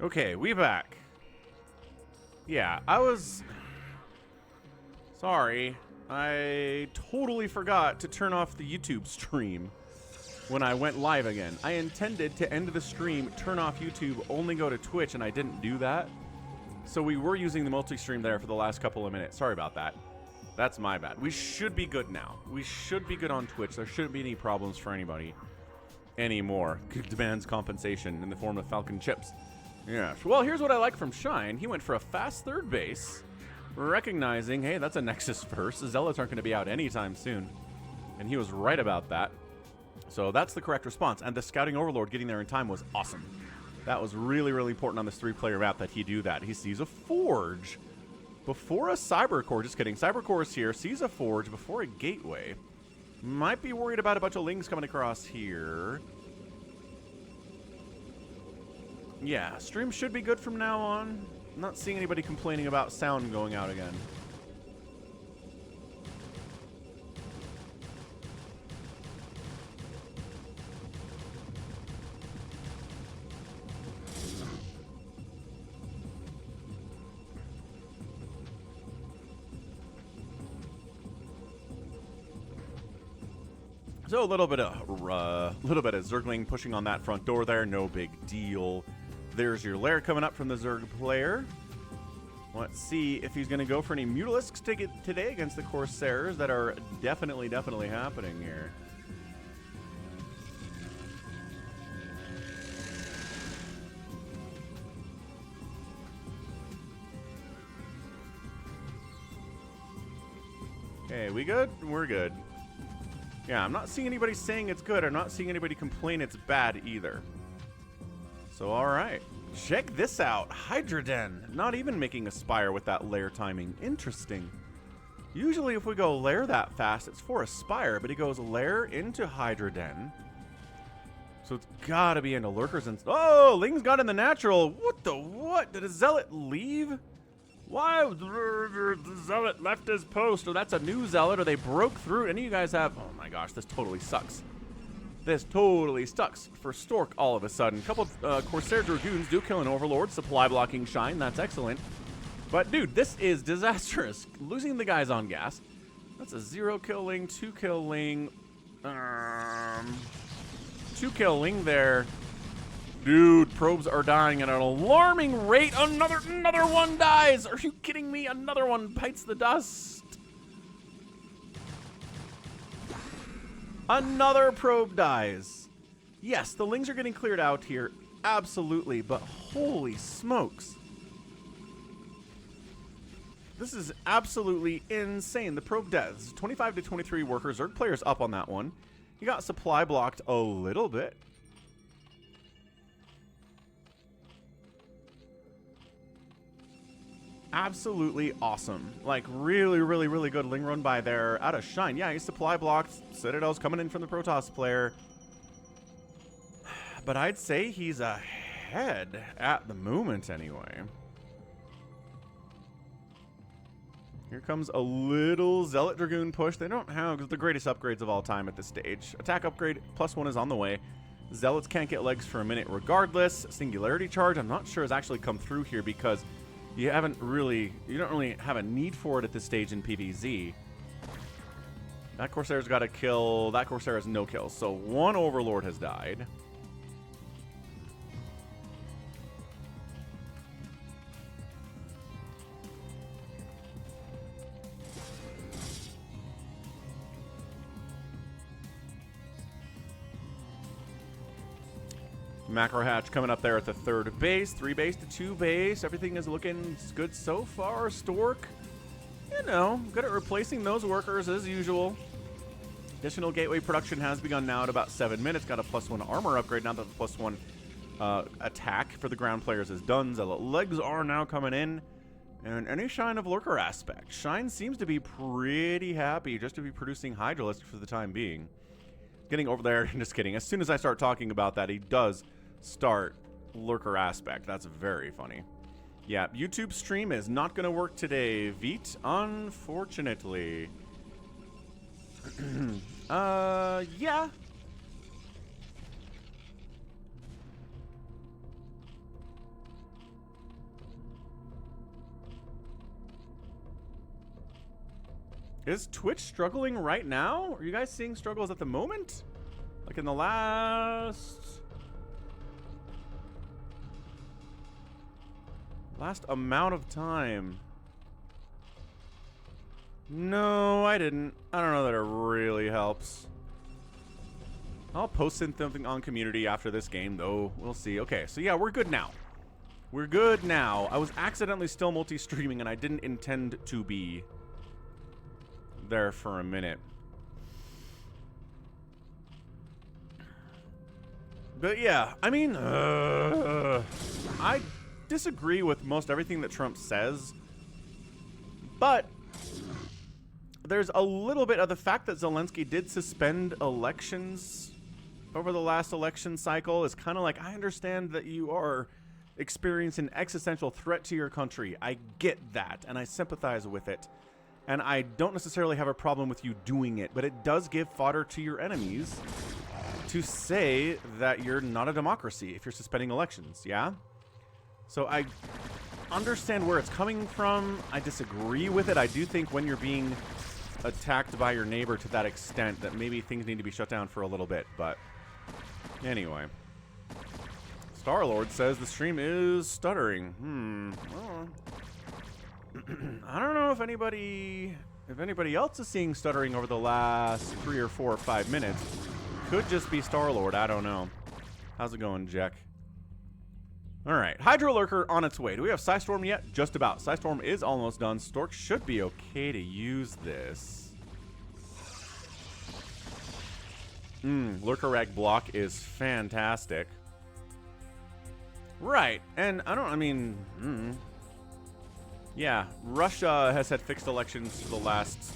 Okay, we back. Yeah, I was... Sorry. I totally forgot to turn off the YouTube stream when I went live again. I intended to end the stream, turn off YouTube, only go to Twitch, and I didn't do that. So we were using the multi-stream there for the last couple of minutes. Sorry about that. That's my bad. We should be good now. We should be good on Twitch. There shouldn't be any problems for anybody anymore. Demands compensation in the form of Falcon chips. Yeah. Well, here's what I like from Shine. He went for a fast third base, recognizing, hey, that's a Nexus first. The Zealots aren't going to be out anytime soon. And he was right about that. So that's the correct response. And the Scouting Overlord getting there in time was awesome. That was really, really important on this 3-player map that he do that. He sees a Forge before a Cyber Core. Just kidding. Cyber Core is here. Sees a Forge before a Gateway. Might be worried about a bunch of Lings coming across here. Yeah, stream should be good from now on. I'm not seeing anybody complaining about sound going out again. So a little bit of Zergling pushing on that front door there, no big deal. There's your lair coming up from the Zerg player. Let's see if he's going to go for any Mutalisks today against the Corsairs that are definitely happening here. Okay, we good? We're good. Yeah, I'm not seeing anybody saying it's good. I'm not seeing anybody complain it's bad either. So, all right. Check this out. Hydroden. Not even making a Spire with that lair timing. Interesting. Usually if we go lair that fast, it's for a Spire, but he goes lair into Hydroden. So it's got to be into Lurkers and... Oh, Ling's got in the natural. What the what? Did a Zealot leave? Why? The Zealot left his post. Or that's a new Zealot, or they broke through. Any of you guys have... Oh my gosh, this totally sucks. This totally sucks for Stork all of a sudden. A couple Corsair Dragoons do kill an Overlord. Supply blocking Shine. That's excellent. But, dude, this is disastrous. Losing the guys on gas. That's a 0-kill Ling, 2-kill Ling. 2-kill Ling there. Dude, probes are dying at an alarming rate. Another one dies. Are you kidding me? Another one bites the dust. Another probe dies. Yes, the Lings are getting cleared out here. Absolutely, but holy smokes. This is absolutely insane. The probe deaths. 25 to 23 workers. Zerg players up on that one. He got supply blocked a little bit. Absolutely awesome. Like, really good Ling run by there. Out of Shine. Yeah, he's supply blocked. Citadel's coming in from the Protoss player. But I'd say he's ahead at the moment anyway. Here comes a little Zealot Dragoon push. They don't have the greatest upgrades of all time at this stage. Attack upgrade +1 is on the way. Zealots can't get legs for a minute regardless. Singularity Charge, I'm not sure has actually come through here because you don't really have a need for it at this stage in PvZ. That Corsair's got a kill. That Corsair has no kills. So one Overlord has died. Macro Hatch coming up there at the 3rd base. 3 base to 2 base. Everything is looking good so far. Stork, you know, good at replacing those workers as usual. Additional gateway production has begun now at about 7 minutes. Got a +1 armor upgrade now that the +1 attack for the ground players is done. Zealot legs are now coming in. And any Shine of Lurker aspect. Shine seems to be pretty happy just to be producing Hydralisk for the time being. Getting over there, just kidding. As soon as I start talking about that, he does start Lurker aspect. That's very funny. Yeah, YouTube stream is not going to work today, Veet, unfortunately. Yeah. Is Twitch struggling right now? Are you guys seeing struggles at the moment? Like in the last amount of time? No, I didn't. I don't know that it really helps. I'll post something on community after this game, though. We'll see. Okay, so yeah, we're good now. We're good now. I was accidentally still multi-streaming, and I didn't intend to be there for a minute. But yeah, I mean, I disagree with most everything that Trump says, but there's a little bit of the fact that Zelensky did suspend elections over the last election cycle is kind of like, I understand that you are experiencing an existential threat to your country. I get that, and I sympathize with it. And I don't necessarily have a problem with you doing it, but it does give fodder to your enemies to say that you're not a democracy if you're suspending elections, yeah? So I understand where it's coming from. I disagree with it. I do think when you're being attacked by your neighbor to that extent that maybe things need to be shut down for a little bit, but anyway. Star-Lord says the stream is stuttering. Well, I don't know if anybody else is seeing stuttering over the last 3 or 4 or 5 minutes. Could just be Star-Lord, I don't know. How's it going, Jack? Alright, Hydro Lurker on its way. Do we have Psystorm yet? Just about. Psystorm is almost done. Stork should be okay to use this. Lurker Rag block is fantastic. Right, and yeah, Russia has had fixed elections for the last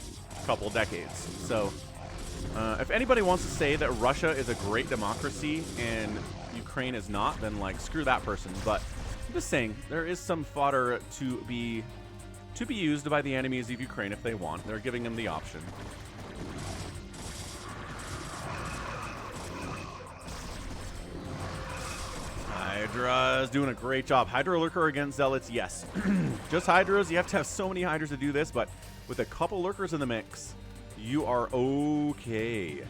couple decades. So, if anybody wants to say that Russia is a great democracy and Ukraine is not, then like screw that person. But I'm just saying there is some fodder to be used by the enemies of Ukraine if they want. They're giving them the option. Hydra's doing a great job. Hydra Lurker against Zealots, yes. Just Hydras. You have to have so many Hydras to do this, but with a couple Lurkers in the mix, you are okay.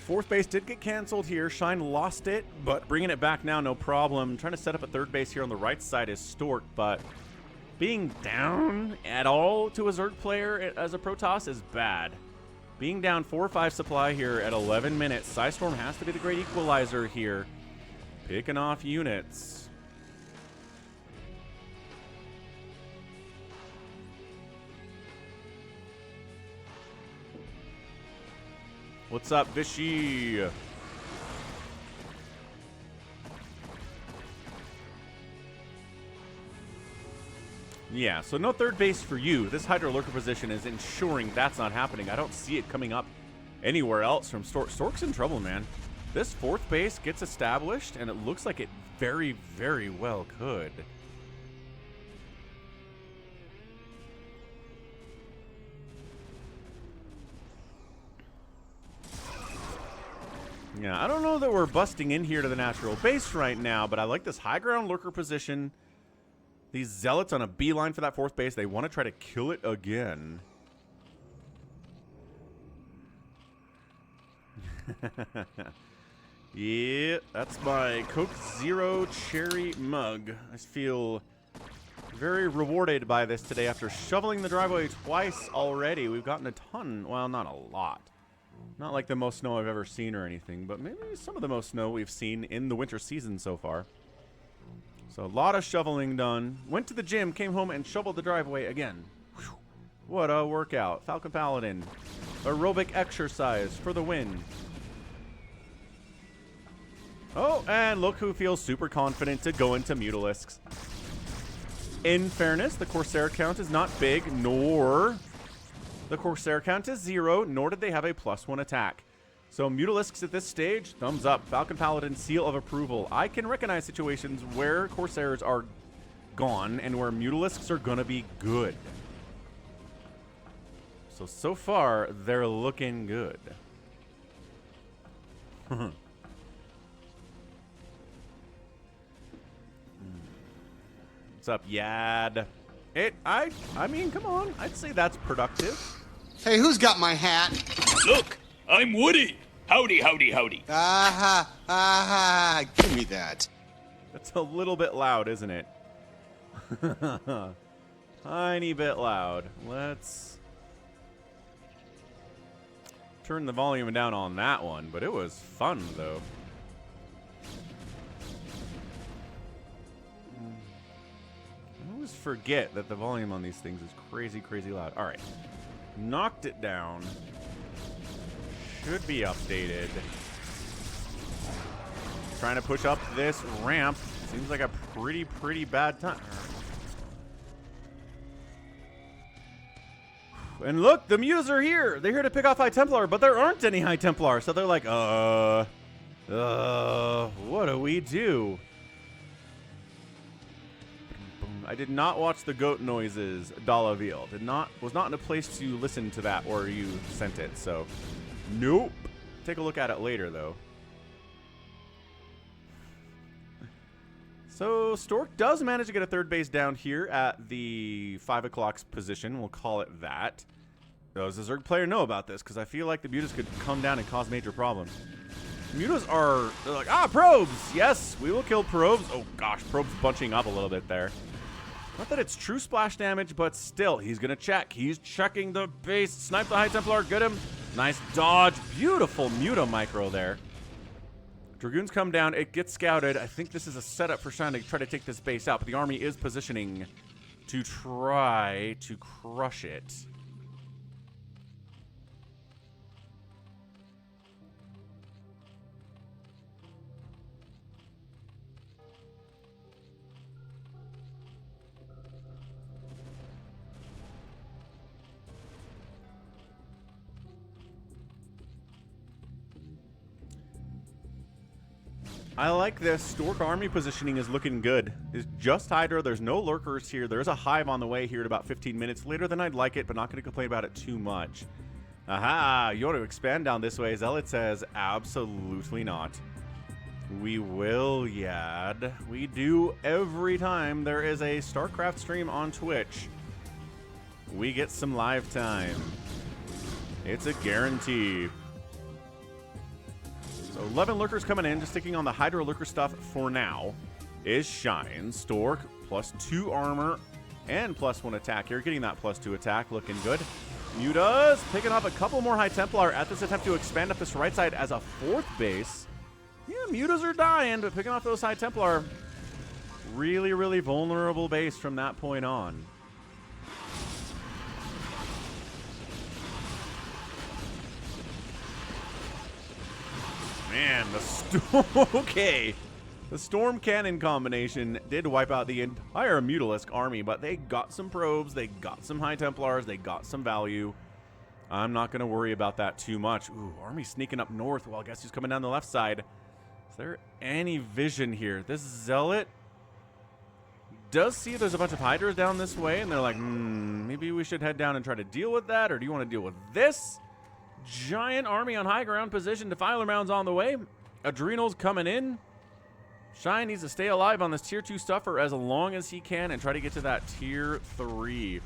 Fourth base did get canceled here. Shine lost it, but bringing it back now, no problem. Trying to set up a third base here on the right side is Stork, but being down at all to a Zerg player as a Protoss is bad. Being down 4 or 5 supply here at 11 minutes. Psystorm has to be the great equalizer here. Picking off units. What's up, Vishy? Yeah, so no third base for you. This Hydro Lurker position is ensuring that's not happening. I don't see it coming up anywhere else from Stork. Stork's in trouble, man. This fourth base gets established, and it looks like it very, very well could. Yeah, I don't know that we're busting in here to the natural base right now, but I like this high ground Lurker position. These Zealots on a beeline for that fourth base. They want to try to kill it again. Yeah, that's my Coke Zero Cherry mug. I feel very rewarded by this today after shoveling the driveway twice already. We've gotten a ton. Well, not a lot. Not like the most snow I've ever seen or anything, but maybe some of the most snow we've seen in the winter season so far. So a lot of shoveling done. Went to the gym, came home, and shoveled the driveway again. Whew. What a workout. Falcon Paladin. Aerobic exercise for the win. Oh, and look who feels super confident to go into Mutalisks. In fairness, the Corsair count is not big, nor the Corsair count is 0, nor did they have a +1 attack. So Mutalisks at this stage, thumbs up. Falcon Paladin, seal of approval. I can recognize situations where Corsairs are gone and where Mutalisks are gonna be good. So far, they're looking good. What's up, Yad? I mean, come on. I'd say that's productive. Hey, who's got my hat? Look, I'm Woody. Howdy, howdy, howdy. Give me that. That's a little bit loud, isn't it? Tiny bit loud. Let's turn the volume down on that one, but it was fun, though. I always forget that the volume on these things is crazy, crazy loud. All right. Knocked it down. Should be updated. Trying to push up this ramp. Seems like a pretty bad time. And look, the Mutas are here. They're here to pick off High Templar, but there aren't any High Templar. So they're like, what do we do? I did not watch the goat noises, Dalaville. Was not in a place to listen to that, or you sent it, so nope. Take a look at it later, though. So Stork does manage to get a third base down here at the 5 o'clock's position. We'll call it that. Does the Zerg player know about this? Because I feel like the Mutas could come down and cause major problems. Mutas are, they're like, probes. Yes, we will kill probes. Oh gosh, probes bunching up a little bit there. Not that it's true splash damage, but still, he's going to check. He's checking the base. Snipe the High Templar. Get him. Nice dodge. Beautiful Muta micro there. Dragoons come down. It gets scouted. I think this is a setup for Shine to try to take this base out, but the army is positioning to try to crush it. I like this. Stork army positioning is looking good. It's just Hydra. There's no lurkers here. There's a hive on the way here in about 15 minutes. Later than I'd like it, but not going to complain about it too much. Aha! You want to expand down this way? Zealot says, absolutely not. We will, Yad. We do every time there is a StarCraft stream on Twitch. We get some live time. It's a guarantee. So 11 lurkers coming in, just sticking on the Hydra lurker stuff for now, is Shine. Stork, +2 armor and +1 attack here. Getting that +2 attack, looking good. Mutas picking up a couple more High Templar at this attempt to expand up this right side as a 4th base. Yeah, Mutas are dying, but picking off those High Templar. Really, really vulnerable base from that point on. Man, the storm. Okay. The Storm Cannon combination did wipe out the entire Mutalisk army, but they got some probes, they got some High Templars, they got some value. I'm not going to worry about that too much. Ooh, army sneaking up north. Well, guess who's coming down the left side? Is there any vision here? This Zealot does see there's a bunch of Hydras down this way, and they're like, maybe we should head down and try to deal with that, or do you want to deal with this? Giant army on high ground position. Defiler Mound's on the way. Adrenals coming in. Shine needs to stay alive on this tier 2 stuff for as long as he can and try to get to that tier 3.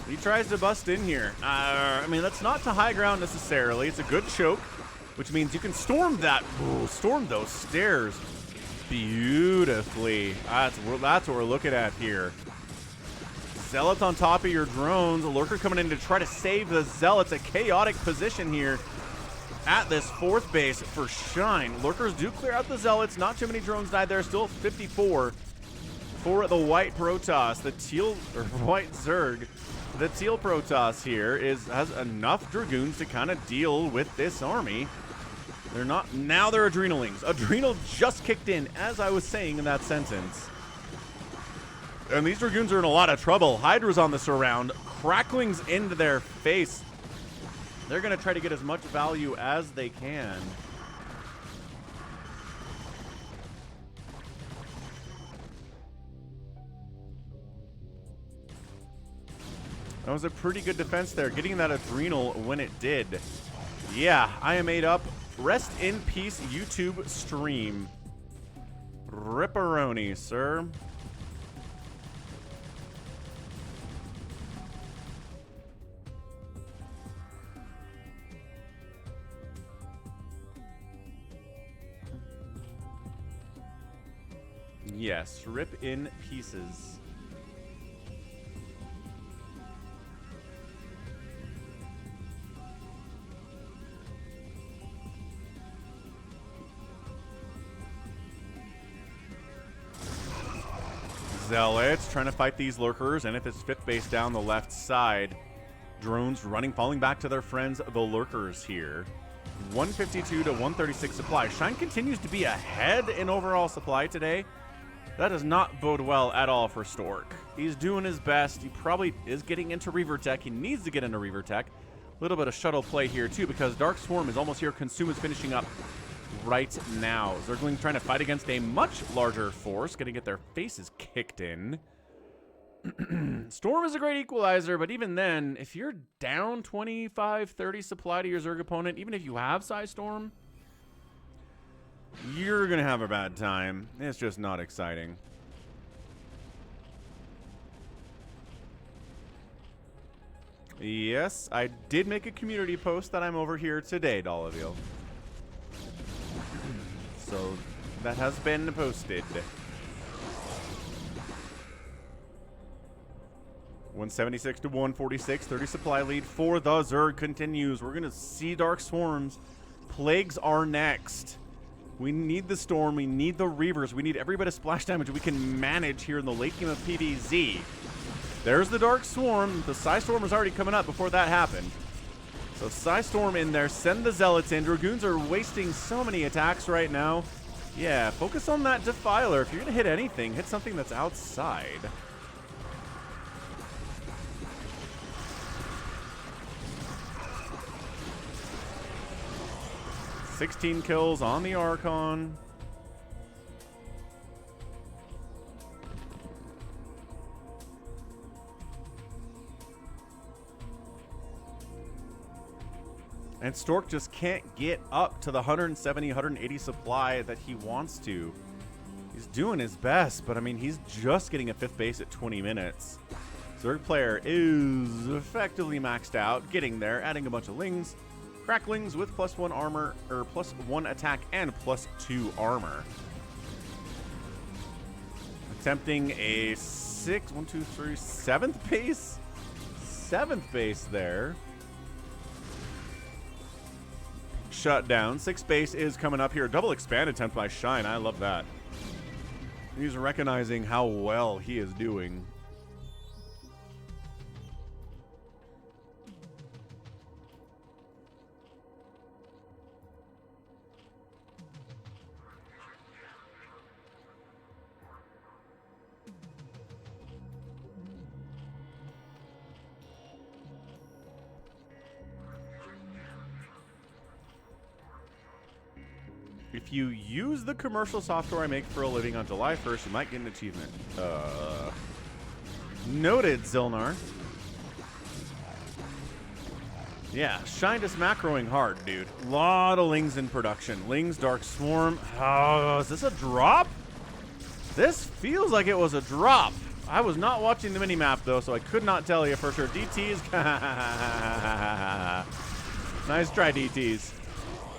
He tries to bust in here. I mean, that's not to high ground necessarily. It's a good choke, which means you can storm that. Ooh, storm those stairs beautifully. That's what we're looking at here. Zealots on top of your drones. A lurker coming in to try to save the Zealots. A chaotic position here at this 4th base for Shine. Lurkers do clear out the Zealots. Not too many drones died there. Still 54 for the white Protoss. The teal or white Zerg the Teal Protoss here has enough Dragoons to kind of deal with this army. They're not, now they're Adrenalings. Adrenal just kicked in, as I was saying in that sentence. And these Dragoons are in a lot of trouble. Hydra's on the surround, cracklings into their face. They're going to try to get as much value as they can. That was a pretty good defense there, getting that Adrenal when it did. Yeah, I am made up. Rest in peace, YouTube stream. Ripperoni, sir. Yes, rip in pieces. Zealots trying to fight these lurkers, and at this 5th base down the left side, drones running, falling back to their friends, the lurkers here. 152 to 136 supply. Shine continues to be ahead in overall supply today. That does not bode well at all for Stork. He's doing his best. He probably is getting into Reaver Tech. He needs to get into Reaver Tech. A little bit of shuttle play here too, because Dark Swarm is almost here. Consume is finishing up right now. Zergling trying to fight against a much larger force, going to get their faces kicked in. Storm is a great equalizer, but even then, if you're down 25, 30 supply to your Zerg opponent, even if you have Psy Storm, you're going to have a bad time. It's just not exciting. Yes, I did make a community post that I'm over here today, Dollaville. So that has been posted. 176 to 146, 30 supply lead for the Zerg continues. We're going to see Dark Swarms. Plagues are next. We need the Storm. We need the Reavers. We need every bit of splash damage we can manage here in the late game of PvZ. There's the Dark Swarm. The Psy Storm was already coming up before that happened. So Psy Storm in there. Send the Zealots in. Dragoons are wasting so many attacks right now. Yeah, focus on that Defiler. If you're going to hit anything, hit something that's outside. $16 kills on the Archon. And Stork just can't get up to the 170, 180 supply that he wants to. He's doing his best, but I mean, he's just getting a 5th base at 20 minutes. Zerg player is effectively maxed out, getting there, adding a bunch of lings. Cracklings with +1 armor, or +1 attack and +2 armor. Attempting a 7th base? 7th base there. Shut down. 6th base is coming up here. Double expand attempt by Shine. I love that. He's recognizing how well he is doing. If you use the commercial software I make for a living on July 1st, you might get an achievement. Noted, Zilnar. Yeah, Shine is macroing hard, dude. Lot of Lings in production. Lings, Dark Swarm. Oh, is this a drop? This feels like it was a drop. I was not watching the minimap, though, so I could not tell you for sure. DTs. Nice try, DTs.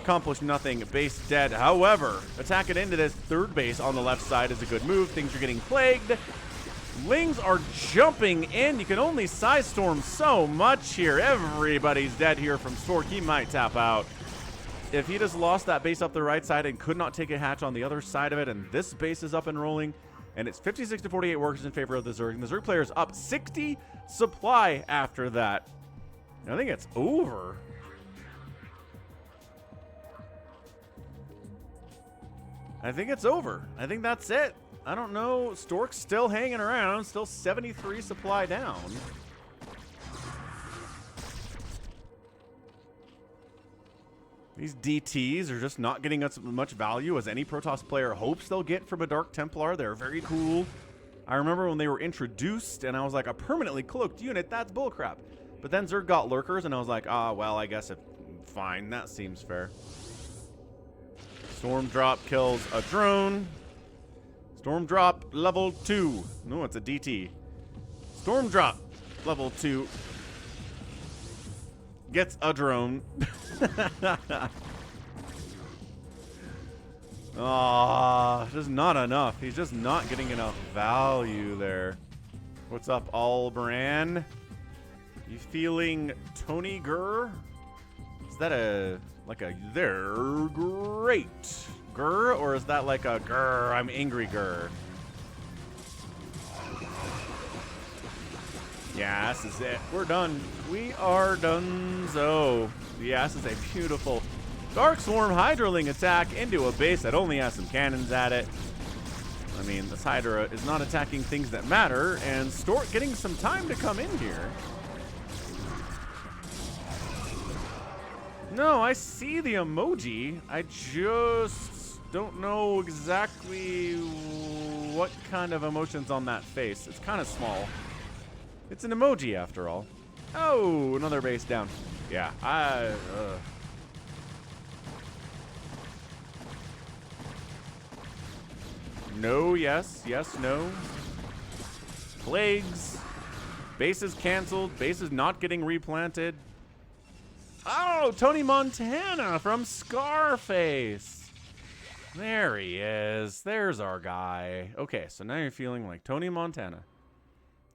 Accomplished nothing. Base dead. However, attacking into this 3rd base on the left side is a good move. Things are getting plagued. Lings are jumping in. You can only Psy Storm so much here. Everybody's dead here from Stork. He might tap out. If he just lost that base up the right side and could not take a hatch on the other side of it, and this base is up and rolling, And it's 56 to 48 workers in favor of the Zerg. And the Zerg player is up 60 supply after that. And I think it's over. I think it's over. I think that's it. I don't know. Stork's still hanging around. Still 73 supply down. These DTs are just not getting us much value as any Protoss player hopes they'll get from a Dark Templar. They're very cool. I remember when they were introduced and I was like, a permanently cloaked unit? That's bullcrap. But then Zerg got lurkers and I was like, ah, well, I guess fine. That seems fair. Storm drop kills a drone. Storm drop level 2. No, it's a DT. Storm drop level 2 gets a drone. Ah, just not enough. He's just not getting enough value there. What's up, Albran? You feeling Tony Gurr? Is that they're great Gurr, or is that like a Gurr, I'm angry Gurr? Yeah, this is it. We're done. We are done. So, yeah, this is a beautiful Dark Swarm Hydraling attack into a base that only has some cannons at it. I mean, this Hydra is not attacking things that matter, and Stork getting some time to come in here. No, I see the emoji. I just don't know exactly what kind of emotion's on that face. It's kind of small. It's an emoji after all. Oh, another base down. Yeah, No, yes, yes, no. Plagues. Bases canceled. Bases not getting replanted. Oh, Tony Montana from Scarface. There he is. There's our guy. Okay, so now you're feeling like Tony Montana.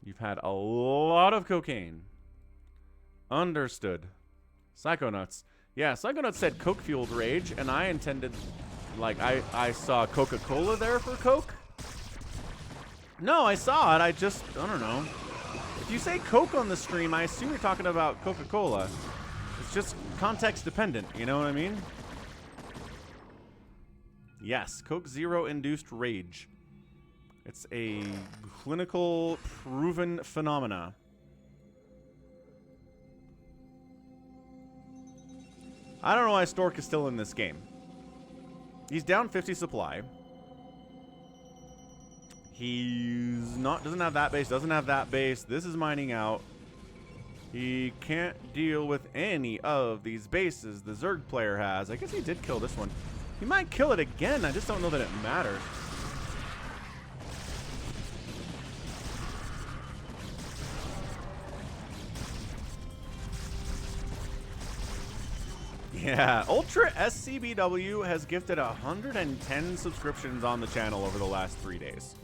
You've had a lot of cocaine. Understood. Psychonauts. Yeah, Psychonauts said coke-fueled rage, and I intended, like, I saw Coca-Cola there for Coke. No, I saw it. I don't know. If you say Coke on the stream, I assume you're talking about Coca-Cola. It's just context dependent, you know what I mean? Yes, Coke Zero induced rage. It's a clinical proven phenomena. I don't know why Stork is still in this game. He's down 50 supply. He's not, doesn't have that base, doesn't have that base. This is mining out. He can't deal with any of these bases the Zerg player has. I guess he did kill this one. He might kill it again. I just don't know that it matters. Yeah, Ultra SCBW has gifted 110 subscriptions on the channel over the last 3 days.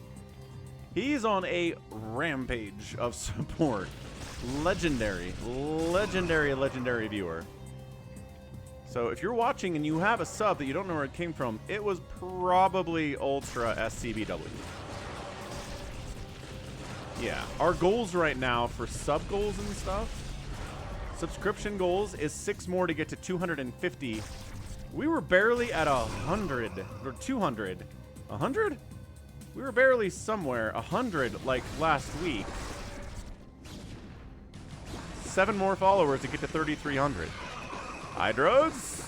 He's on a rampage of support. Legendary, legendary, legendary viewer. So if you're watching and you have a sub that you don't know where it came from, it was probably Ultra SCBW. Yeah, our goals right now for sub goals and stuff, subscription goals, is 6 more to get to 250. We were barely at 100 or 200. 100? We were barely somewhere 100 like last week. 7 more followers to get to 3,300. Hydros.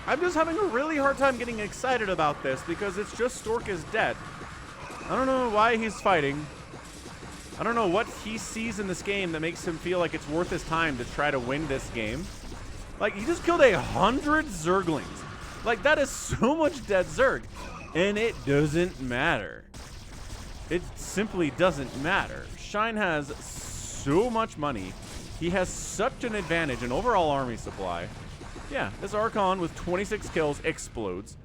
I'm just having a really hard time getting excited about this because it's just Stork is dead. I don't know why he's fighting. I don't know what he sees in this game that makes him feel like it's worth his time to try to win this game. Like, he just killed 100 Zerglings. Like, that is so much dead Zerg. And it doesn't matter. It simply doesn't matter. Shine has so much money. He has such an advantage in overall army supply. Yeah, this Archon with 26 kills explodes.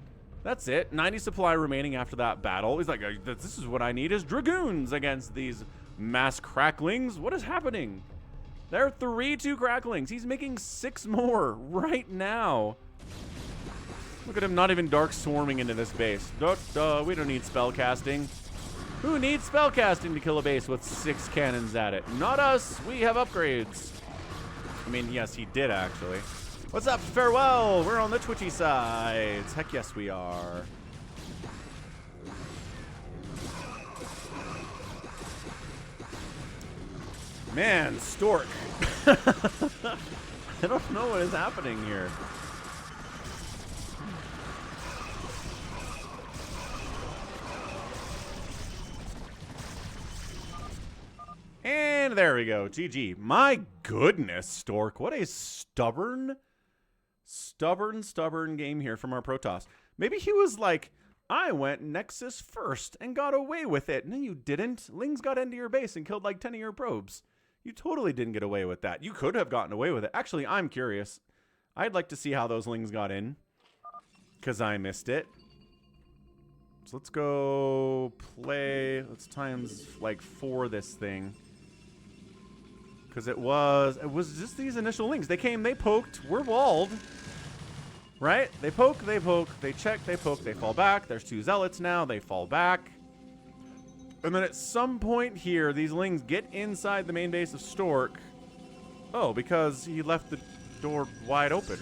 That's it. 90 supply remaining after that battle. He's like, this is what I need is Dragoons against these mass cracklings. What is happening? There are 3-2 cracklings. He's making 6 more right now. Look at him not even dark swarming into this base. We don't need spell casting. Who needs spell casting to kill a base with 6 cannons at it? Not us. We have upgrades. I mean, yes, he did actually. What's up, Farewell? We're on the Twitchy sides. Heck yes, we are. Man, Stork. I don't know what is happening here. And there we go. GG. My goodness, Stork. What a stubborn game here from our Protoss. Maybe he was like, I went Nexus first and got away with it. No, you didn't. Lings got into your base and killed like 10 of your probes. You totally didn't get away with that. You could have gotten away with it. Actually, I'm curious. I'd like to see how those Lings got in, because I missed it. So let's go play. Let's times like 4 this thing. Because it was just these initial Lings. They came, they poked, we're walled. Right? They poke, they check, they poke, they fall back. There's 2 Zealots now, they fall back. And then at some point here, these Lings get inside the main base of Stork. Oh, because he left the door wide open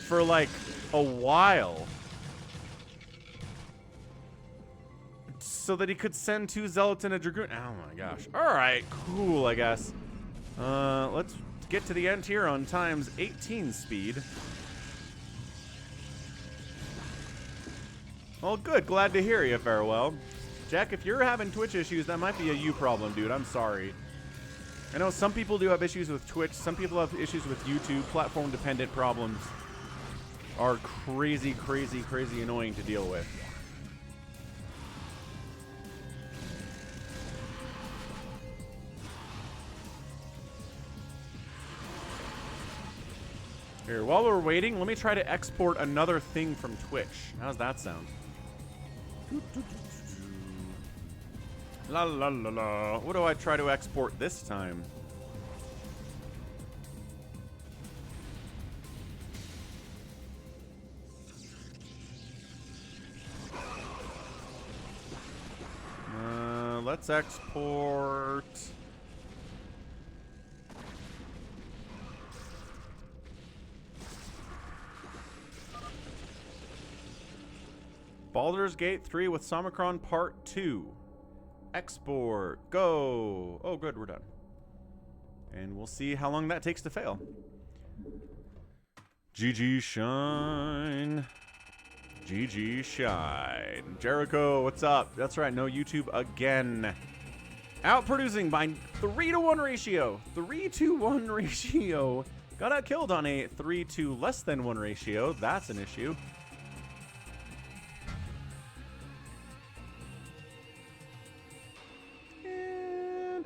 for like a while. So that he could send 2 Zealots and a Dragoon. Oh my gosh. Alright, cool, I guess. Let's get to the end here on times 18 speed. Well, good. Glad to hear you, Farewell. Jack, if you're having Twitch issues, that might be a you problem, dude. I'm sorry. I know some people do have issues with Twitch. Some people have issues with YouTube. Platform-dependent problems are crazy, crazy, crazy annoying to deal with. Here, while we're waiting, let me try to export another thing from Twitch. How's that sound? La la la la. What do I try to export this time? Let's export. Baldur's Gate 3 with Somicron Part 2. Export. Go. Oh, good. We're done. And we'll see how long that takes to fail. GG Shine. GG Shine. Jericho, what's up? That's right. No YouTube again. Outproducing by 3-to-1 ratio. 3-to-1 ratio. Got outkilled on a 3 to less than 1 ratio. That's an issue.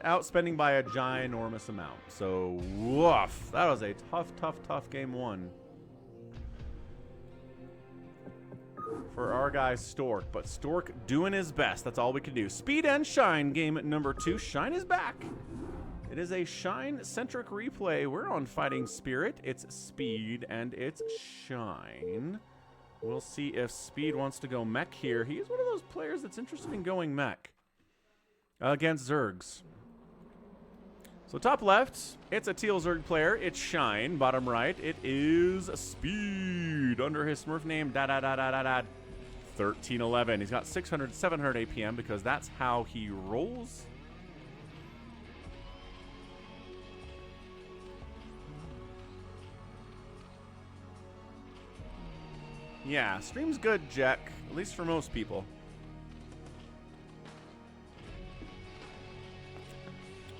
Outspending by a ginormous amount. So, woof. That was a tough game 1. For our guy Stork. But Stork doing his best. That's all we can do. Speed and Shine game number 2. Shine is back. It is a Shine-centric replay. We're on Fighting Spirit. It's Speed and it's Shine. We'll see if Speed wants to go mech here. He is one of those players that's interested in going mech. Against Zergs. So top left, it's a Teal Zerg player. It's Shine. Bottom right, it is Speed under his Smurf name. 1311. He's got 600, 700 APM because that's how he rolls. Yeah, stream's good, Jack. At least for most people.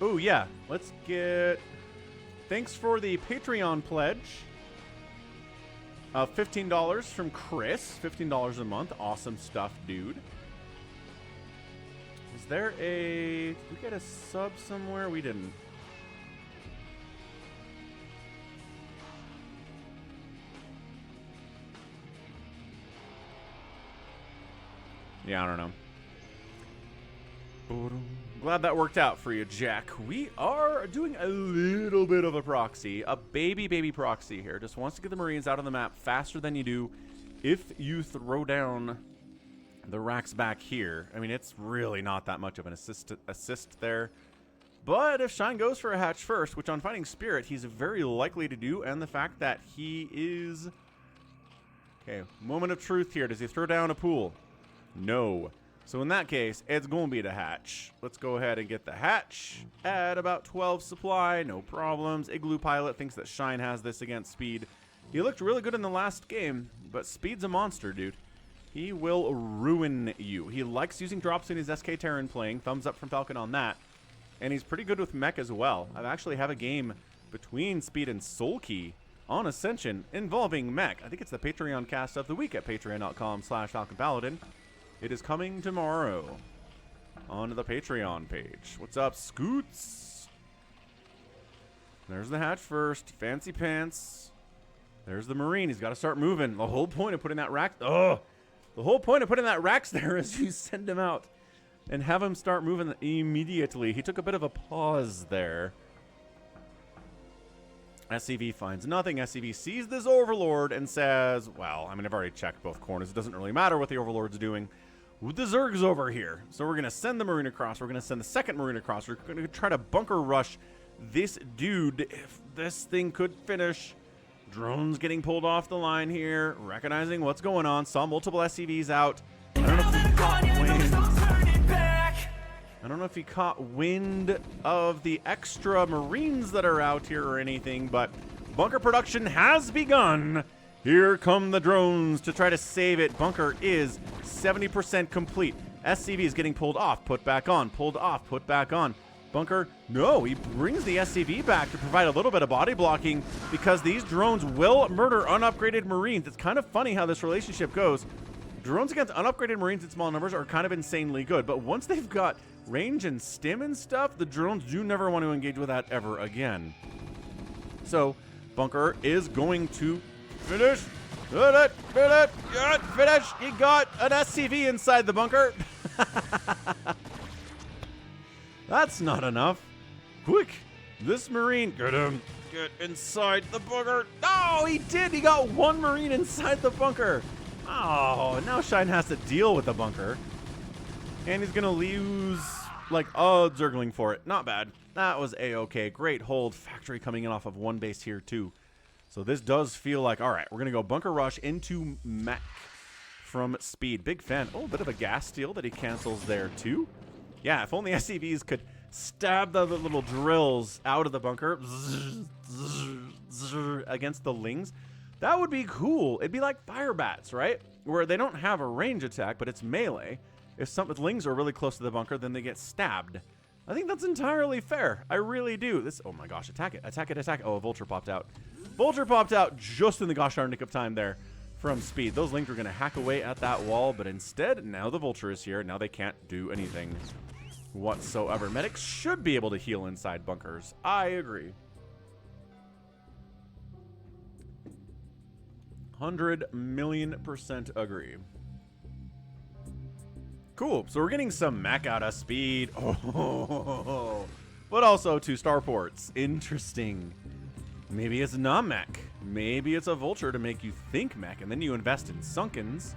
Oh, yeah. Let's get... Thanks for the Patreon pledge of $15 from Chris. $15 a month. Awesome stuff, dude. Is there a... Did we get a sub somewhere? We didn't. Yeah, I don't know. Glad that worked out for you, Jack. We are doing a little bit of a proxy. A baby proxy here. Just wants to get the Marines out on the map faster than you do if you throw down the racks back here, I mean, it's really not that much of an assist there. But if Shine goes for a hatch first, which on Fighting Spirit, he's very likely to do, and the fact that he is... Okay, moment of truth here. Does he throw down a pool? No. So in that case, it's going to be the hatch. Let's go ahead and get the hatch at about 12 supply. No problems. Igloo Pilot thinks that Shine has this against Speed. He looked really good in the last game, but Speed's a monster, dude. He will ruin you. He likes using drops in his SK Terran playing. Thumbs up from Falcon on that. And he's pretty good with mech as well. I actually have a game between Speed and Soulkey on Ascension involving mech. I think it's the Patreon cast of the week at patreon.com/FalconPaladin. It is coming tomorrow on the Patreon page. What's up, Scoots? There's the hatch first. Fancy Pants. There's the Marine. He's got to start moving. The whole point of putting that rack... The whole point of putting that racks there is you send him out and have him start moving immediately. He took a bit of a pause there. SCV finds nothing. SCV sees this Overlord and says, well, I mean, I've already checked both corners. It doesn't really matter what the Overlord's doing. The Zerg's over here. So we're going to send the Marine across. We're going to send the second Marine across. We're going to try to bunker rush this dude if this thing could finish. Drones getting pulled off the line here. Recognizing what's going on. Saw multiple SCVs out. I don't know if he caught wind. I don't know if he caught wind of the extra Marines that are out here or anything, but bunker production has begun. Here come the drones to try to save it. Bunker is 70% complete. SCV is getting pulled off, put back on, pulled off, put back on. Bunker, no, he brings the SCV back to provide a little bit of body blocking because these drones will murder unupgraded Marines. It's kind of funny how this relationship goes. Drones against unupgraded Marines in small numbers are kind of insanely good, but once they've got range and stim and stuff, the drones do never want to engage with that ever again. So, Bunker is going to finish. Finish. He got an SCV inside the bunker. That's not enough. Quick, this Marine, get him. Get inside the bunker. No, he did. He got one Marine inside the bunker. Oh, now Shine has to deal with the bunker. And he's going to lose, like, Zergling for it. Not bad. That was A-okay. Great hold. Factory coming in off of one base here, too. So this does feel like, all right, we're going to go bunker rush into mech from Speed. Big fan. Oh, a bit of a gas steal that he cancels there, too. Yeah, if only SCVs could stab the little drills out of the bunker against the lings. That would be cool. It'd be like fire bats, right? Where they don't have a range attack, but it's melee. If some lings are really close to the bunker, then they get stabbed. I think that's entirely fair. I really do. This, oh my gosh, attack it, attack it, attack it. Oh, a Vulture popped out. Vulture popped out just in the gosh darn nick of time there from Speed. Those lings were going to hack away at that wall, but instead, now the Vulture is here. Now they can't do anything whatsoever. Medics should be able to heal inside bunkers. I agree. 100,000,000% agree. Cool. So we're getting some mech out of Speed. Oh, but also 2 starports. Interesting. Maybe it's not mech. Maybe it's a Vulture to make you think mech, and then you invest in Sunkens.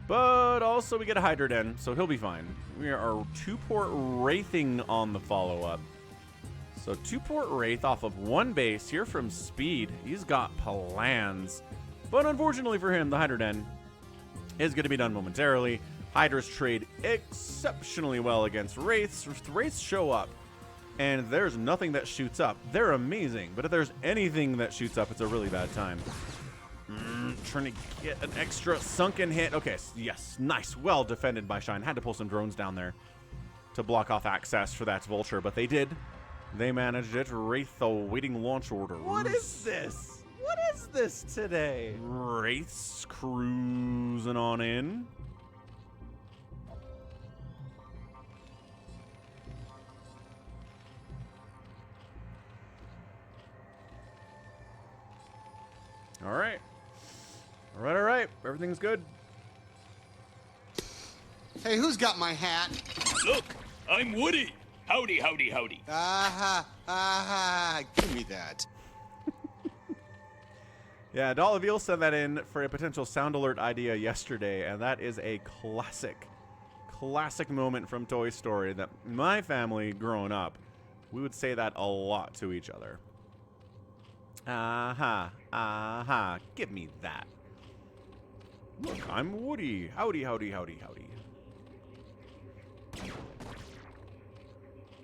But also we get a Hydra Den, so he'll be fine. We are 2-port Wraithing on the follow-up. So 2-port Wraith off of 1 base here from Speed. He's got plans. But unfortunately for him, the Hydra Den is going to be done momentarily. Hydras trade exceptionally well against Wraiths. Wraiths show up, and there's nothing that shoots up. They're amazing, but if there's anything that shoots up, it's a really bad time. Trying to get an extra sunken hit. Okay, yes, nice. Well defended by Shine. Had to pull some drones down there to block off access for that Vulture, but they did. They managed it. Wraith awaiting launch order. What is this? What is this today? Wraiths cruising on in. All right. All right, all right. Everything's good. Hey, who's got my hat? Look, I'm Woody. Howdy, howdy, howdy. Aha, aha, give me that. Yeah, Dollaville sent that in for a potential sound alert idea yesterday, and that is a classic moment from Toy Story that my family growing up, we would say that a lot to each other. Give me that. Look, I'm Woody. Howdy, howdy, howdy, howdy.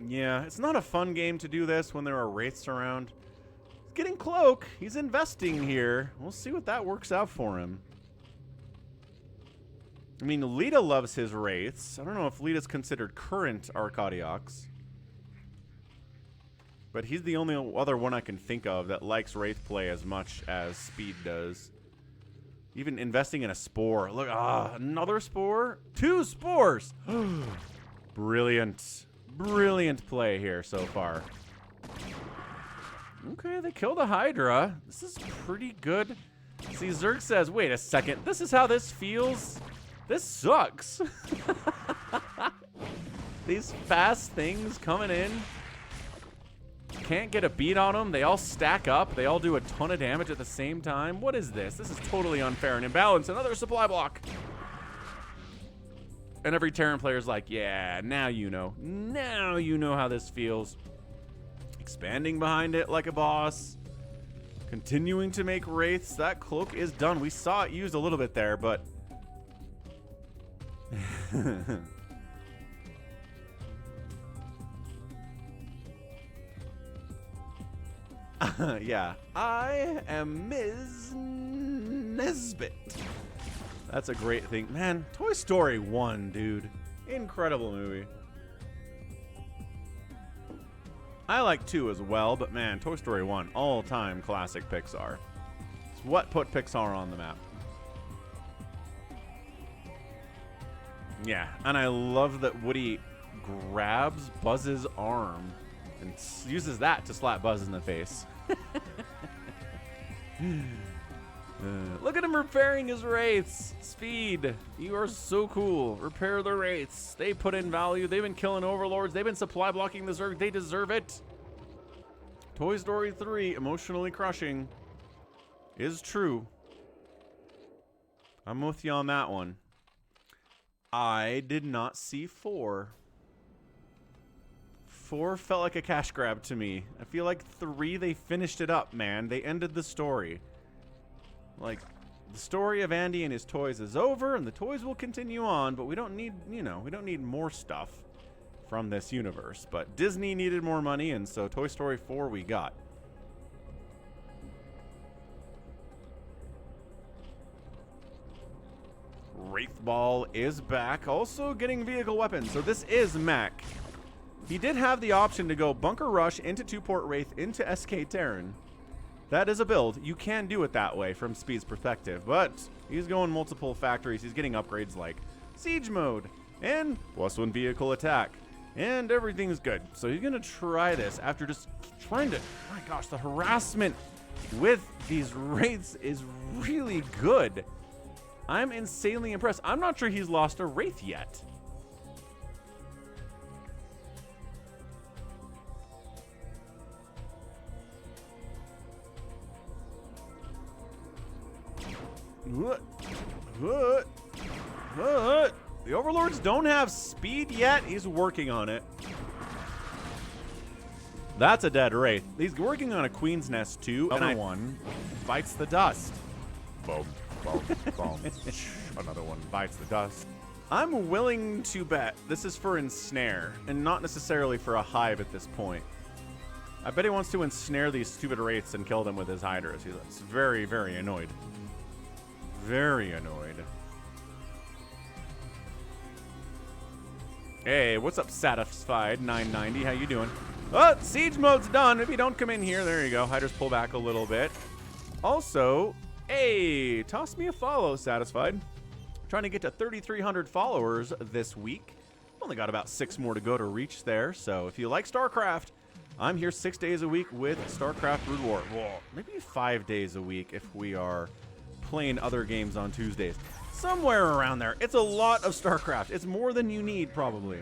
Yeah, it's not a fun game to do this when there are wraiths around. He's getting Cloak. He's investing here. We'll see what that works out for him. I mean, Lita loves his wraiths. I don't know if Lita's considered current Arcadiox. But he's the only other one I can think of that likes wraith play as much as Speed does. Even investing in a spore. Look, another spore? 2 spores! Brilliant. Brilliant play here so far. Okay, they killed a Hydra. This is pretty good. See, Zerg says, wait a second. This is how this feels? This sucks. These fast things coming in. Can't get a beat on them. They all stack up. They all do a ton of damage at the same time. What is this? This is totally unfair and imbalanced. Another supply block. And every Terran player's like, yeah, now you know. Now you know how this feels. Expanding behind it like a boss. Continuing to make wraiths. That cloak is done. We saw it used a little bit there, but... yeah. I am Ms. Nesbit. That's a great thing. Man, Toy Story 1, dude. Incredible movie. I like 2 as well, but man, Toy Story 1, all-time classic Pixar. It's what put Pixar on the map. Yeah, and I love that Woody grabs Buzz's arm and uses that to slap Buzz in the face. Look at him repairing his wraiths. Speed, you are so cool. Repair the wraiths. They put in value. They've been killing overlords. They've been supply blocking the Zerg. They deserve it. Toy Story 3, emotionally crushing, is true. I'm with you on that one. I did not see 4. 4 felt like a cash grab to me. I feel like 3, they finished it up, man. They ended the story. Like, the story of Andy and his toys is over, and the toys will continue on, but we don't need, you know, we don't need more stuff from this universe. But Disney needed more money, and so Toy Story 4 we got. Wraithball is back, also getting vehicle weapons. So this is MECH. He did have the option to go Bunker Rush into 2-port Wraith into SK Terran. That is a build. You can do it that way from Speed's perspective, but he's going multiple factories. He's getting upgrades like Siege Mode and +1 vehicle attack, and everything's good. So he's going to try this after just trying to... My gosh, the harassment with these Wraiths is really good. I'm insanely impressed. I'm not sure he's lost a Wraith yet. The Overlords don't have speed yet. He's working on it. That's a dead Wraith. He's working on a Queen's Nest too. Another one bites the dust. Boom, boom, boom. Another one bites the dust. I'm willing to bet this is for ensnare and not necessarily for a hive at this point. I bet he wants to ensnare these stupid Wraiths and kill them with his Hydras. He's very, very annoyed. Very annoyed. Hey, what's up, Satisfied 990? How you doing? Oh, siege mode's done. If you don't come in here, there you go. Hydras pull back a little bit. Also, hey, toss me a follow, Satisfied. Trying to get to 3,300 followers this week. Only got about 6 more to go to reach there. So if you like StarCraft, I'm here 6 days a week with StarCraft Brood War. Well, maybe 5 days a week if we are playing other games on Tuesdays. Somewhere around there. It's a lot of StarCraft. It's more than you need, probably.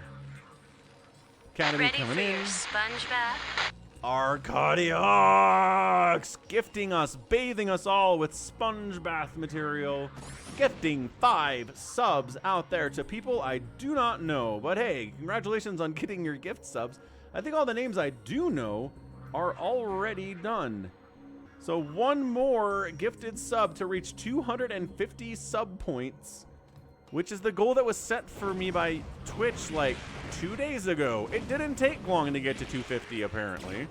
Academy Ready coming for in. your sponge bath? Arcadiox gifting us, bathing us all with sponge bath material, gifting 5 subs out there to people I do not know. But hey, congratulations on getting your gift subs. I think all the names I do know are already done. So one more gifted sub to reach 250 sub points, which is the goal that was set for me by Twitch like 2 days ago. It didn't take long to get to 250 apparently.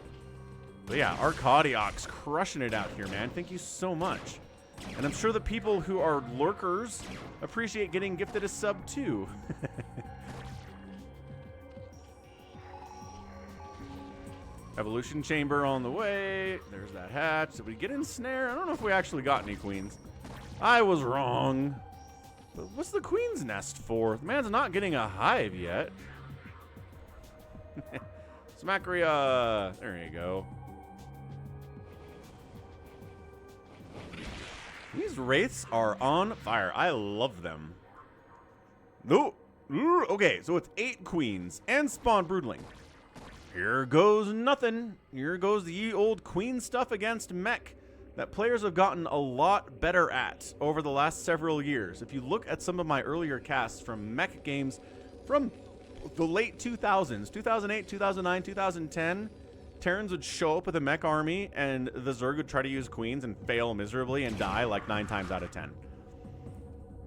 But yeah, Arcadiox crushing it out here, man. Thank you so much. And I'm sure the people who are lurkers appreciate getting gifted a sub too. Evolution Chamber on the way. There's that hatch. Did we get in Snare? I don't know if we actually got any queens. I was wrong. But what's the queen's nest for? The man's not getting a hive yet. Smacria. There you go. These wraiths are on fire. I love them. No. Okay, so it's 8 queens and spawn broodling. Here goes nothing. Here goes the ye old queen stuff against mech that players have gotten a lot better at over the last several years. If you look at some of my earlier casts from mech games from the late 2000s, 2008, 2009, 2010, Terrans would show up with a mech army and the Zerg would try to use queens and fail miserably and die like 9 times out of 10.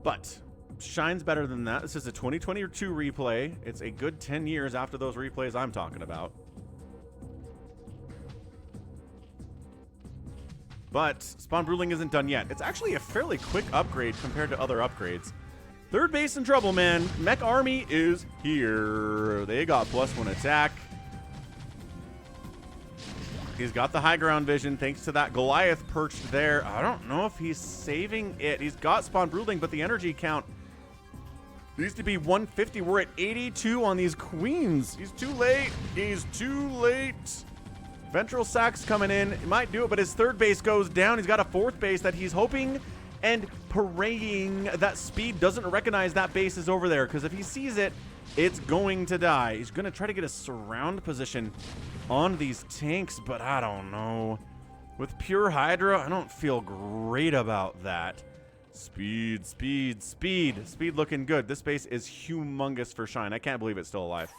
But Shine's better than that. This is a 2022 replay. It's a good 10 years after those replays I'm talking about. But spawn broodling isn't done yet. It's actually a fairly quick upgrade compared to other upgrades. Third base in trouble, man. Mech army is here. They got +1 attack. He's got the high ground vision thanks to that Goliath perched there. I don't know if he's saving it. He's got spawn broodling, but the energy count needs to be 150. We're at 82 on these queens. He's too late. He's too late. Ventral Sack's coming in. He might do it, but his third base goes down. He's got a fourth base that he's hoping and praying that Speed doesn't recognize that base is over there, because if he sees it, it's going to die. He's going to try to get a surround position on these tanks, but I don't know. With pure Hydra, I don't feel great about that. Speed, speed, speed. Speed looking good. This base is humongous for Shine. I can't believe it's still alive.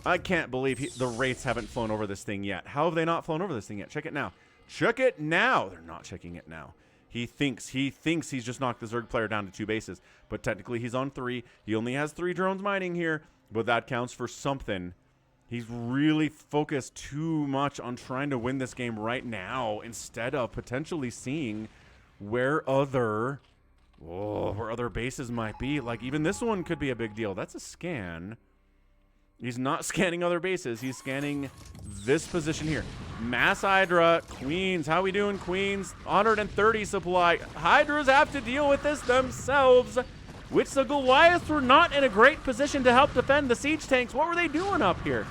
I can't believe the Wraiths haven't flown over this thing yet. How have they not flown over this thing yet? Check it now. Check it now. They're not checking it now. He thinks he's just knocked the Zerg player down to 2 bases, but technically he's on 3. He only has 3 drones mining here, but that counts for something. He's really focused too much on trying to win this game right now instead of potentially seeing where other bases might be. Like, even this one could be a big deal. That's a scan. He's not scanning other bases. He's scanning this position here. Mass Hydra, Queens. How we doing, Queens? 130 supply. Hydras have to deal with this themselves, which the Goliaths were not in a great position to help defend the siege tanks. What were they doing up here?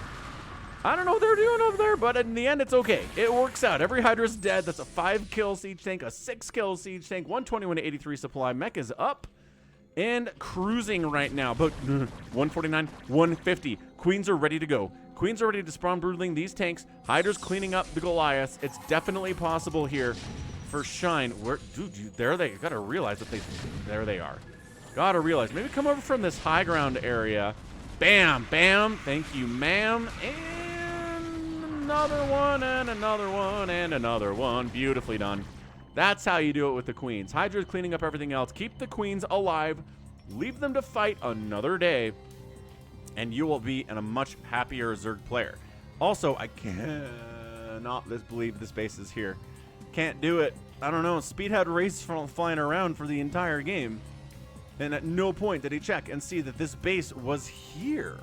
I don't know what they're doing over there, but in the end, it's okay. It works out. Every Hydra's dead. That's a 5-kill siege tank, a 6-kill siege tank, 121 to 83 supply. Mech is up and cruising right now, but 149, 150. Queens are ready to go. Queens are ready to spawn broodling these tanks. Hydra's cleaning up the Goliaths. It's definitely possible here for Shine. Dude, there they gotta realize that there they are. Gotta realize. Maybe come over from this high ground area. Bam, bam. Thank you, ma'am. And another one, and another one, and another one. Beautifully done. That's how you do it with the Queens. Hydra's cleaning up everything else. Keep the Queens alive. Leave them to fight another day, and you will be a much happier Zerg player. Also, I cannot believe this base is here. Can't do it. I don't know. Speed had Wraiths flying around for the entire game, and at no point did he check and see that this base was here.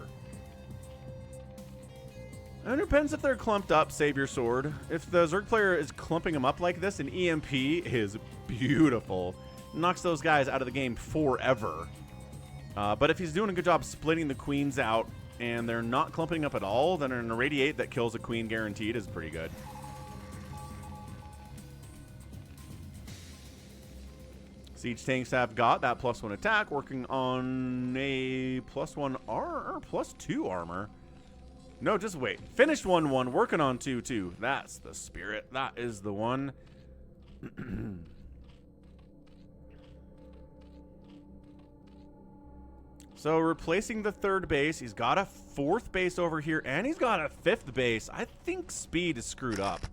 It depends if they're clumped up, save your sword. If the Zerg player is clumping them up like this, an EMP is beautiful. Knocks those guys out of the game forever. But if he's doing a good job splitting the Queens out and they're not clumping up at all, then an Irradiate that kills a Queen guaranteed is pretty good. Siege tanks have got that +1 attack, working on a +1 or +2 armor. No, just wait. Finished 1-1, working on 2-2. That's the spirit. That is the one. So replacing the third base, he's got a fourth base over here, and he's got a fifth base. I think Speed is screwed up.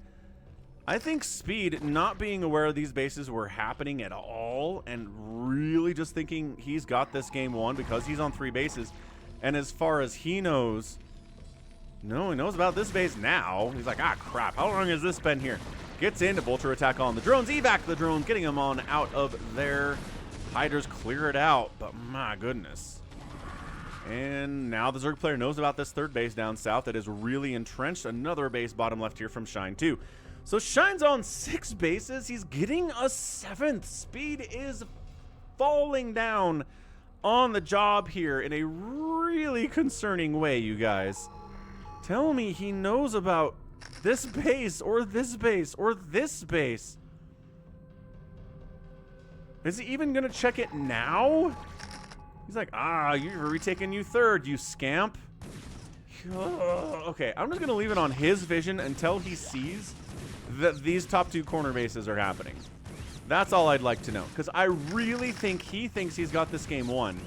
I think Speed, not being aware these bases were happening at all, and really just thinking he's got this game won because he's on 3 bases. And as far as he knows, no, he knows about this base now. He's like, ah, crap, how long has this been here? Gets into Vulture attack on the drones, evac the drones, getting them on out of there. Hydras clear it out, but my goodness. And now the Zerg player knows about this third base down south that is really entrenched. Another base bottom left here from Shine 2. So Shine's on 6 bases. He's getting a 7th. Speed is falling down on the job here in a really concerning way, you guys. Tell me he knows about this base or this base or this base. Is he even going to check it now? He's like, ah, you're retaking you third, you scamp. Okay, I'm just going to leave it on his vision until he sees that these top 2 corner bases are happening. That's all I'd like to know. Because I really think he thinks he's got this game won.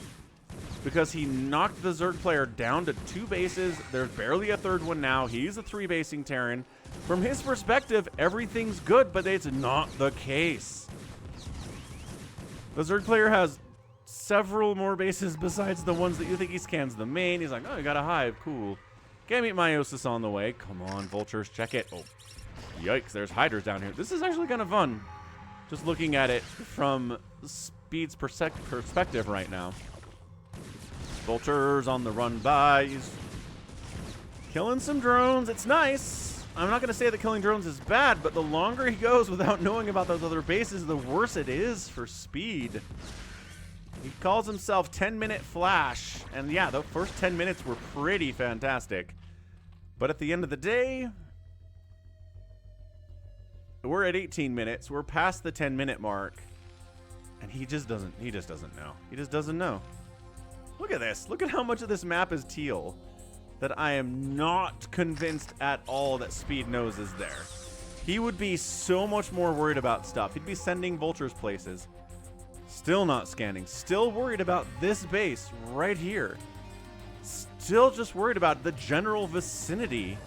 Because he knocked the Zerg player down to 2 bases. There's barely a third one now. He's a 3-basing Terran. From his perspective, everything's good, but it's not the case. The Zerg player has several more bases besides the ones that you think he scans the main. He's like, oh, you got a hive. Cool. Gamete Meiosis on the way. Come on, Vultures. Check it. Oh, yikes. There's Hydras down here. This is actually kind of fun. Just looking at it from Speed's perspective right now. Vultures on the run by. He's killing some drones. It's nice. I'm not going to say that killing drones is bad, but the longer he goes without knowing about those other bases, the worse it is for Speed. He calls himself 10-minute Flash. And yeah, the first 10 minutes were pretty fantastic. But at the end of the day, we're at 18 minutes. We're past the 10-minute mark. And he just doesn't know. He just doesn't know. Look at this. Look at how much of this map is teal. That I am not convinced at all that Speed knows is there. He would be so much more worried about stuff. He'd be sending Vultures places. Still not scanning. Still worried about this base right here. Still just worried about the general vicinity.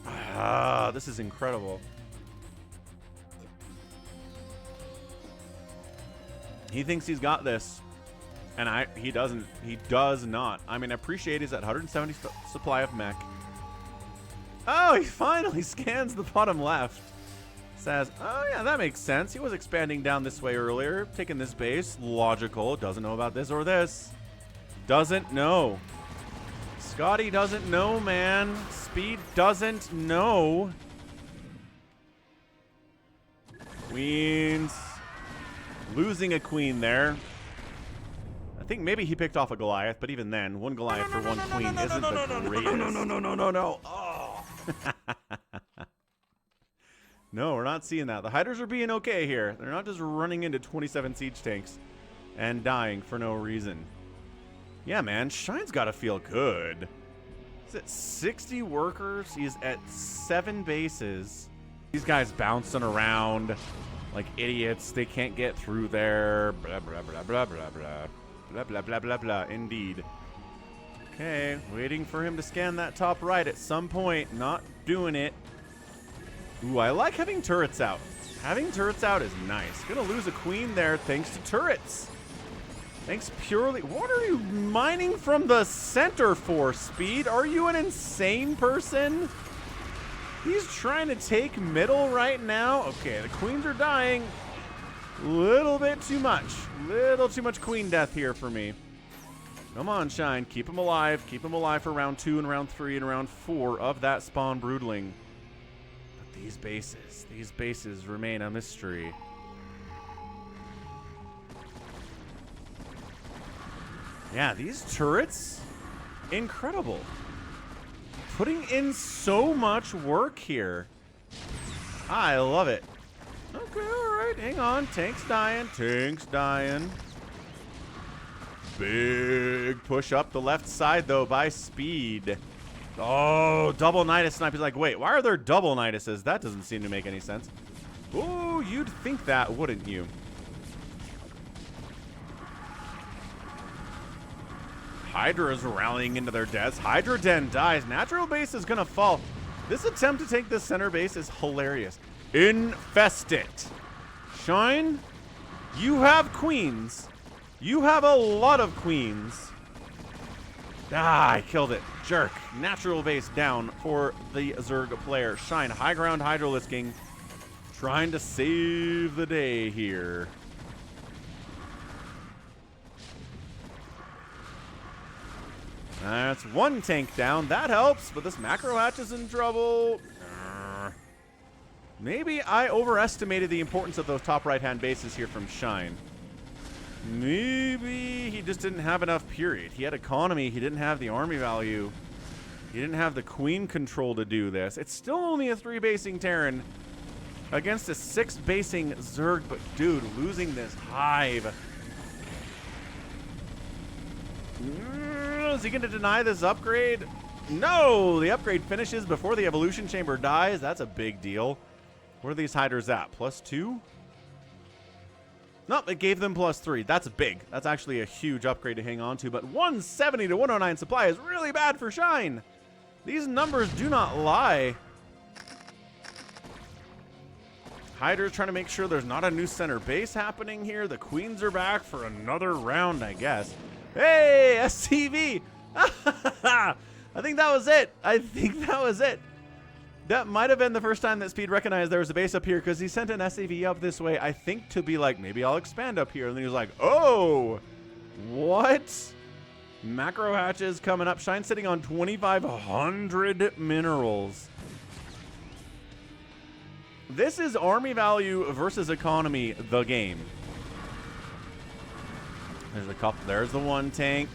Ah, this is incredible. He thinks he's got this. And he doesn't. He does not. I mean, appreciate he's at 170 supply of mech. Oh, he finally scans the bottom left. Says, oh yeah, that makes sense. He was expanding down this way earlier, taking this base. Logical. Doesn't know about this or this. Doesn't know. Scotty doesn't know, man. Speed doesn't know. Queens. Losing a queen there. I think maybe he picked off a Goliath, but even then, 1 Goliath for 1 queen isn't the greatest. No. Oh. No, we're not seeing that. The Hydras are being okay here. They're not just running into 27 siege tanks and dying for no reason. Yeah, man, Shine's got to feel good. He's at 60 workers. He's at 7 bases. These guys bouncing around like idiots. They can't get through there. Blah, blah, blah, blah, blah, blah. Blah, blah, blah, blah, blah. Indeed. Okay, waiting for him to scan that top right at some point. Not doing it. Ooh, I like having turrets out. Having turrets out is nice. Gonna lose a queen there thanks to turrets. Thanks purely... What are you mining from the center for, Speed? Are you an insane person? He's trying to take middle right now. Okay, the queens are dying. Little bit too much. Little too much queen death here for me. Come on, Shine. Keep him alive. Keep him alive for round 2 and round 3 and round 4 of that spawn broodling. But these bases remain a mystery. Yeah, these turrets, incredible. Putting in so much work here. I love it. Okay, all right, hang on. Tank's dying. Tank's dying. Big Big push up the left side, though, by Speed. Oh, double Nidus snipe. He's like, wait, why are there double Niduses? That doesn't seem to make any sense. Ooh, you'd think that, wouldn't you? Hydra's rallying into their deaths. Hydra Den dies. Natural base is going to fall. This attempt to take the center base is hilarious. Infest it. Shine, you have queens. You have a lot of queens. Ah, I killed it. Jerk. Natural base down for the Zerg player. Shine, high ground Hydralisking. Trying to save the day here. That's one tank down. That helps, but this macro hatch is in trouble. Maybe I overestimated the importance of those top right-hand bases here from Shine. Maybe he just didn't have enough period. He had economy. He didn't have the army value. He didn't have the queen control to do this. It's still only a 3-basing Terran against a 6-basing Zerg, but dude, losing this hive. Is he going to deny this upgrade? No! The upgrade finishes before the evolution chamber dies. That's a big deal. What are these hiders at? +2? Nope, it gave them +3. That's big. That's actually a huge upgrade to hang on to. But 170 to 109 supply is really bad for Shine. These numbers do not lie. Hydra's trying to make sure there's not a new center base happening here. The queens are back for another round, I guess. Hey, SCV! I think that was it. I think that was it. That might have been the first time that Speed recognized there was a base up here, because he sent an SCV up this way, I think, to be like, maybe I'll expand up here. And then he was like, oh, what? Macro hatches coming up. Shine sitting on 2,500 minerals. This is army value versus economy, the game. There's a couple. There's the one tank.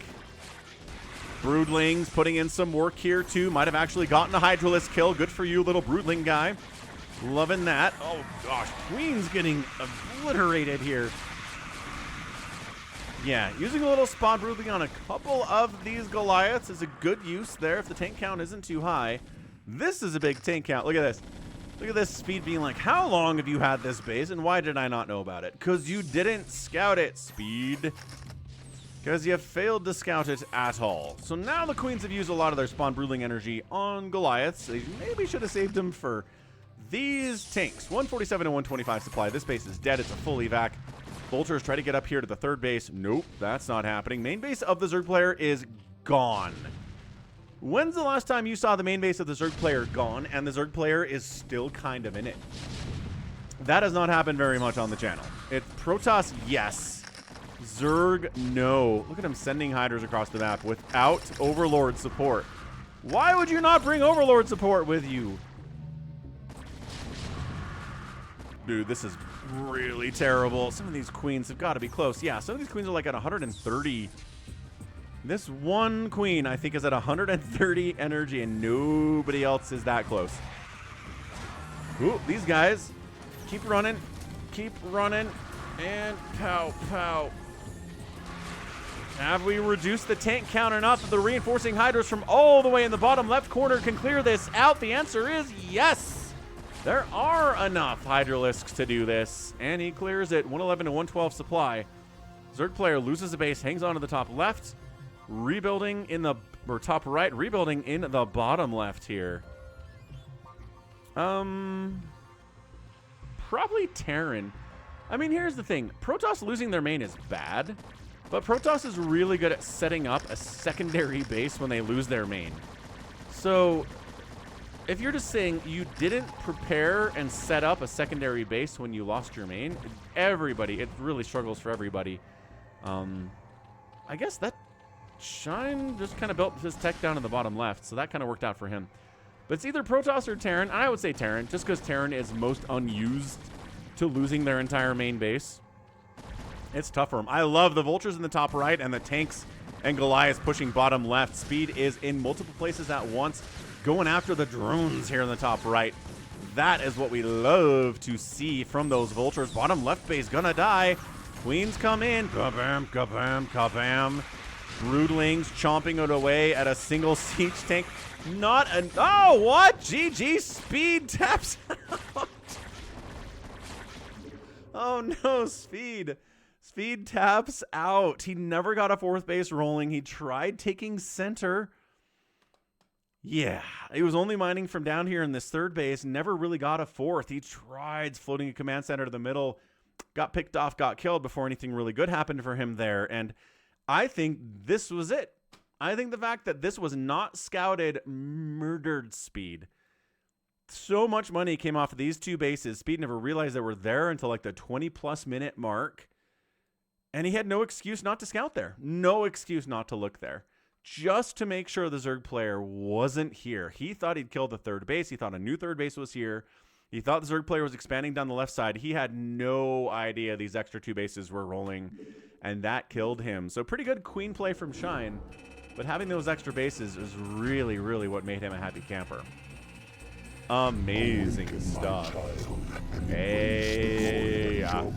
Broodlings putting in some work here, too. Might have actually gotten a Hydralisk kill. Good for you, little Broodling guy. Loving that. Oh, gosh. Queen's getting obliterated here. Yeah, using a little Spawn Broodling on a couple of these Goliaths is a good use there if the tank count isn't too high. This is a big tank count. Look at this. Look at this Speed being like, how long have you had this base and why did I not know about it? Because you didn't scout it, Speed. Because you failed to scout it at all. So now the Queens have used a lot of their Spawn Broodling energy on Goliaths. They maybe should have saved them for these tanks. 147 and 125 supply. This base is dead. It's a full evac. Vultures try to get up here to the third base. Nope, that's not happening. Main base of the Zerg player is gone. When's the last time you saw the main base of the Zerg player gone and the Zerg player is still kind of in it? That has not happened very much on the channel. It's Protoss, yes. Zerg, no. Look at him sending hiders across the map without Overlord support. Why would you not bring Overlord support with you? Dude, this is really terrible. Some of these queens have got to be close. Yeah, some of these queens are like at 130. This one queen, I think, is at 130 energy, and nobody else is that close. Ooh, these guys keep running, and pow, pow. Have we reduced the tank count enough that the reinforcing hydras from all the way in the bottom left corner can clear this out? The answer is yes. There are enough Hydralisks to do this, and he clears it. 111 to 112 supply. Zerg player loses a base, hangs on to the top left, rebuilding in the top right, rebuilding in the bottom left here. Probably Terran. I mean, here's the thing. Protoss losing their main is bad, but Protoss is really good at setting up a secondary base when they lose their main. So if you're just saying you didn't prepare and set up a secondary base when you lost your main, it really struggles for everybody. I guess that Shine just kind of built his tech down in the bottom left, so that kind of worked out for him. But it's either Protoss or Terran. I would say Terran, just because Terran is most unused to losing their entire main base. It's tough for him. I love the Vultures in the top right and the tanks and Goliaths pushing bottom left. Speed is in multiple places at once, going after the drones here in the top right. That is what we love to see from those Vultures. Bottom left base gonna die. Queens come in. Kabam, kabam, kabam. Broodlings chomping it away at a single siege tank. Not an... Oh, what? GG Speed taps out. Oh, no, Speed. Speed taps out. He never got a fourth base rolling. He tried taking center. Yeah, he was only mining from down here in this third base. Never really got a fourth. He tried floating a command center to the middle. Got picked off, got killed before anything really good happened for him there. And I think this was it. I think the fact that this was not scouted murdered Speed. So much money came off of these two bases. Speed never realized they were there until like the 20-plus minute mark. And he had no excuse not to scout there. No excuse not to look there. Just to make sure the Zerg player wasn't here. He thought he'd killed the third base. He thought a new third base was here. He thought the Zerg player was expanding down the left side. He had no idea these extra two bases were rolling, and that killed him. So pretty good queen play from Shine, but having those extra bases is really, really what made him a happy camper. Amazing stuff. Hey, yeah.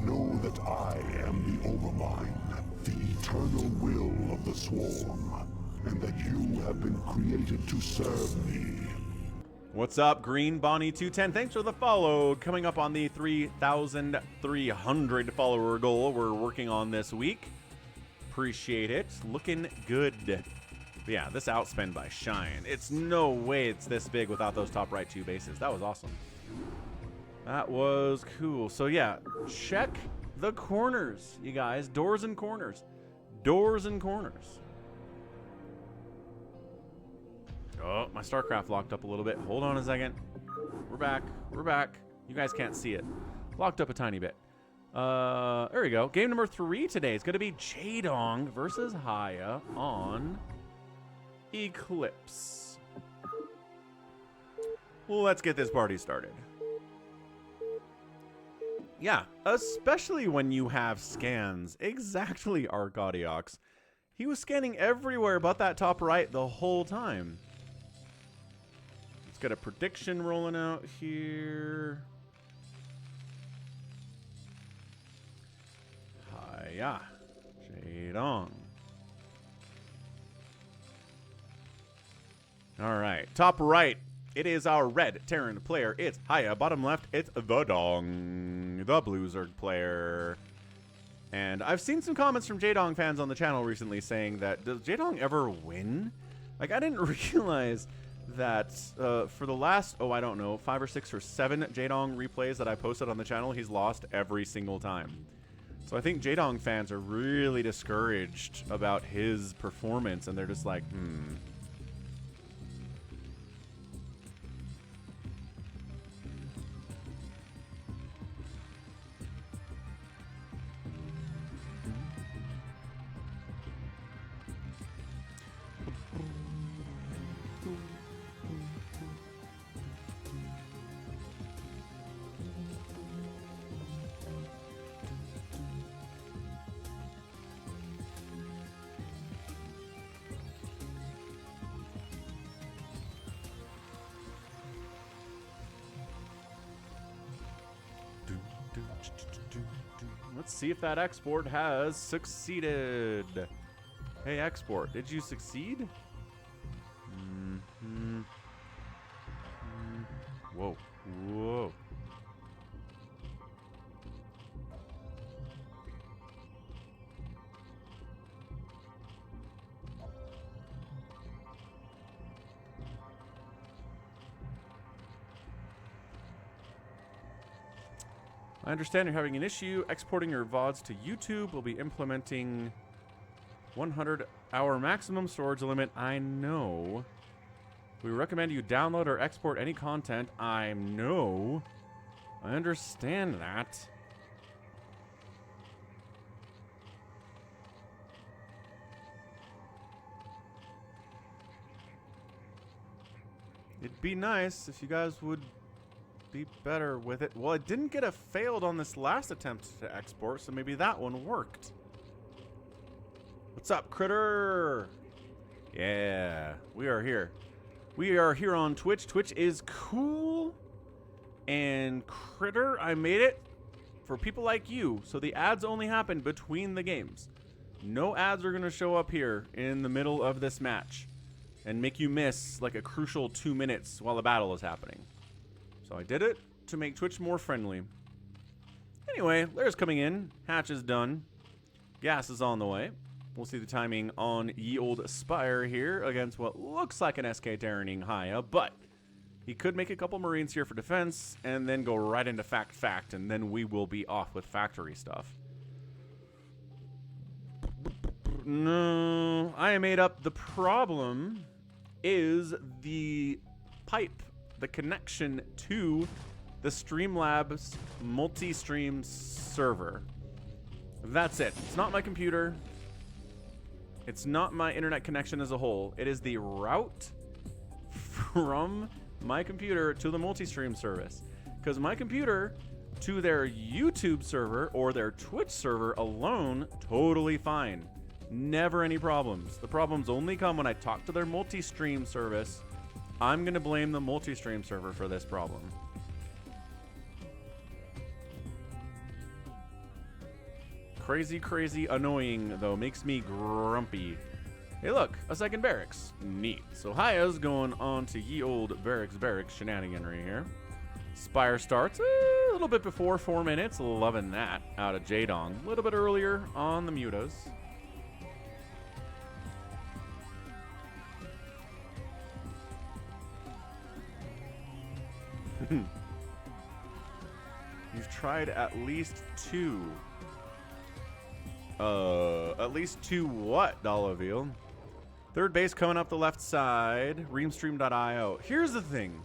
Know that I am the Overmind, the eternal will of the Swarm, and that you have been created to serve me. What's up, Green Bonnie 210? Thanks for the follow. Coming up on the 3,300 follower goal we're working on this week. Appreciate it. Looking good. But yeah, this outspend by Shine. It's no way it's this big without those top right two bases. That was awesome. That was cool. So yeah, check the corners, you guys. Doors and corners. Doors and corners. Oh, my StarCraft locked up a little bit. Hold on a second. We're back. We're back. You guys can't see it. Locked up a tiny bit. There we go. Game number 3 today is going to be Jaedong versus Hiya on Eclipse. Well, let's get this party started. Yeah, especially when you have scans. Exactly, Arcadiox. He was scanning everywhere but that top right the whole time. Let's get a prediction rolling out here. Hiya. Jaedong. All right, top right. It is our red Terran player. It's Hiya. Bottom left, it's the Dong, the Blue Zerg player. And I've seen some comments from Jaedong fans on the channel recently saying that, does Jaedong ever win? Like, I didn't realize that for the last, I don't know, 5 or 6 or 7 Jaedong replays that I posted on the channel, he's lost every single time. So I think Jaedong fans are really discouraged about his performance, and they're just like, Let's see if that export has succeeded. Hey, export, did you succeed? Whoa. Whoa. I understand you're having an issue exporting your VODs to YouTube. We'll be implementing 100-hour maximum storage limit. I know. We recommend you download or export any content. I know. I understand that. It'd be nice if you guys would be better with it. Well, it didn't get a failed on this last attempt to export, so maybe that one worked. What's up, Critter? Yeah, we are here. We are here on Twitch. Twitch is cool. And Critter, I made it for people like you, so the ads only happen between the games. No ads are going to show up here in the middle of this match and make you miss like a crucial 2 minutes while the battle is happening. So I did it to make Twitch more friendly. Anyway, Lair's coming in. Hatch is done. Gas is on the way. We'll see the timing on ye old Spire here against what looks like an SK Terraning Hiya, but he could make a couple Marines here for defense and then go right into fact, and then we will be off with factory stuff. No, I made up. The problem is the pipe, the connection to the Streamlabs multi-stream server. That's it. It's not my computer. It's not my internet connection as a whole. It is the route from my computer to the multi-stream service. Because my computer to their YouTube server or their Twitch server alone, totally fine. Never any problems. The problems only come when I talk to their multi-stream service. I'm going to blame the multi-stream server for this problem. Crazy, crazy annoying, though. Makes me grumpy. Hey, look, a second barracks. Neat. So Hiya's going on to ye old barracks shenaniganry here. Spire starts a little bit before 4 minutes. Loving that out of Jaedong. A little bit earlier on the mutas. You've tried at least two. At least two what, Dollaville? Third base coming up the left side. Reamstream.io. Here's the thing.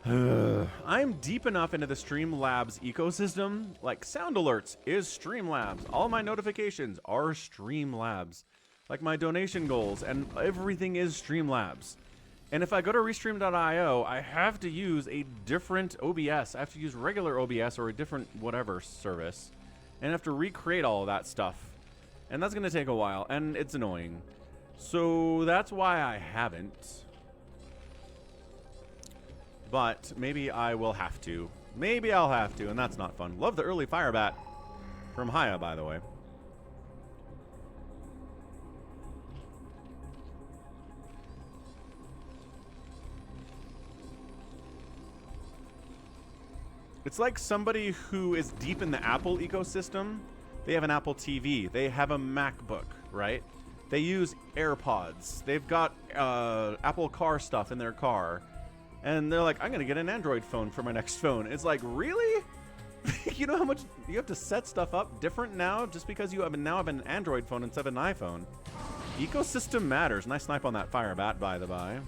I'm deep enough into the Streamlabs ecosystem. Like, sound alerts is Streamlabs. All my notifications are Streamlabs. Like my donation goals and everything is Streamlabs. And if I go to Restream.io, I have to use a different OBS. I have to use regular OBS or a different whatever service. And I have to recreate all of that stuff. And that's going to take a while, and it's annoying. So that's why I haven't. But maybe I will have to. Maybe I'll have to, and that's not fun. Love the early fire bat from Hiya, by the way. It's like somebody who is deep in the Apple ecosystem. They have an Apple TV. They have a MacBook, right? They use AirPods. They've got Apple Car stuff in their car. And they're like, I'm going to get an Android phone for my next phone. It's like, really? You know how much you have to set stuff up different now just because you now have an Android phone instead of an iPhone? Ecosystem matters. Nice snipe on that fire bat, by the by.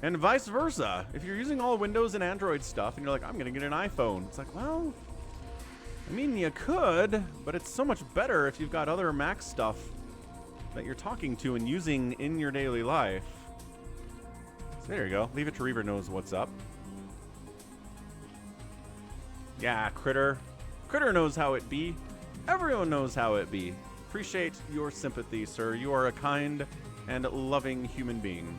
And vice versa. If you're using all Windows and Android stuff and you're like, I'm going to get an iPhone. It's like, well, I mean, you could, but it's so much better if you've got other Mac stuff that you're talking to and using in your daily life. So there you go. Leave It to Reaver knows what's up. Yeah, Critter. Critter knows how it be. Everyone knows how it be. Appreciate your sympathy, sir. You are a kind and loving human being.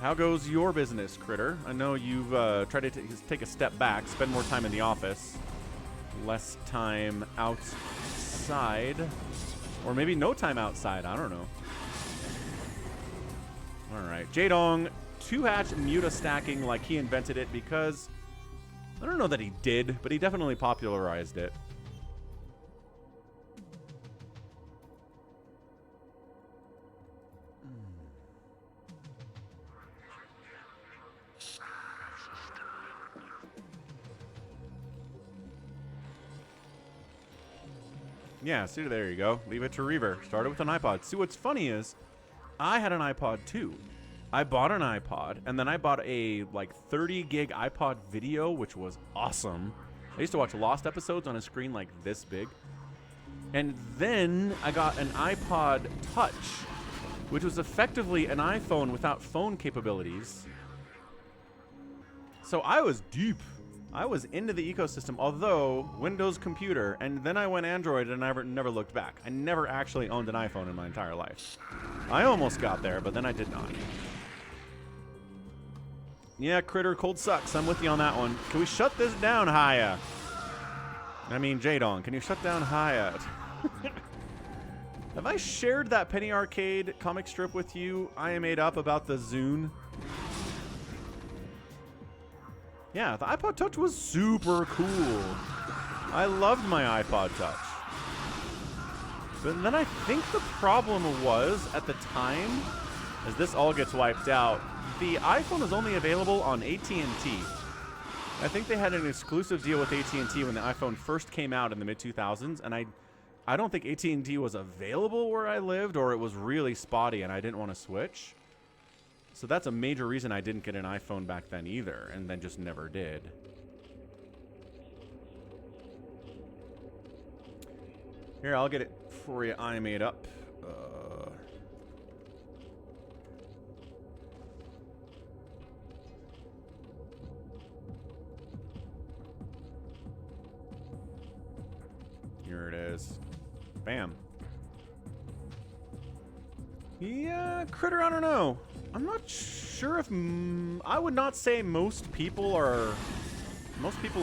How goes your business, Critter? I know you've tried to take a step back, spend more time in the office, less time outside, or maybe no time outside. I don't know. All right, Jaedong, 2-hatch muta stacking like he invented it because I don't know that he did, but he definitely popularized it. Yeah, see, there you go. Leave It to Reaver. Started with an iPod. See, what's funny is I had an iPod too. I bought an iPod, and then I bought a like 30 gig iPod video, which was awesome. I used to watch Lost episodes on a screen like this big. And then I got an iPod Touch, which was effectively an iPhone without phone capabilities. So I was deep. I was into the ecosystem, although Windows computer, and then I went Android and I never looked back. I never actually owned an iPhone in my entire life. I almost got there, but then I did not. Yeah, Critter, cold sucks. I'm with you on that one. Can we shut this down, Hiya? I mean, Jaedong, can you shut down Hiya? Have I shared that Penny Arcade comic strip with you? I made up about the Zune. Yeah, the iPod Touch was super cool. I loved my iPod Touch. But then I think the problem was, at the time, as this all gets wiped out, the iPhone was only available on AT&T. I think they had an exclusive deal with AT&T when the iPhone first came out in the mid-2000s, and I don't think AT&T was available where I lived, or it was really spotty and I didn't want to switch. So that's a major reason I didn't get an iPhone back then either, and then just never did. Here, I'll get it for you. I made up. Here it is. Bam. Yeah, Critter, I don't know. I'm not sure if... I would not say most people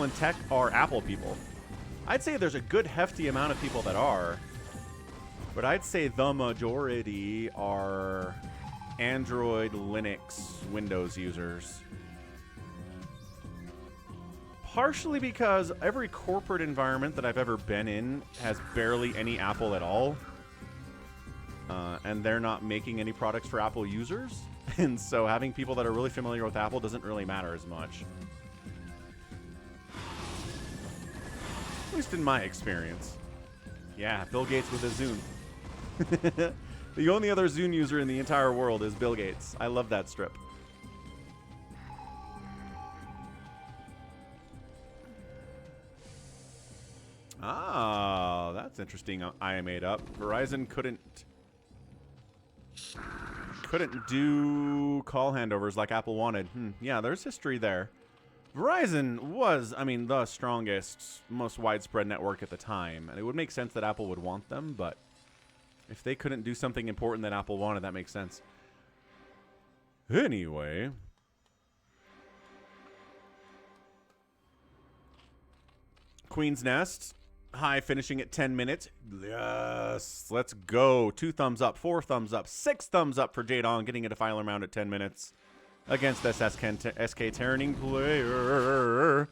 in tech are Apple people. I'd say there's a good hefty amount of people that are. But I'd say the majority are Android, Linux, Windows users. Partially because every corporate environment that I've ever been in has barely any Apple at all. And they're not making any products for Apple users. And so having people that are really familiar with Apple doesn't really matter as much. At least in my experience. Yeah, Bill Gates with a Zune. The only other Zune user in the entire world is Bill Gates. I love that strip. Ah, that's interesting. I made up. Verizon couldn't do call handovers like Apple wanted. Yeah, there's history there. Verizon was, I mean, the strongest, most widespread network at the time. And it would make sense that Apple would want them, but if they couldn't do something important that Apple wanted, that makes sense. Anyway. Queen's Nest. High finishing at 10 minutes. Yes, let's go. 2 thumbs up, 4 thumbs up, 6 thumbs up for Jaedong getting a defiler round at 10 minutes against this SK Tyranning player.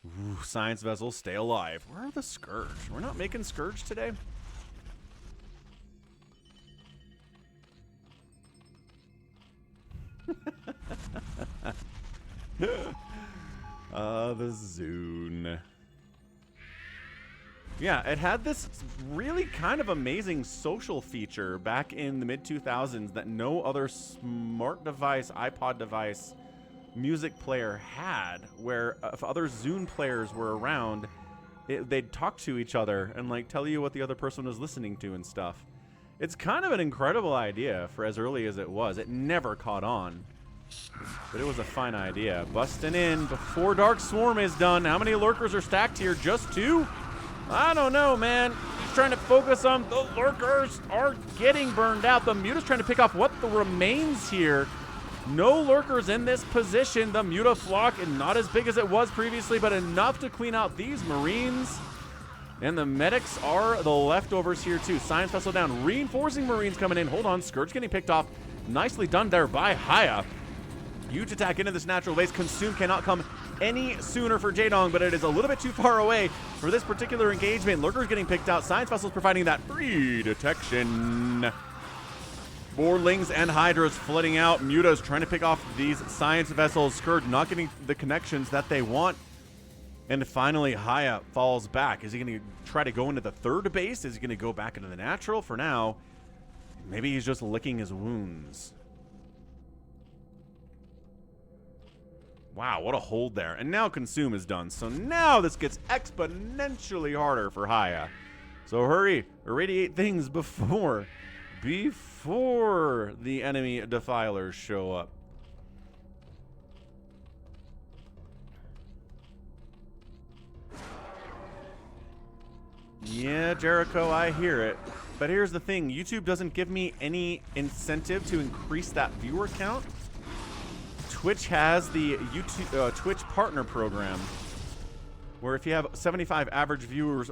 Ooh, Science Vessels, stay alive. Where are the Scourge? We're not making Scourge today? The Zune. Yeah, it had this really kind of amazing social feature back in the mid-2000s that no other smart device, iPod device, music player had, where if other Zune players were around, they'd talk to each other and like tell you what the other person was listening to and stuff. It's kind of an incredible idea for as early as it was. It never caught on, but it was a fine idea. Busting in before Dark Swarm is done. How many lurkers are stacked here? Just 2? I don't know, man. He's trying to focus on the lurkers are getting burned out. The Muta's trying to pick off what the remains here. No lurkers in this position. The Muta flock, and not as big as it was previously, but enough to clean out these Marines. And the medics are the leftovers here, too. Science Vessel down. Reinforcing Marines coming in. Hold on. Scourge getting picked off. Nicely done there by Hiya. Huge attack into this natural base. Consume cannot come any sooner for Jaedong, but it is a little bit too far away for this particular engagement. Lurkers getting picked out. Science Vessels providing that free detection. Boardlings and Hydras flooding out. Muta's trying to pick off these Science Vessels. Scourge not getting the connections that they want. And finally, Hiya falls back. Is he going to try to go into the third base? Is he going to go back into the natural? For now, maybe he's just licking his wounds. Wow, what a hold there. And now Consume is done. So now this gets exponentially harder for Hiya. So hurry, irradiate things before the enemy defilers show up. Yeah, Jericho, I hear it. But here's the thing. YouTube doesn't give me any incentive to increase that viewer count. Twitch has the Twitch partner program. where if you have 75 average viewers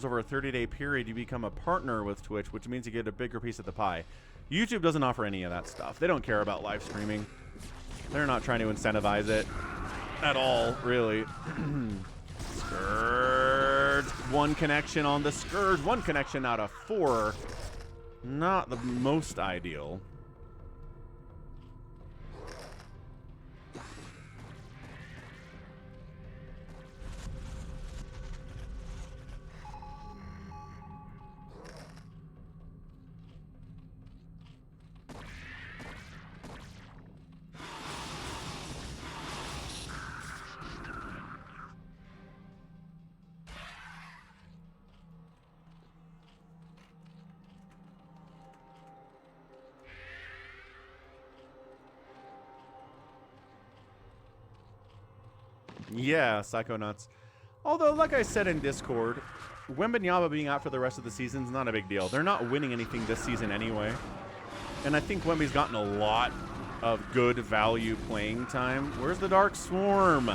over a 30-day period, you become a partner with Twitch, which means you get a bigger piece of the pie. YouTube doesn't offer any of that stuff. They don't care about live streaming. They're not trying to incentivize it at all, really. Scourge. One connection on the Scourge. One connection out of 4. Not the most ideal. Yeah, Psychonauts. Although, like I said in Discord, Wembanyama being out for the rest of the season is not a big deal. They're not winning anything this season anyway. And I think Wemby's gotten a lot of good value playing time. Where's the Dark Swarm?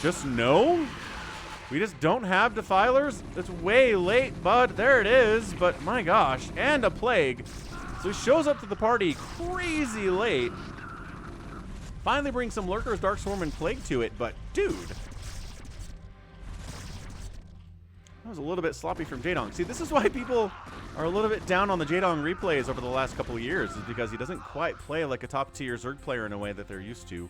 Just no? We just don't have Defilers? It's way late, bud. There it is. But my gosh. And a Plague. So he shows up to the party crazy late. Finally brings some Lurkers, Dark Swarm, and Plague to it. But, dude. That was a little bit sloppy from Jaedong. See, this is why people are a little bit down on the Jaedong replays over the last couple of years. Is because he doesn't quite play like a top-tier Zerg player in a way that they're used to.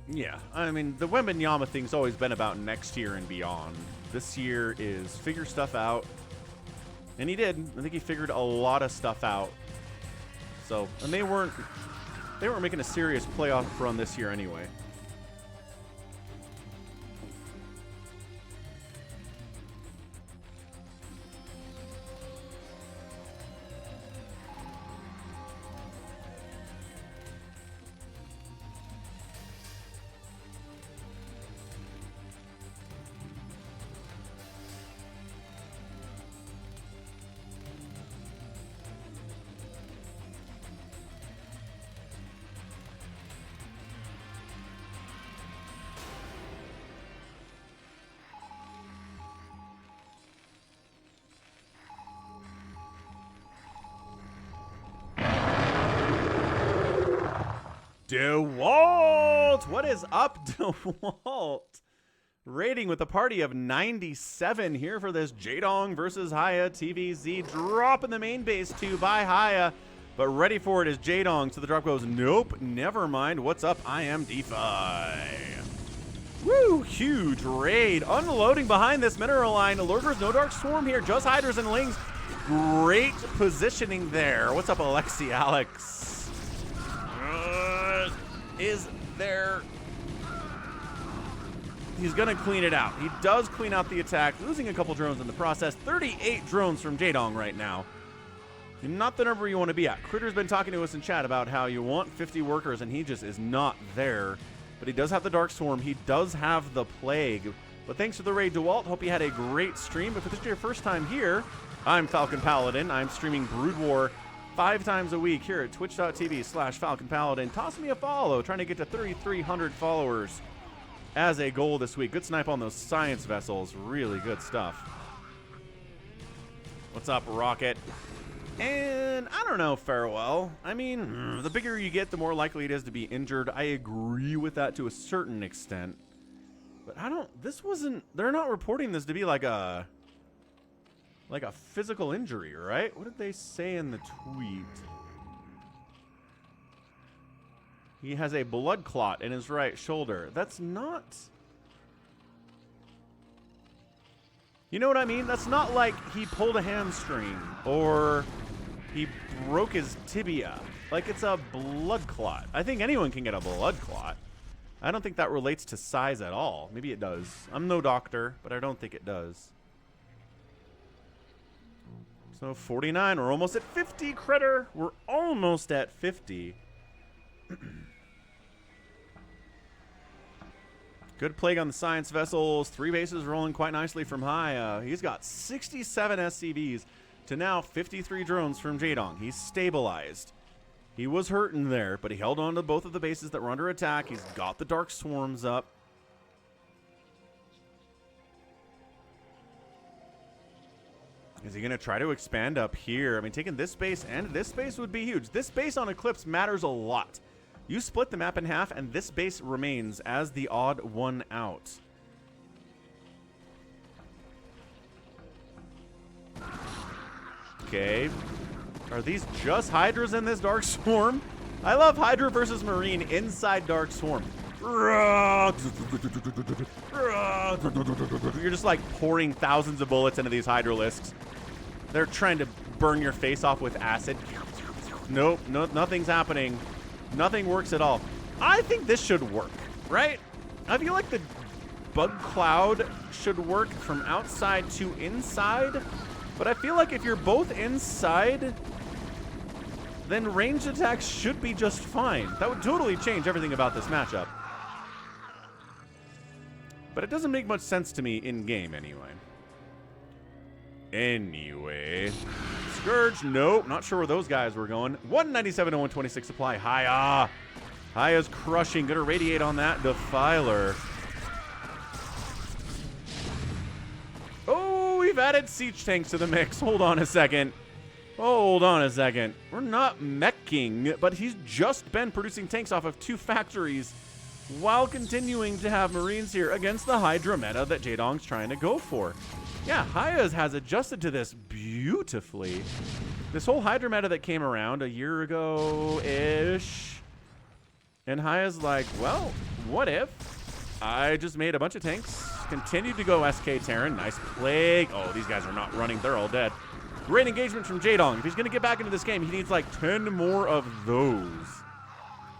Yeah, I mean, the Wembanyama thing's always been about next year and beyond. This year is figure stuff out. And he did. I think he figured a lot of stuff out. So, and they weren't making a serious playoff run this year anyway. DeWalt! What is up, DeWalt? Rating with a party of 97 here for this Jaedong versus Hiya TVZ. Drop in the main base 2 by Hiya, but ready for it is Jaedong. So the drop goes, nope, never mind. What's up? I am DeFi. Woo! Huge raid. Unloading behind this mineral line. Lurkers, no Dark Swarm here. Just Hydras and Lings. Great positioning there. What's up, Alexi Alex? Is there... He's going to clean it out. He does clean out the attack, losing a couple drones in the process. 38 drones from Jaedong right now. Not the number you want to be at. Critter's been talking to us in chat about how you want 50 workers, and he just is not there. But he does have the Dark Swarm. He does have the Plague. But thanks to the raid, DeWalt. Hope you had a great stream. If this is your first time here, I'm Falcon Paladin. I'm streaming Brood War 5 times a week here at twitch.tv/Falcon Paladin. Toss me a follow. Trying to get to 3,300 followers as a goal this week. Good snipe on those science vessels. Really good stuff. What's up, Rocket? And I don't know, Farewell. I mean, the bigger you get, the more likely it is to be injured. I agree with that to a certain extent. But I don't, this wasn't, they're not reporting this to be like a physical injury, right? What did they say in the tweet? He has a blood clot in his right shoulder. That's not... You know what I mean? That's not like he pulled a hamstring or he broke his tibia. Like, it's a blood clot. I think anyone can get a blood clot. I don't think that relates to size at all. Maybe it does. I'm no doctor, but I don't think it does. So 49, we're almost at 50, Critter. We're almost at 50. Good Plague on the science vessels. 3 bases rolling quite nicely from Hiya. He's got 67 SCVs. to now 53 drones from Jaedong. He's stabilized. He was hurting there, but he held on to both of the bases that were under attack. He's got the Dark Swarms up. Is he going to try to expand up here? I mean, taking this base and this base would be huge. This base on Eclipse matters a lot. You split the map in half, and this base remains as the odd one out. Okay. Are these just Hydras in this Dark Swarm? I love Hydra versus Marine inside Dark Swarm. You're just like pouring thousands of bullets into these Hydralisks. They're trying to burn your face off with acid. Nope, no, nothing's happening. Nothing works at all. I think this should work, right? I feel like the bug cloud should work from outside to inside, but I feel like if you're both inside, then ranged attacks should be just fine. That would totally change everything about this matchup. But it doesn't make much sense to me in-game anyway. Anyway. Scourge, nope. Not sure where those guys were going. 197 to 126 supply. Hiya. Hiya's crushing. Gonna radiate on that Defiler. Oh, we've added siege tanks to the mix. Hold on a second. Hold on a second. We're not meching, but he's just been producing tanks off of 2 factories while continuing to have Marines here against the Hydra meta that Jaedong's trying to go for. Yeah, Hiya has adjusted to this beautifully. This whole Hydra meta that came around a year ago-ish, and Hiya's like, well, what if I just made a bunch of tanks, continued to go SK Terran, nice Plague. Oh, these guys are not running, they're all dead. Great engagement from Jaedong. If he's going to get back into this game, he needs like 10 more of those.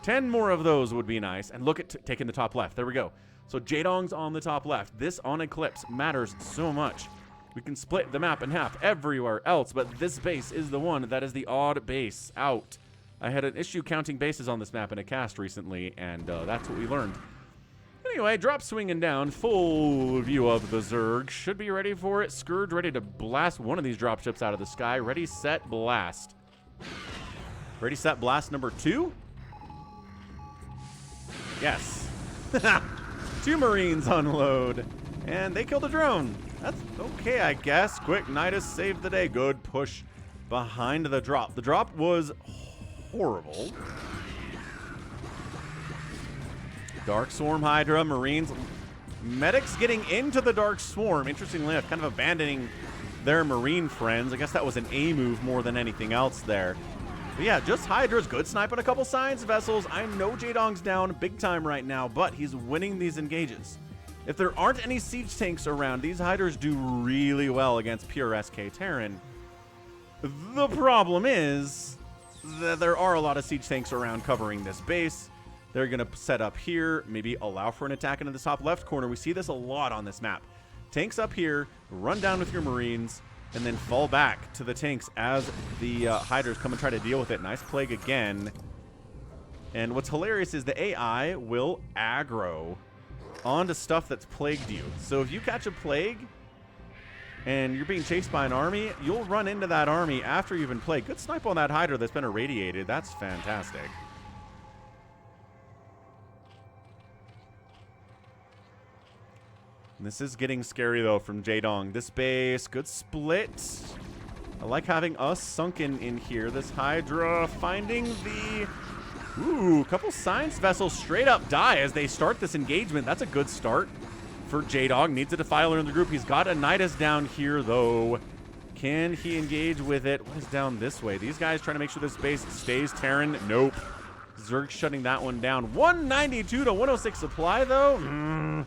10 more of those would be nice. And look at taking the top left. There we go. So Jaedong's on the top left. This on Eclipse matters so much. We can split the map in half everywhere else, but this base is the one that is the odd base out. I had an issue counting bases on this map in a cast recently, and that's what we learned. Anyway, drop swinging down. Full view of the Zerg. Should be ready for it. Scourge ready to blast one of these dropships out of the sky. Ready, set, blast. Ready, set, blast number 2? Yes. 2 Marines unload. And they killed a drone. That's okay, I guess. Quick, Nidus saved the day. Good push behind the drop. The drop was horrible. Dark Swarm Hydra, Marines. Medics getting into the Dark Swarm. Interestingly enough, kind of abandoning their Marine friends. I guess that was an A move more than anything else there. But yeah, just Hydra's good sniping a couple science vessels. I know Jaedong's down big time right now, but he's winning these engages. If there aren't any siege tanks around, these Hydras do really well against pure SK Terran. The problem is that there are a lot of siege tanks around covering this base. They're going to set up here, maybe allow for an attack into the top left corner. We see this a lot on this map. Tanks up here, run down with your Marines, and then fall back to the tanks as the Hydras come and try to deal with it. Nice Plague again. And what's hilarious is the AI will aggro onto stuff that's plagued you. So if you catch a Plague and you're being chased by an army, you'll run into that army after you've been plagued. Good snipe on that Hydra that's been irradiated. That's fantastic. This is getting scary, though, from Jaedong. This base, good split. I like having us sunken in here. This Hydra finding the... Ooh, couple science vessels straight up die as they start this engagement. That's a good start for Jaedong. Needs a Defiler in the group. He's got a Nidus down here, though. Can he engage with it? What is down this way? These guys trying to make sure this base stays Terran. Nope. Zerg shutting that one down. 192 to 106 supply, though.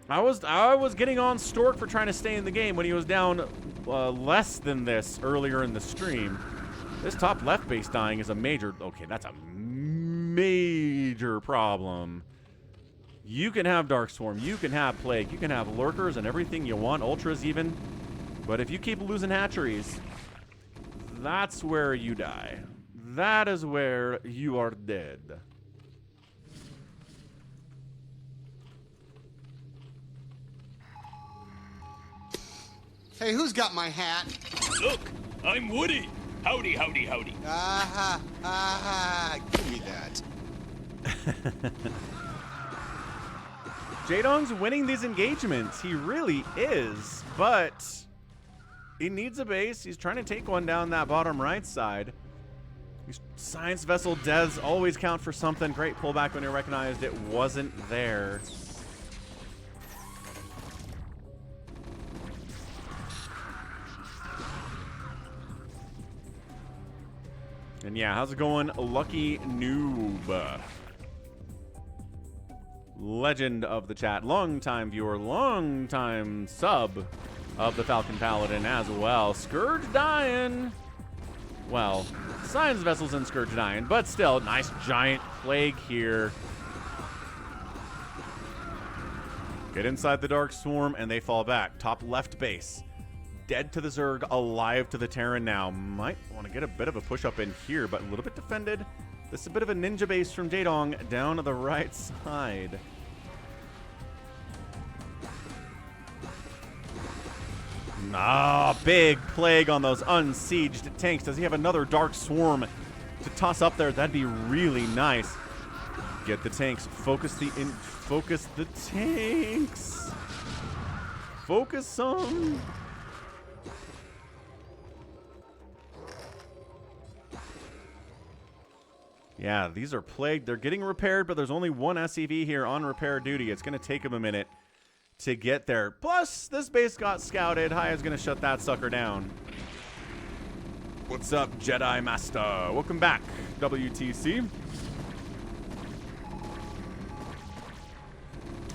I was getting on Stork for trying to stay in the game when he was down less than this earlier in the stream. This top left base dying is a major... Okay, that's a major problem. You can have Dark Swarm, you can have Plague, you can have Lurkers and everything you want, Ultras even. But if you keep losing hatcheries, that's where you die. That is where you are dead. Hey, who's got my hat? Look, I'm Woody. Howdy, howdy, howdy. Aha, aha. Give me that. Jaedong's winning these engagements. He really is, but he needs a base. He's trying to take one down that bottom right side. These science vessel deaths always count for something. Great pullback when he recognized it wasn't there. And yeah, how's it going, Lucky Noob? Legend of the chat, long-time viewer, long-time sub of the Falcon Paladin as well. Scourge dying. Well, Science Vessels and Scourge dying, but still, nice giant plague here. Get inside the Dark Swarm, and they fall back. Top left base. Dead to the Zerg, alive to the Terran now. Might want to get a bit of a push up in here, but a little bit defended. This is a bit of a ninja base from Jaedong down to the right side. Ah, big plague on those unsieged tanks. Does he have another Dark Swarm to toss up there? That'd be really nice. Get the tanks. Focus the tanks. Focus some. Yeah, these are plagued. They're getting repaired, but there's only one SCV here on repair duty. It's going to take him a minute to get there. Plus, this base got scouted. Hiya's going to shut that sucker down. What's up, Jedi Master? Welcome back, WTC.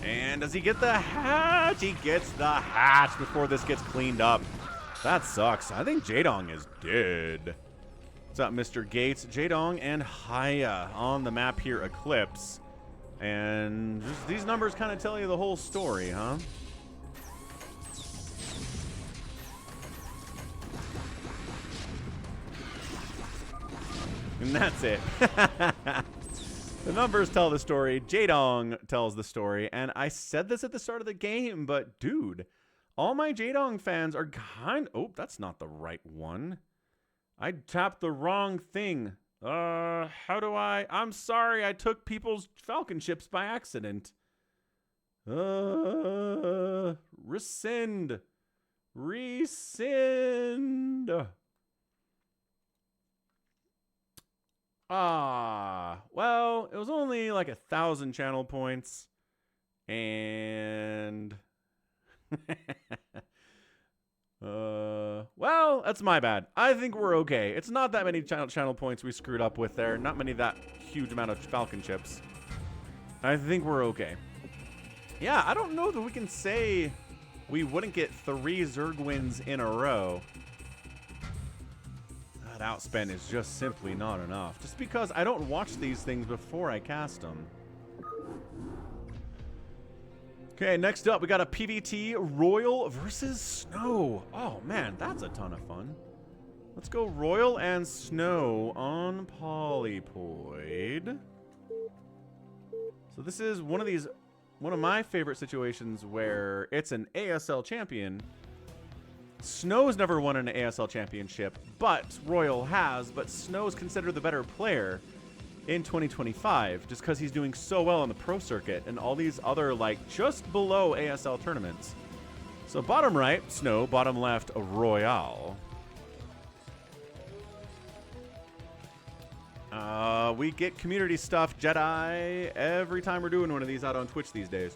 And does he get the hatch? He gets the hatch before this gets cleaned up. That sucks. I think Jaedong is dead. What's up, Mr. Gates? Jaedong and Hiya on the map here, Eclipse. And just these numbers kind of tell you the whole story, huh? And that's it. The numbers tell the story. Jaedong tells the story. And I said this at the start of the game, but dude, all my Jaedong fans are oh, that's not the right one. I tapped the wrong thing. How do I'm sorry, I took people's Falcon ships by accident. Rescind. Rescind. Well, it was only like 1,000 channel points. And... well, that's my bad. I think we're okay. It's not that many channel points we screwed up with there. Not many that huge amount of Falcon chips. I think we're okay. Yeah, I don't know that we can say we wouldn't get 3 Zerg wins in a row. That outspend is just simply not enough. Just because I don't watch these things before I cast them. Okay, next up, we got a PvT RoyaL versus Sn0w. Oh, man, that's a ton of fun. Let's go RoyaL and Sn0w on Polypoid. So this is one of my favorite situations where it's an ASL champion. Sn0w's never won an ASL championship, but RoyaL has, but Sn0w's considered the better player in 2025 just because he's doing so well on the pro circuit and all these other like just below ASL tournaments. So bottom right, Sn0w, bottom left, RoyaL. We get community stuff, Jedi, every time we're doing one of these out on Twitch these days.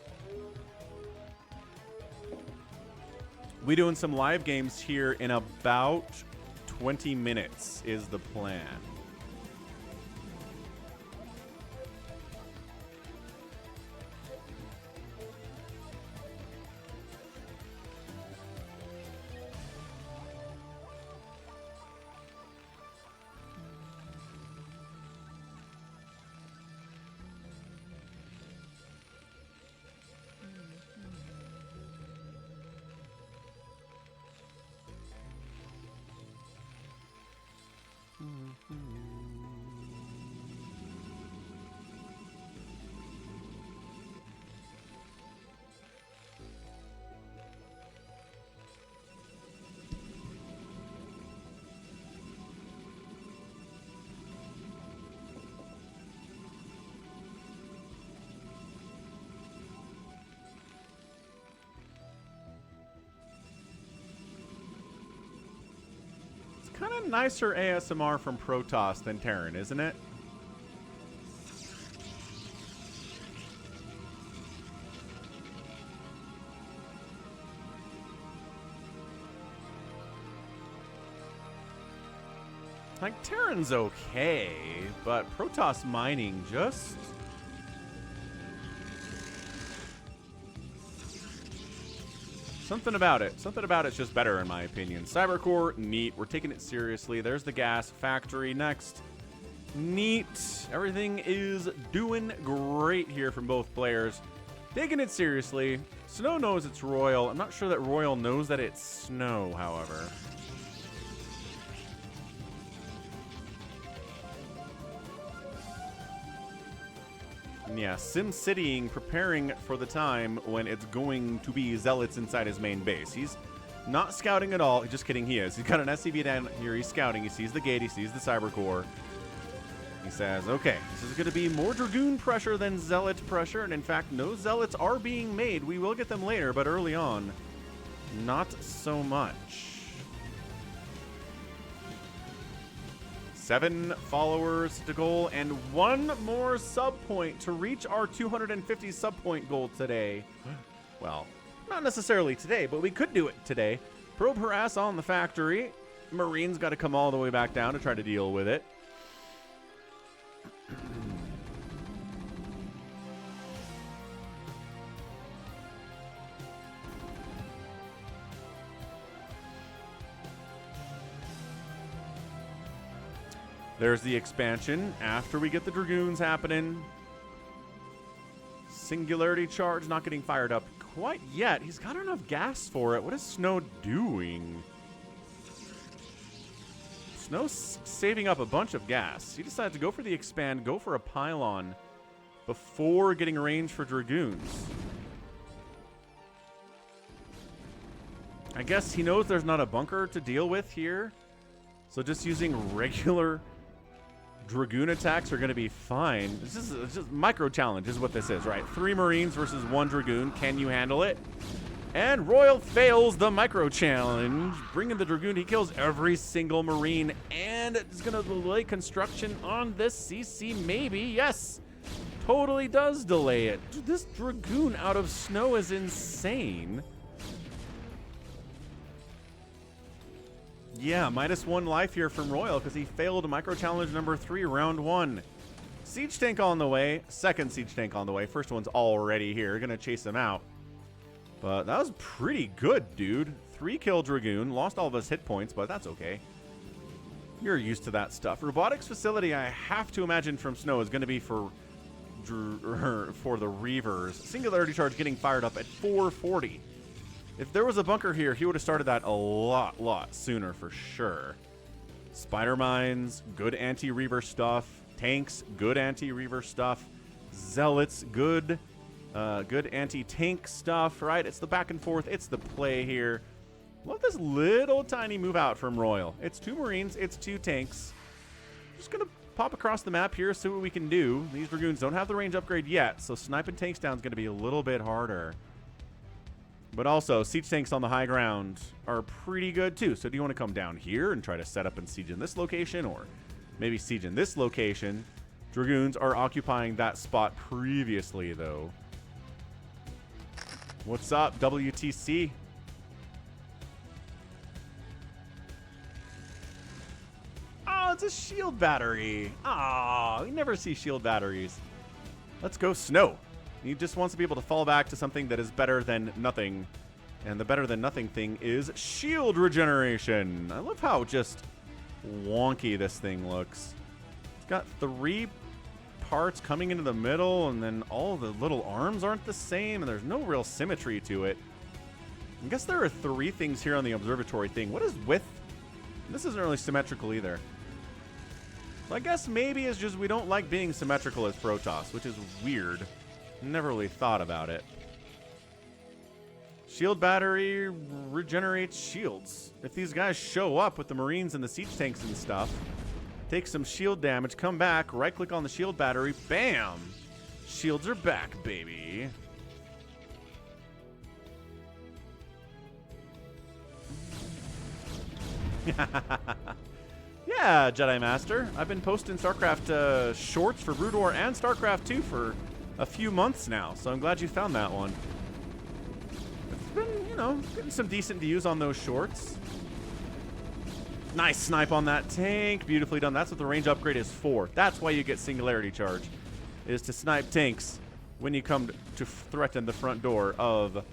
We doing some live games here in about 20 minutes is the plan. Nicer ASMR from Protoss than Terran, isn't it? Like, Terran's okay, but Protoss mining just... Something about it. Something about it's just better, in my opinion. Cybercore, neat. We're taking it seriously. There's the gas factory next. Neat. Everything is doing great here from both players. Taking it seriously. Sn0w knows it's RoyaL. I'm not sure that RoyaL knows that it's Sn0w, however. Yeah, SimCitying, preparing for the time when it's going to be zealots inside his main base. He's not scouting at all. Just kidding, he is. He's got an SCV down here. He's scouting. He sees the gate. He sees the Cybercore. He says, okay, this is going to be more Dragoon pressure than Zealot pressure. And in fact, no Zealots are being made. We will get them later, but early on, not so much. 7 followers to goal and 1 more sub point to reach our 250 sub point goal today. Well, not necessarily today, but we could do it today. Probe harass on the factory. Marines got to come all the way back down to try to deal with it. There's the expansion after we get the Dragoons happening. Singularity charge not getting fired up quite yet. He's got enough gas for it. What is Sn0w doing? Sn0w's saving up a bunch of gas. He decided to go for the expand, go for a pylon before getting range for Dragoons. I guess he knows there's not a bunker to deal with here. So just using regular Dragoon attacks are going to be fine. This is just micro challenge is what this is, right? 3 Marines versus 1 Dragoon. Can you handle it? And RoyaL fails the micro challenge. Bringing the Dragoon, he kills every single Marine. And it's going to delay construction on this CC, maybe. Yes, totally does delay it. Dude, this Dragoon out of Sn0w is insane. Yeah, -1 life here from RoyaL because he failed micro challenge number 3, round 1. Siege tank on the way. Second siege tank on the way. First one's already here. Gonna chase him out. But that was pretty good, dude. 3 kill Dragoon. Lost all of his hit points, but that's okay. You're used to that stuff. Robotics facility, I have to imagine from Sn0w is going to be for the Reavers. Singularity charge getting fired up at 440. If there was a bunker here, he would have started that a lot sooner for sure. Spider mines, good anti-Reaver stuff. Tanks, good anti-Reaver stuff. Zealots, good anti-tank stuff, right? It's the back and forth. It's the play here. Love this little tiny move out from RoyaL. It's 2 Marines. It's 2 tanks. Just going to pop across the map here, see what we can do. These Dragoons don't have the range upgrade yet, so sniping tanks down is going to be a little bit harder. But also, siege tanks on the high ground are pretty good too. So do you want to come down here and try to set up and siege in this location, or maybe siege in this location? Dragoons are occupying that spot previously, though. What's up, WTC? Oh, it's a shield battery. Oh, you never see shield batteries. Let's go Sn0w. He just wants to be able to fall back to something that is better than nothing. And the better than nothing thing is shield regeneration. I love how just wonky this thing looks. It's got 3 parts coming into the middle, and then all the little arms aren't the same, and there's no real symmetry to it. I guess there are 3 things here on the observatory thing. What is width? This isn't really symmetrical either. So I guess maybe it's just we don't like being symmetrical as Protoss, which is weird. Never really thought about it. Shield battery regenerates shields. If these guys show up with the Marines and the siege tanks and stuff, take some shield damage, come back, right-click on the shield battery, bam! Shields are back, baby. Yeah, Jedi Master. I've been posting StarCraft shorts for Brood War and StarCraft 2 for a few months now, so I'm glad you found that one. It's been, you know, getting some decent views on those shorts. Nice snipe on that tank. Beautifully done. That's what the range upgrade is for. That's why you get Singularity Charge, is to snipe tanks when you come to threaten the front door of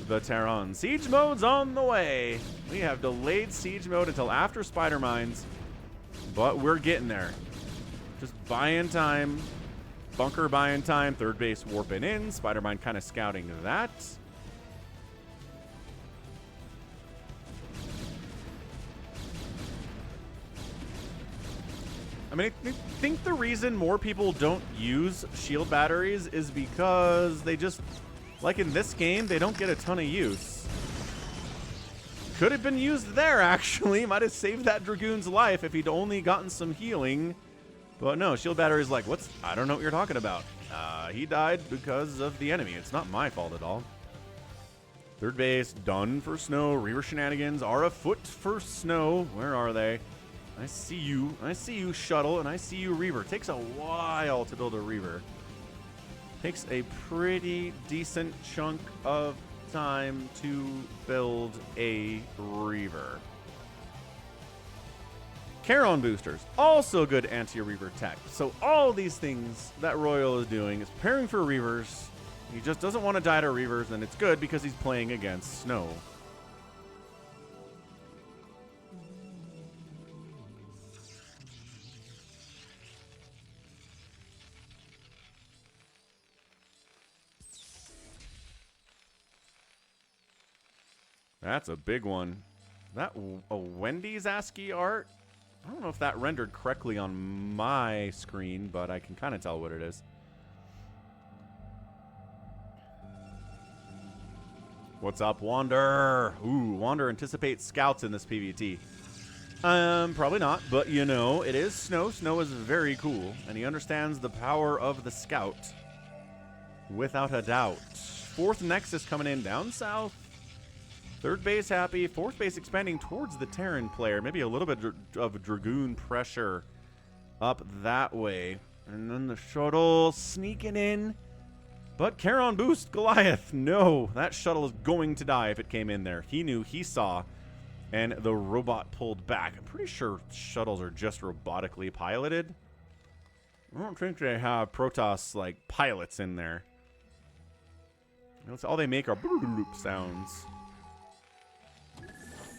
the Terran. Siege mode's on the way. We have delayed siege mode until after Spider Mines, but we're getting there. Just buying time. Bunker buying time. Third base warping in. Spider Mine kind of scouting that. I mean, I think the reason more people don't use shield batteries is because they just, like in this game, they don't get a ton of use. Could have been used there, actually. Might have saved that Dragoon's life if he'd only gotten some healing. But no, shield battery's like, what's, I don't know what you're talking about. He died because of the enemy. It's not my fault at all. Third base done for Sn0w. Reaver shenanigans are afoot for Sn0w. Where are they? I see you. I see you, Shuttle, and I see you, Reaver. Takes a while to build a Reaver. Takes a pretty decent chunk of time to build a Reaver. Charon boosters, also good anti-Reaver tech. So all these things that RoyaL is doing is preparing for Reavers. He just doesn't want to die to Reavers, and it's good because he's playing against Sn0w. That's a big one. That a Wendy's ASCII art? I don't know if that rendered correctly on my screen, but I can kind of tell what it is. What's up, Wander? Ooh, Wander anticipates scouts in this PvT. Probably not, but you know, it is Sn0w. Sn0w is very cool, and he understands the power of the scout. Without a doubt. Fourth Nexus coming in down south. Third base happy. Fourth base expanding towards the Terran player. Maybe a little bit of Dragoon pressure up that way. And then the shuttle sneaking in. But Charon boost Goliath. No, that shuttle is going to die if it came in there. He knew, he saw, and the robot pulled back. I'm pretty sure shuttles are just robotically piloted. I don't think they have Protoss like pilots in there. That's all they make are bloop sounds.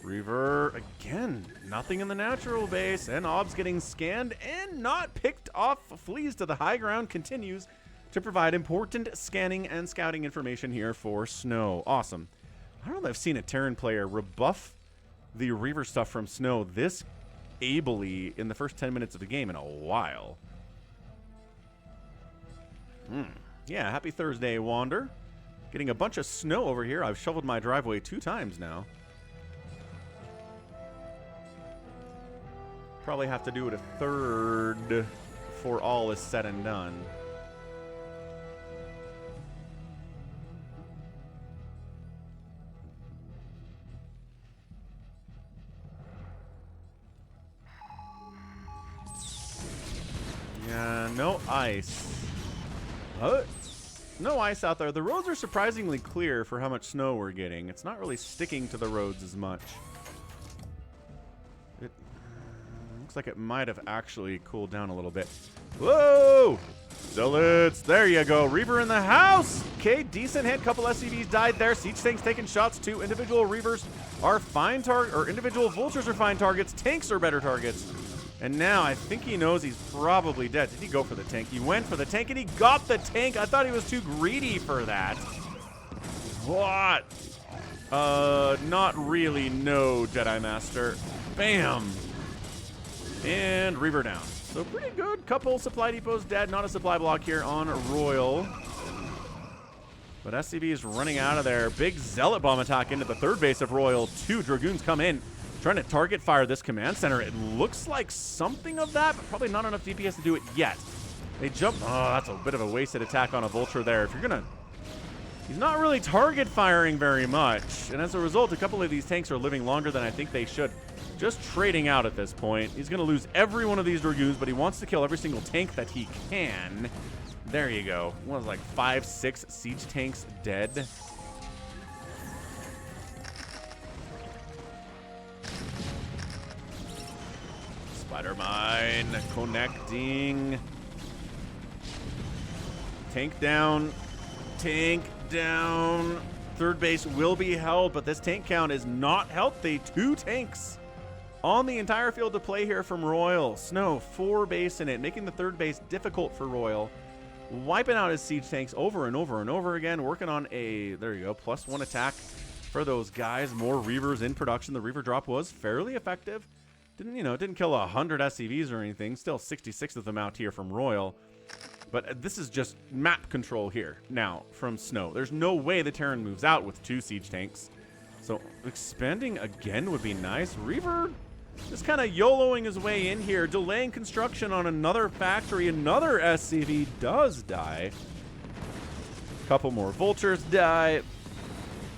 Reaver, again, nothing in the natural base, and Ob's getting scanned and not picked off. Flees to the high ground, continues to provide important scanning and scouting information here for Sn0w. Awesome. I don't know if I've seen a Terran player rebuff the Reaver stuff from Sn0w this ably in the first 10 minutes of the game in a while. Yeah, happy Thursday, Wander. Getting a bunch of snow over here. I've shoveled my driveway 2 times now. Probably have to do it a third before all is said and done. Yeah, no ice. No ice out there. The roads are surprisingly clear for how much snow we're getting. It's not really sticking to the roads as much. It looks like it might have actually cooled down a little bit. Whoa! Zealots. There you go. Reaver in the house. Okay, decent hit. Couple SCVs died there. Siege tanks taking shots too. Individual Reavers are fine target, or individual Vultures are fine targets. Tanks are better targets. And now I think he knows he's probably dead. Did he go for the tank? He went for the tank and he got the tank. I thought he was too greedy for that. What? Not really. No, Jedi Master. Bam. And Reaver down. So pretty good. Couple supply depots dead. Not a supply block here on RoyaL. But SCV is running out of there. Big Zealot bomb attack into the third base of RoyaL. 2 Dragoons come in. Trying to target fire this command center. It looks like something of that, but probably not enough DPS to do it yet. They jump. Oh, that's a bit of a wasted attack on a Vulture there. If you're going to He's not really target firing very much, and as a result, a couple of these tanks are living longer than I think they should. Just trading out at this point. He's going to lose every one of these Dragoons, but he wants to kill every single tank that he can. There you go. What was it, like 5, 6 siege tanks dead? Spider Mine connecting. Tank down. Tank down. Third base will be held, but this tank count is not healthy. 2 tanks on the entire field to play here from RoyaL. Sn0w, 4 base in it, making the third base difficult for RoyaL. Wiping out his siege tanks over and over and over again, working on a, there you go, +1 attack for those guys. More Reavers in production. The Reaver drop was fairly effective. Didn't kill 100 SCVs or anything. Still 66 of them out here from RoyaL. But this is just map control here now from Sn0w. There's no way the Terran moves out with 2 siege tanks. So expanding again would be nice. Reaver just kind of YOLOing his way in here, delaying construction on another factory. Another SCV does die. Couple more Vultures die.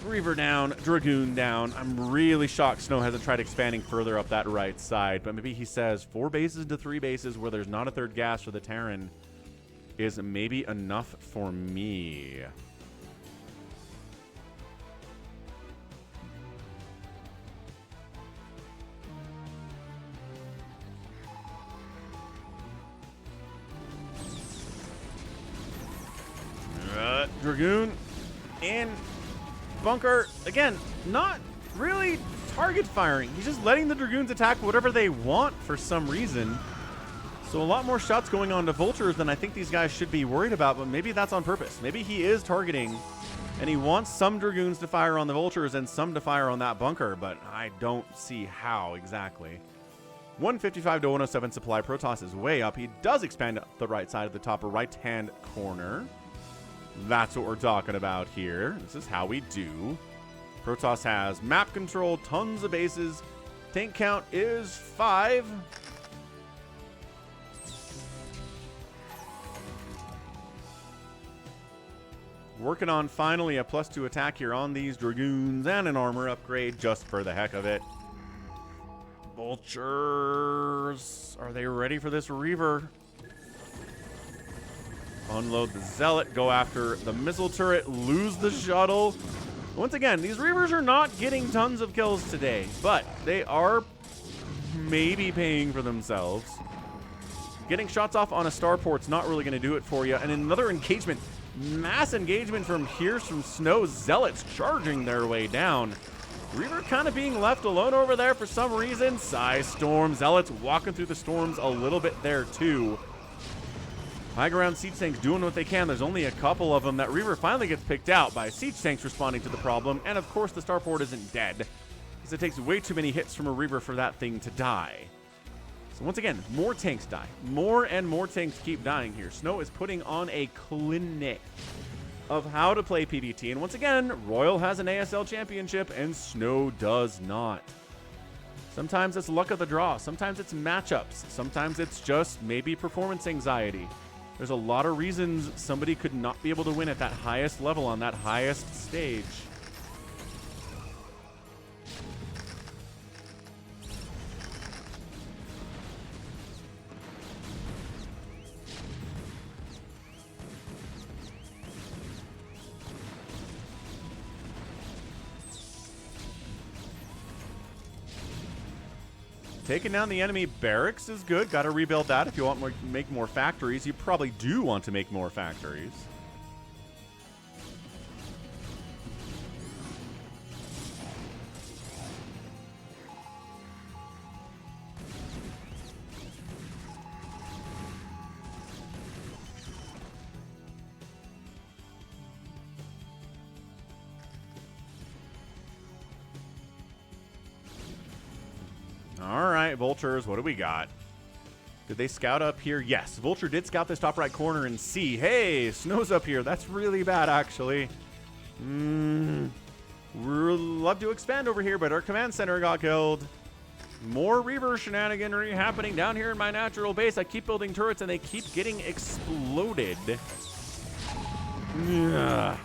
Reaver down, Dragoon down. I'm really shocked Sn0w hasn't tried expanding further up that right side. But maybe he says 4 bases to 3 bases where there's not a third gas for the Terran is maybe enough for me. Dragoon in bunker. Again, not really target firing. He's just letting the Dragoons attack whatever they want for some reason. So a lot more shots going on to Vultures than I think these guys should be worried about, but maybe that's on purpose. Maybe he is targeting, and he wants some Dragoons to fire on the Vultures and some to fire on that bunker, but I don't see how exactly. 155 to 107 supply. Protoss is way up. He does expand the right side of the top right-hand corner. That's what we're talking about here. This is how we do. Protoss has map control, tons of bases. Tank count is 5. Working on finally a +2 attack here on these Dragoons and an armor upgrade just for the heck of it. Vultures. Are they ready for this Reaver? Unload the Zealot, go after the missile turret, lose the shuttle. Once again, these Reavers are not getting tons of kills today, but they are maybe paying for themselves. Getting shots off on a starport's not really going to do it for you. And another engagement, mass engagement from here from Sn0w. Zealots charging their way down. Reaver kind of being left alone over there for some reason. Storm, Zealots walking through the storms a little bit there too. High ground siege tanks doing what they can. There's only a couple of them. That Reaver finally gets picked out by siege tanks responding to the problem. And of course the starport isn't dead, because it takes way too many hits from a Reaver for that thing to die. So once again, more tanks die. More and more tanks keep dying here. Sn0w is putting on a clinic of how to play PvT. And once again, RoyaL has an ASL championship and Sn0w does not. Sometimes it's luck of the draw. Sometimes it's matchups. Sometimes it's just maybe performance anxiety. There's a lot of reasons somebody could not be able to win at that highest level on that highest stage. Taking down the enemy barracks is good. Got to rebuild that if you want to make more factories. You probably do want to make more factories. All right, Vultures, what do we got? Did they scout up here? Yes, Vulture did scout this top right corner and see, hey, Sn0w's up here. That's really bad, actually. We'd love to expand over here, but our command center got killed. More Reaver shenaniganry happening down here in my natural base. I keep building turrets, and they keep getting exploded. Ugh.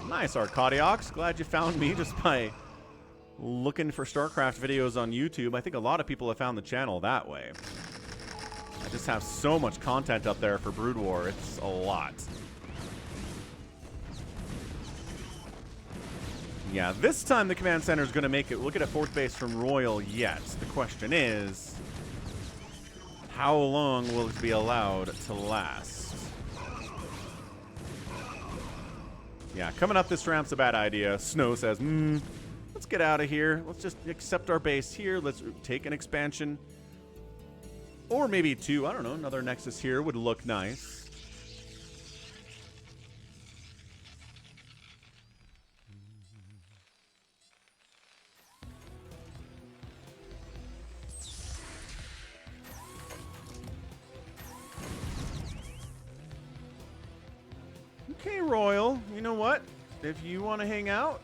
Nice, Arcadiox. Glad you found me just by looking for StarCraft videos on YouTube. I think a lot of people have found the channel that way. I just have so much content up there for Brood War. It's a lot. Yeah, this time the command center is going to make it. We'll get a 4th base from RoyaL yet. The question is, how long will it be allowed to last? Yeah, coming up this ramp's a bad idea. Sn0w says, let's get out of here. Let's just accept our base here. Let's take an expansion. Or maybe 2. I don't know. Another Nexus here would look nice. Okay, RoyaL. You know what? If you want to hang out,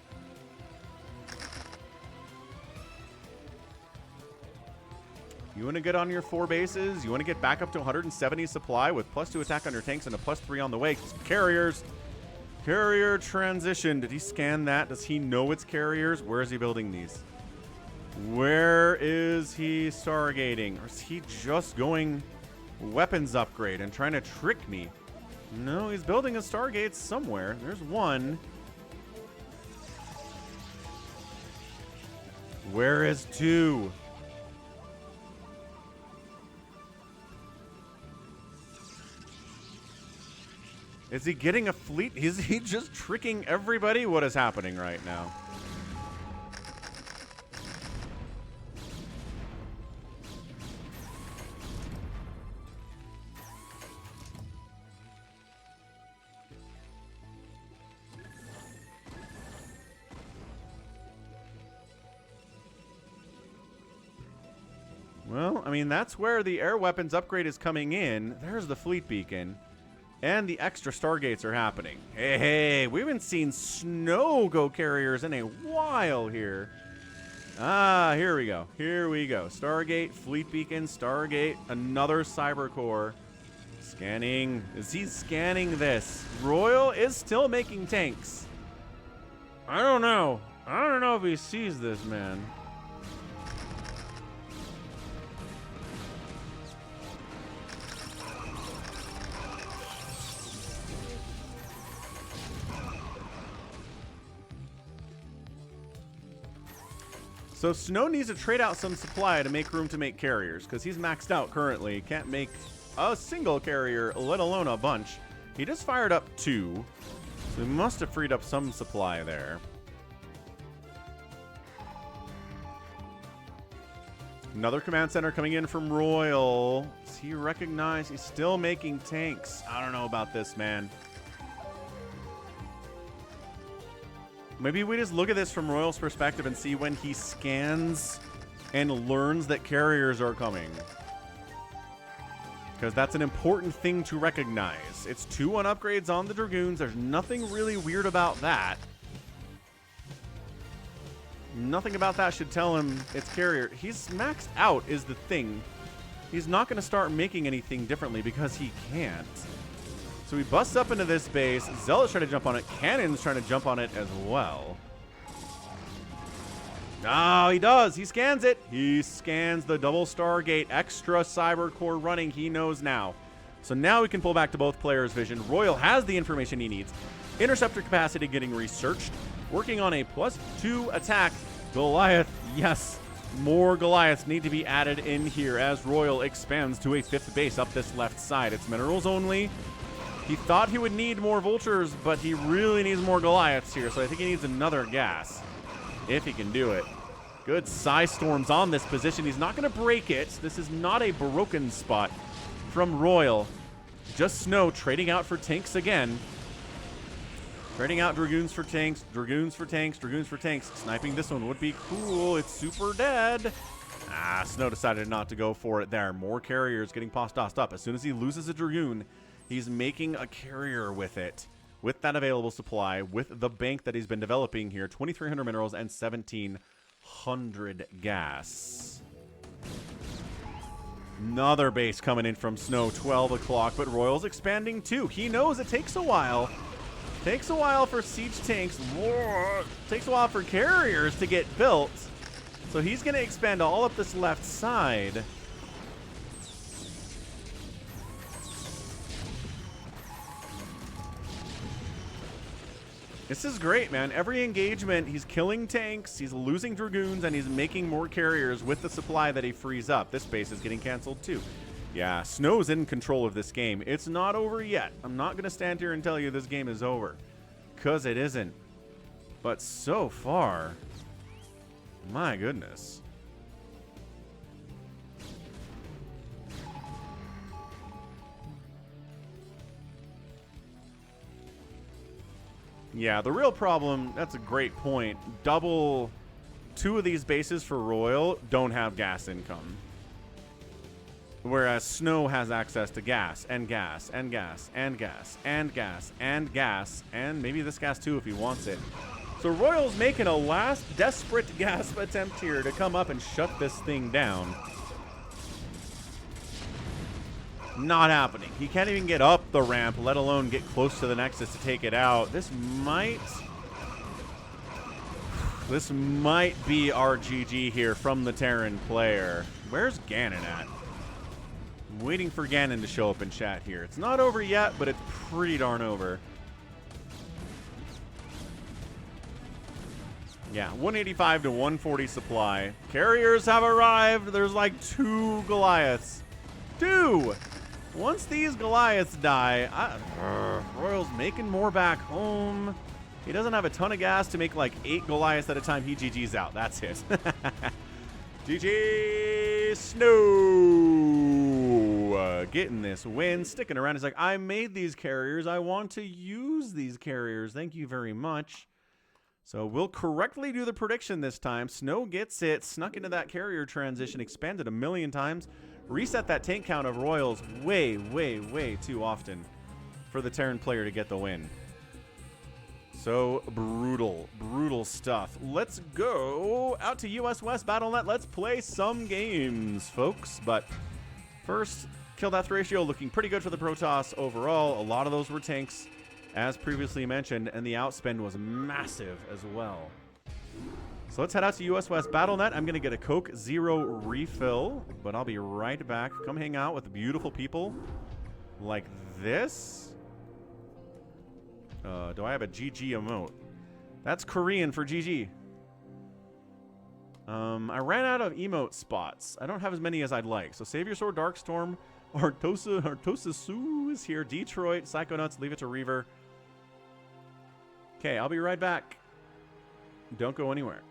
you want to get on your 4 bases, you want to get back up to 170 supply with +2 attack on your tanks and a +3 on the way. Carriers. Carrier transition. Did he scan that? Does he know it's carriers? Where is he building these? Where is he stargating? Or is he just going weapons upgrade and trying to trick me? No, he's building a Stargate somewhere. There's one. Where is 2? Is he getting a fleet? Is he just tricking everybody? What is happening right now? Well, I mean, that's where the air weapons upgrade is coming in. There's the fleet beacon. And the extra Stargates are happening. Hey, we haven't seen Sn0w go carriers in a while here. Ah, here we go. Here we go. Stargate, fleet beacon, Stargate, another cyber core. Scanning. Is he scanning this? RoyaL is still making tanks. I don't know. I don't know if he sees this, man. So Sn0w needs to trade out some supply to make room to make carriers, because he's maxed out currently. Can't make a single carrier, let alone a bunch. He just fired up 2, so he must have freed up some supply there. Another command center coming in from RoyaL. Does he recognize? He's still making tanks. I don't know about this, man. Maybe we just look at this from RoyaL's perspective and see when he scans and learns that carriers are coming. Because that's an important thing to recognize. It's 2 on upgrades on the Dragoons. There's nothing really weird about that. Nothing about that should tell him it's carrier. He's maxed out is the thing. He's not going to start making anything differently because he can't. So he busts up into this base. Zealot's trying to jump on it. Cannon's trying to jump on it as well. Oh, he does. He scans it. He scans the double Stargate. Extra cyber core running. He knows now. So now we can pull back to both players' vision. RoyaL has the information he needs. Interceptor capacity getting researched. Working on a +2 attack. Goliath. Yes. More Goliaths need to be added in here as RoyaL expands to a 5th base up this left side. It's minerals only. He thought he would need more vultures, but he really needs more Goliaths here, so I think he needs another gas, if he can do it. Good Psy Storms on this position. He's not going to break it. This is not a broken spot from RoyaL. Just Sn0w trading out for tanks again. Trading out Dragoons for tanks, Dragoons for tanks, Dragoons for tanks. Sniping this one would be cool. It's super dead. Ah, Sn0w decided not to go for it there. More carriers getting tossed up. As soon as he loses a Dragoon, he's making a carrier with it. With that available supply, with the bank that he's been developing here, 2,300 minerals and 1,700 gas. Another base coming in from Sn0w, 12 o'clock, but RoyaL's expanding too. He knows it takes a while Takes a while for siege tanks. Takes a while for carriers to get built. So he's going to expand all up this left side. This is great, man. Every engagement, he's killing tanks, he's losing dragoons, and he's making more carriers with the supply that he frees up. This base is getting canceled too. Yeah, Sn0w's in control of this game. It's not over yet. I'm not going to stand here and tell you this game is over, because it isn't. But so far, my goodness. Yeah, the real problem, that's a great point. Double 2 of these bases for RoyaL don't have gas income. Whereas Sn0w has access to gas, and gas, and gas, and gas, and gas, and gas, and maybe this gas too if he wants it. So RoyaL's making a last desperate gasp attempt here to come up and shut this thing down. Not happening. He can't even get up the ramp, let alone get close to the Nexus to take it out. This might be our GG here from the Terran player. Where's Ganon at? I'm waiting for Ganon to show up in chat here. It's not over yet, but it's pretty darn over. Yeah, 185 to 140 supply. Carriers have arrived. There's like 2 Goliaths. 2! Once these Goliaths die, RoyaL's making more back home. He doesn't have a ton of gas to make like 8 Goliaths at a time. He GG's out. That's it. GG Sn0w. Getting this win. Sticking around. He's like, I made these carriers. I want to use these carriers. Thank you very much. So we'll correctly do the prediction this time. Sn0w gets it. Snuck into that carrier transition. Expanded 1,000,000 times. Reset that tank count of RoyaL's way, way, way too often for the Terran player to get the win. So brutal, brutal stuff. Let's go out to US West Battle.net. Let's play some games, folks. But first, kill death ratio looking pretty good for the Protoss overall. A lot of those were tanks, as previously mentioned, and the outspend was massive as well. So let's head out to US West Battle.net. I'm going to get a Coke Zero refill, but I'll be right back. Come hang out with beautiful people like this. Do I have a GG emote? That's Korean for GG. I ran out of emote spots. I don't have as many as I'd like. So save your sword, Darkstorm. Artosa Sue is here. Detroit, Psychonauts, leave it to Reaver. Okay, I'll be right back. Don't go anywhere.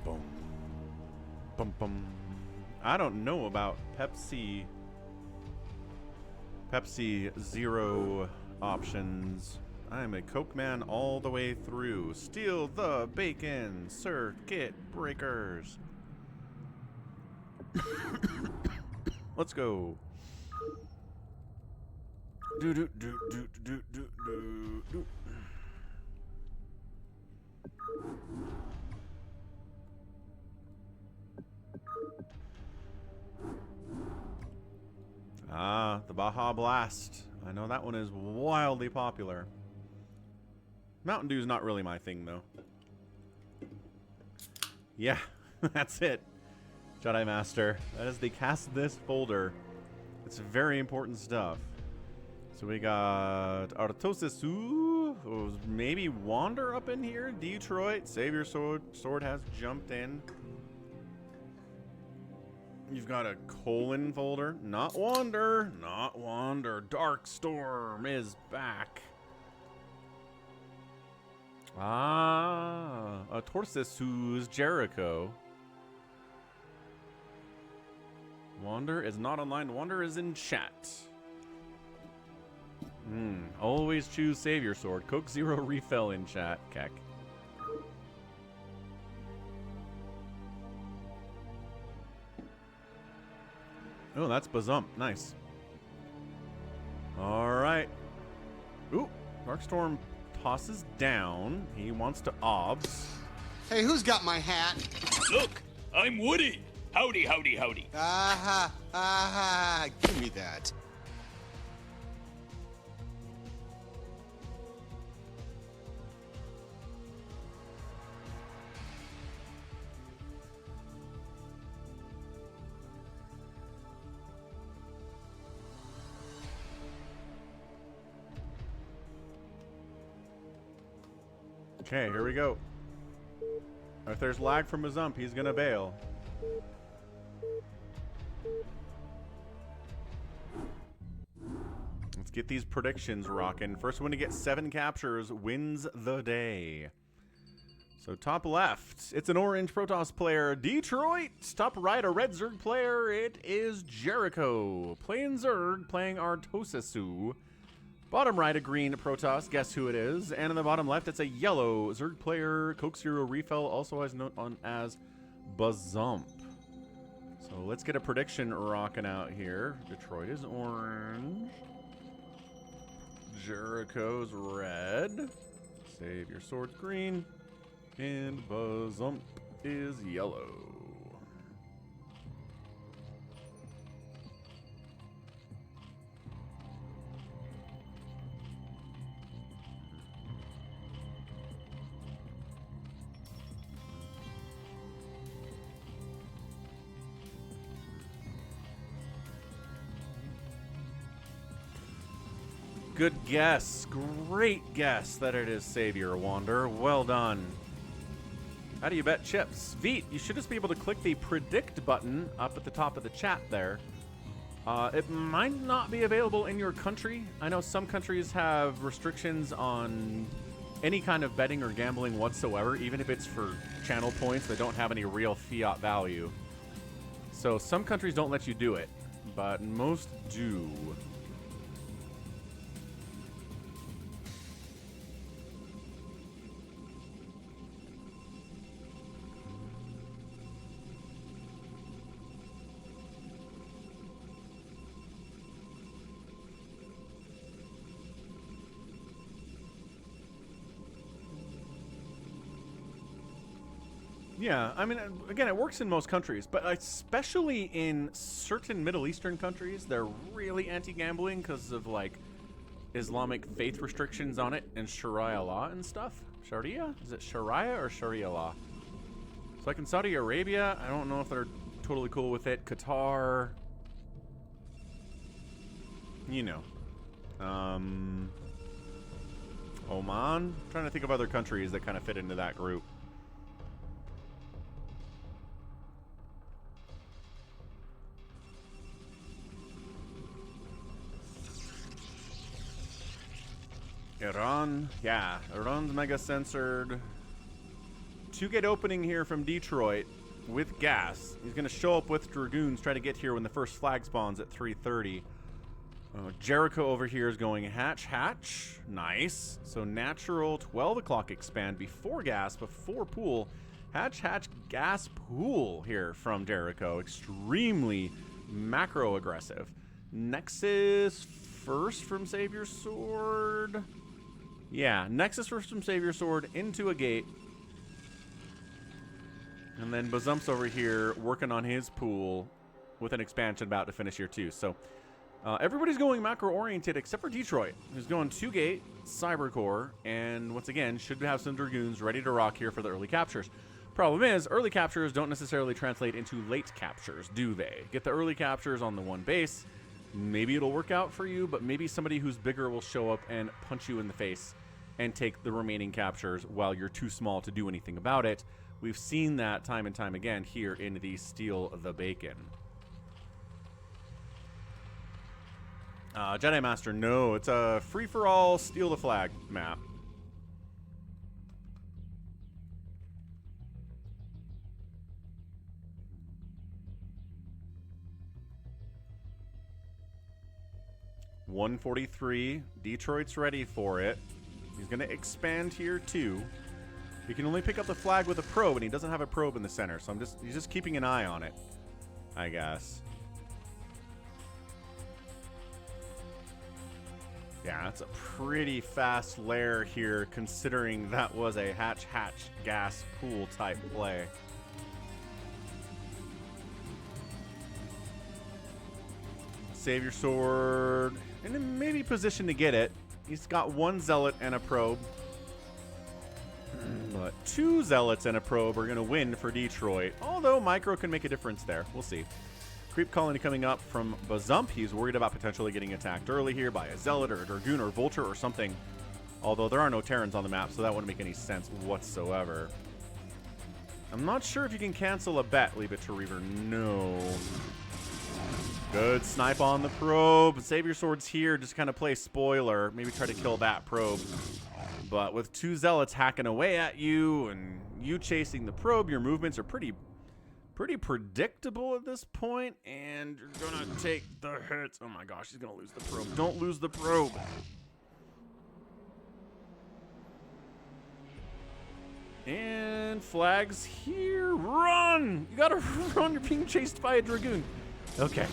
Boom. Bum bum. I don't know about Pepsi Zero options. I'm a Coke man all the way through. Steal the bacon, circuit breakers. Let's go. Do do do do do do do do. Ah, the Baja Blast. I know that one is wildly popular. Mountain Dew's not really my thing, though. Yeah, that's it. Jedi Master. That is the cast this folder. It's very important stuff. So we got Artosis-u. Maybe Wander up in here. Detroit. Savior Sword has jumped in. You've got a colon folder. Not Wander. Not Wander. Darkstorm is back. Ah. A Torsus Jericho. Wander is not online. Wander is in chat. Always choose Savior Sword. Coke Zero refill in chat. Keck. Oh, that's Bazump. Nice. All right. Ooh, Darkstorm tosses down. He wants to obs. Hey, who's got my hat? Look, I'm Woody. Howdy, howdy, howdy. Aha, aha, give me that. Okay, here we go. If there's lag from Bazump, he's gonna bail. Let's get these predictions rocking. First one to get 7 captures wins the day. So top left, it's an orange Protoss player, Detroit. Top right, a red Zerg player, it is Jericho. Playing Zerg, playing Artosis-u. Bottom right, a green Protoss, guess who it is. And in the bottom left, it's a yellow Zerg player, Coke Zero refill, also known as Bazump. So let's get a prediction rocking out here. Detroit is orange. Jericho's red. Savior Sword's green. And Bazump is yellow. Good guess. Great guess that it is Savior Wander. Well done. How do you bet chips? Veet, you should just be able to click the predict button up at the top of the chat there. It might not be available in your country. I know some countries have restrictions on any kind of betting or gambling whatsoever, even if it's for channel points that don't have any real fiat value. So some countries don't let you do it, but most do. Yeah, I mean, again, it works in most countries, but especially in certain Middle Eastern countries, they're really anti-gambling because of, like, Islamic faith restrictions on it and Sharia law and stuff. Sharia? Is it Sharia or Sharia law? So, like, in Saudi Arabia, I don't know if they're totally cool with it. Qatar, you know. Oman? I'm trying to think of other countries that kind of fit into that group. Iran, yeah, Iran's mega censored. 2-gate opening here from Detroit with gas. He's going to show up with Dragoons, try to get here when the first flag spawns at 3:30. Jericho over here is going hatch. Nice. So natural 12 o'clock expand before gas, before pool. Hatch, gas, pool here from Jericho. Extremely macro aggressive. Nexus first from Savior Sword. Yeah, Nexus first from Savior Sword into a gate. And then Bazump's over here working on his pool with an expansion about to finish here too. So everybody's going macro-oriented except for Detroit, who's going 2-gate, Cybercore, and once again, should have some Dragoons ready to rock here for the early captures. Problem is, early captures don't necessarily translate into late captures, do they? Get the early captures on the one base, maybe it'll work out for you, but maybe somebody who's bigger will show up and punch you in the face and take the remaining captures while you're too small to do anything about it. We've seen that time and time again here in the Steal the Bacon. Jedi Master, no, it's a free-for-all Steal the Flag map. $143. Detroit's ready for it. He's going to expand here too. He can only pick up the flag with a probe, and he doesn't have a probe in the center, so he's just keeping an eye on it, I guess. Yeah, that's a pretty fast lair here, considering that was a hatch gas pool type play. Savior Sword, and then maybe position to get it. He's got 1 Zealot and a probe. But 2 Zealots and a probe are going to win for Detroit. Although Micro can make a difference there. We'll see. Creep Colony coming up from Bazump. He's worried about potentially getting attacked early here by a Zealot or a Dragoon or Vulture or something. Although there are no Terrans on the map, so that wouldn't make any sense whatsoever. I'm not sure if you can cancel a bet. Leave it to Reaver. No. Good snipe on the probe. Savior Sword's here. Just kind of play spoiler. Maybe try to kill that probe. But with 2 Zealots hacking away at you and you chasing the probe, your movements are pretty predictable at this point, and you're gonna take the hits. Oh my gosh, he's gonna lose the probe. Don't lose the probe. And flags here. Run! You gotta run. You're being chased by a Dragoon. Okay.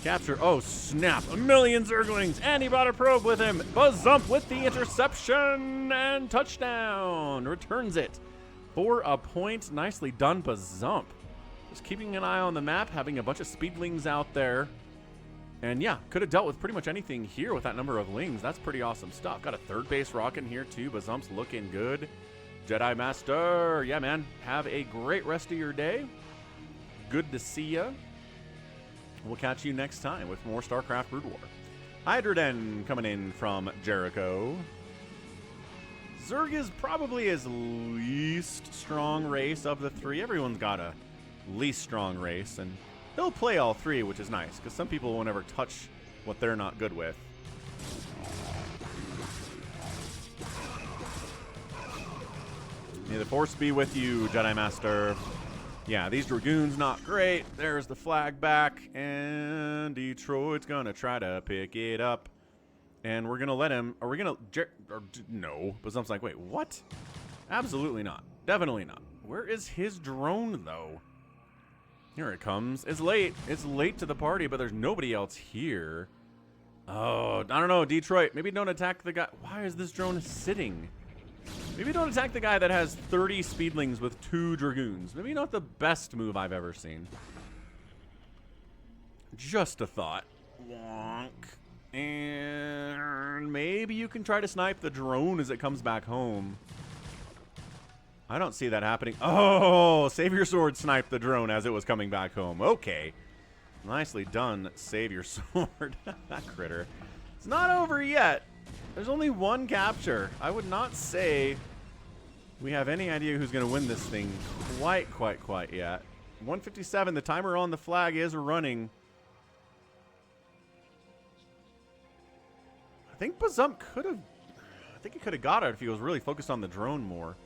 Capture. Oh, snap. A million Zerglings. And he brought a probe with him. Bazump with the interception. And touchdown. Returns it for a point. Nicely done, Bazump. Just keeping an eye on the map, having a bunch of speedlings out there. And yeah, could have dealt with pretty much anything here with that number of lings. That's pretty awesome stuff. Got a 3rd base rocking here too. Bazump's looking good. Jedi Master. Yeah, man. Have a great rest of your day. Good to see ya. We'll catch you next time with more StarCraft Brood War. Hydroden coming in from Jericho. Zerg is probably his least strong race of the 3. Everyone's got a least strong race, and he'll play all 3, which is nice, because some people won't ever touch what they're not good with. May the Force be with you, Jedi Master. Yeah, these Dragoons not great. There's the flag back, and Detroit's gonna try to pick it up. And we're gonna let him. Are we gonna? No. But Bazump's like, wait, what? Absolutely not. Definitely not. Where is his drone, though? Here it comes. It's late. It's late to the party, but there's nobody else here. Oh, I don't know, Detroit. Maybe don't attack the guy. Why is this drone sitting? Maybe don't attack the guy that has 30 speedlings with 2 Dragoons. Maybe not the best move I've ever seen. Just a thought. Wonk. And maybe you can try to snipe the drone as it comes back home. I don't see that happening. Oh, Savior Sword sniped the drone as it was coming back home. Okay. Nicely done, Savior Sword. That critter. It's not over yet. There's only 1 capture. I would not say we have any idea who's going to win this thing quite yet. 157, the timer on the flag is running. I think Bazump could have... I think he could have got it if he was really focused on the drone more.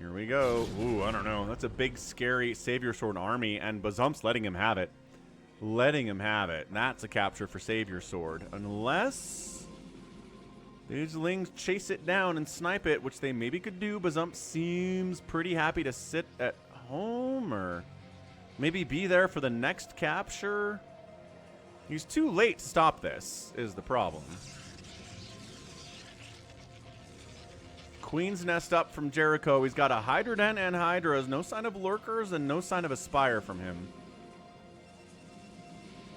Here we go. Ooh, I don't know. That's a big, scary Savior Sword army, and Bazump's letting him have it. Letting him have it. That's a capture for Savior Sword. Unless these Lings chase it down and snipe it, which they maybe could do. Bazump seems pretty happy to sit at home, or maybe be there for the next capture. He's too late to stop this, is the problem. Queen's Nest up from Jericho. He's got a Hydra Den and Hydras. No sign of Lurkers and no sign of Aspire from him.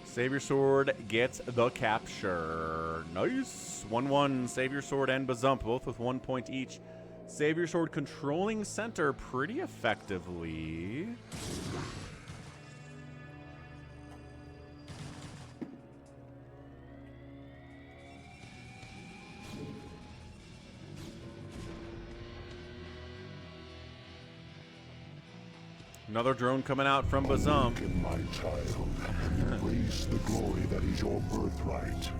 Savior Sword gets the capture. Nice. 1-1. Savior Sword and Bazump, both with 1 point each. Savior Sword controlling center pretty effectively. Another drone coming out from Bazump. My child, embrace the glory that is your birthright.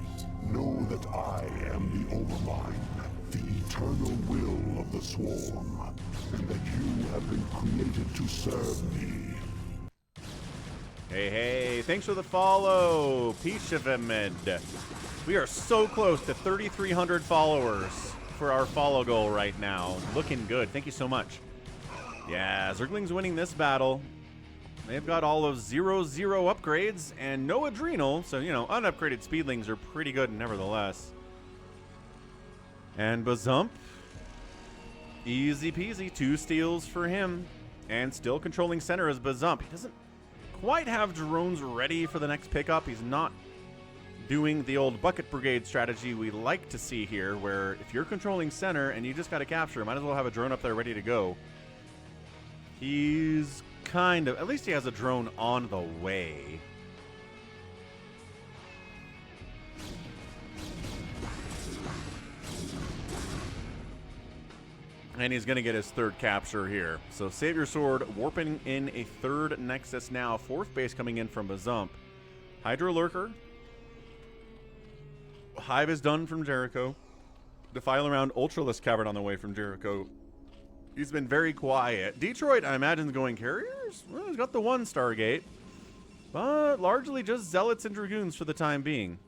Know that I am the Overmind, the eternal will of the Swarm, and that you have been created to serve me. Hey, hey, thanks for the follow, Pishavimed. We are so close to 3,300 followers for our follow goal right now. Looking good. Thank you so much. Yeah, Zergling's winning this battle. They've got all of 0-0 upgrades and no Adrenal, so, you know, unupgraded Speedlings are pretty good nevertheless. And Bazump, easy peasy, 2 steals for him. And still controlling center is Bazump. He doesn't quite have drones ready for the next pickup. He's not doing the old bucket brigade strategy we like to see here, where if you're controlling center and you just got to capture, might as well have a drone up there ready to go. He's kind of, at least he has a drone on the way. And he's going to get his 3rd capture here. So Savior Sword warping in a 3rd Nexus now. 4th base coming in from Bazump. Hydra Lurker. Hive is done from Jericho. Defile around Ultralisk Cavern on the way from Jericho. He's been very quiet. Detroit, I imagine, is going carriers. Well, he's got the 1 Stargate. But largely just Zealots and Dragoons for the time being.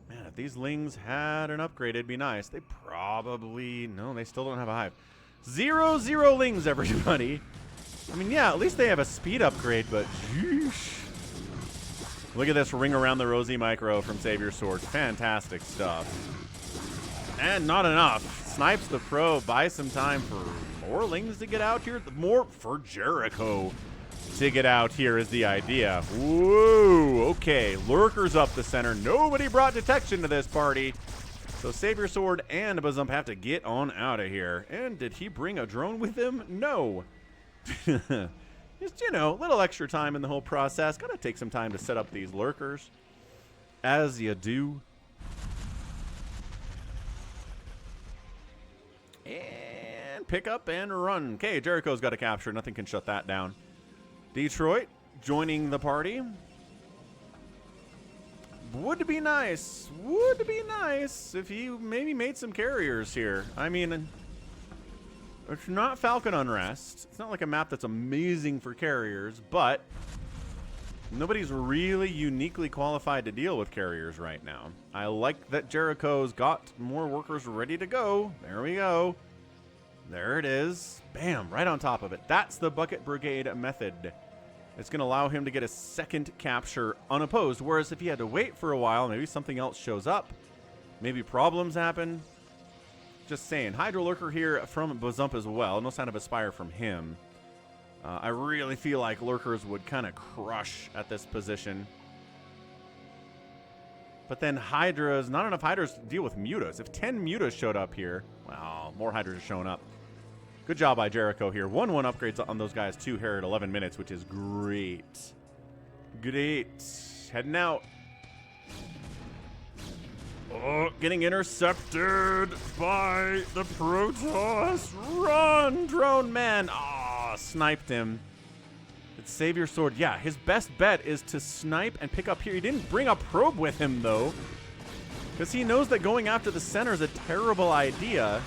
Man, if these Lings had an upgrade, it'd be nice. They probably... No, they still don't have a Hive. 0-0 Lings, everybody. I mean, yeah, at least they have a speed upgrade, but... Sheesh. Look at this ring around the Rosy Micro from Savior Sword. Fantastic stuff. And not enough. Snipes the pro. Buy some time for more Lings to get out here. More for Jericho to get out here is the idea. Whoa. Okay. Lurkers up the center. Nobody brought detection to this party. So Savior Sword and Bazump have to get on out of here. And did he bring a drone with him? No. Just, you know, a little extra time in the whole process. Gotta take some time to set up these Lurkers. As you do. And pick up and run. Okay, Jericho's got a capture. Nothing can shut that down. Detroit joining the party. Would be nice. Would be nice if he maybe made some carriers here. I mean, it's not Falcon Unrest. It's not like a map that's amazing for carriers, but nobody's really uniquely qualified to deal with carriers right now. I like that Jericho's got more workers ready to go. There we go. There it is. Bam, right on top of it. That's the Bucket Brigade method. It's going to allow him to get a 2nd capture unopposed, whereas if he had to wait for a while, maybe something else shows up. Maybe problems happen. Just saying. Hydro Lurker here from Bazump as well. No sign of Aspire from him. I really feel like Lurkers would kind of crush at this position. But then Hydras, not enough Hydras to deal with Mutas. If 10 Mutas showed up here, well, more Hydras are showing up. Good job by Jericho here. 1-1 upgrades on those guys too here at 11 minutes, which is great. Great. Heading out. Oh, getting intercepted by the Protoss. Run, drone man. Ah, sniped him. It's Savior Sword. Yeah, his best bet is to snipe and pick up here. He didn't bring a probe with him, though, because he knows that going after the center is a terrible idea.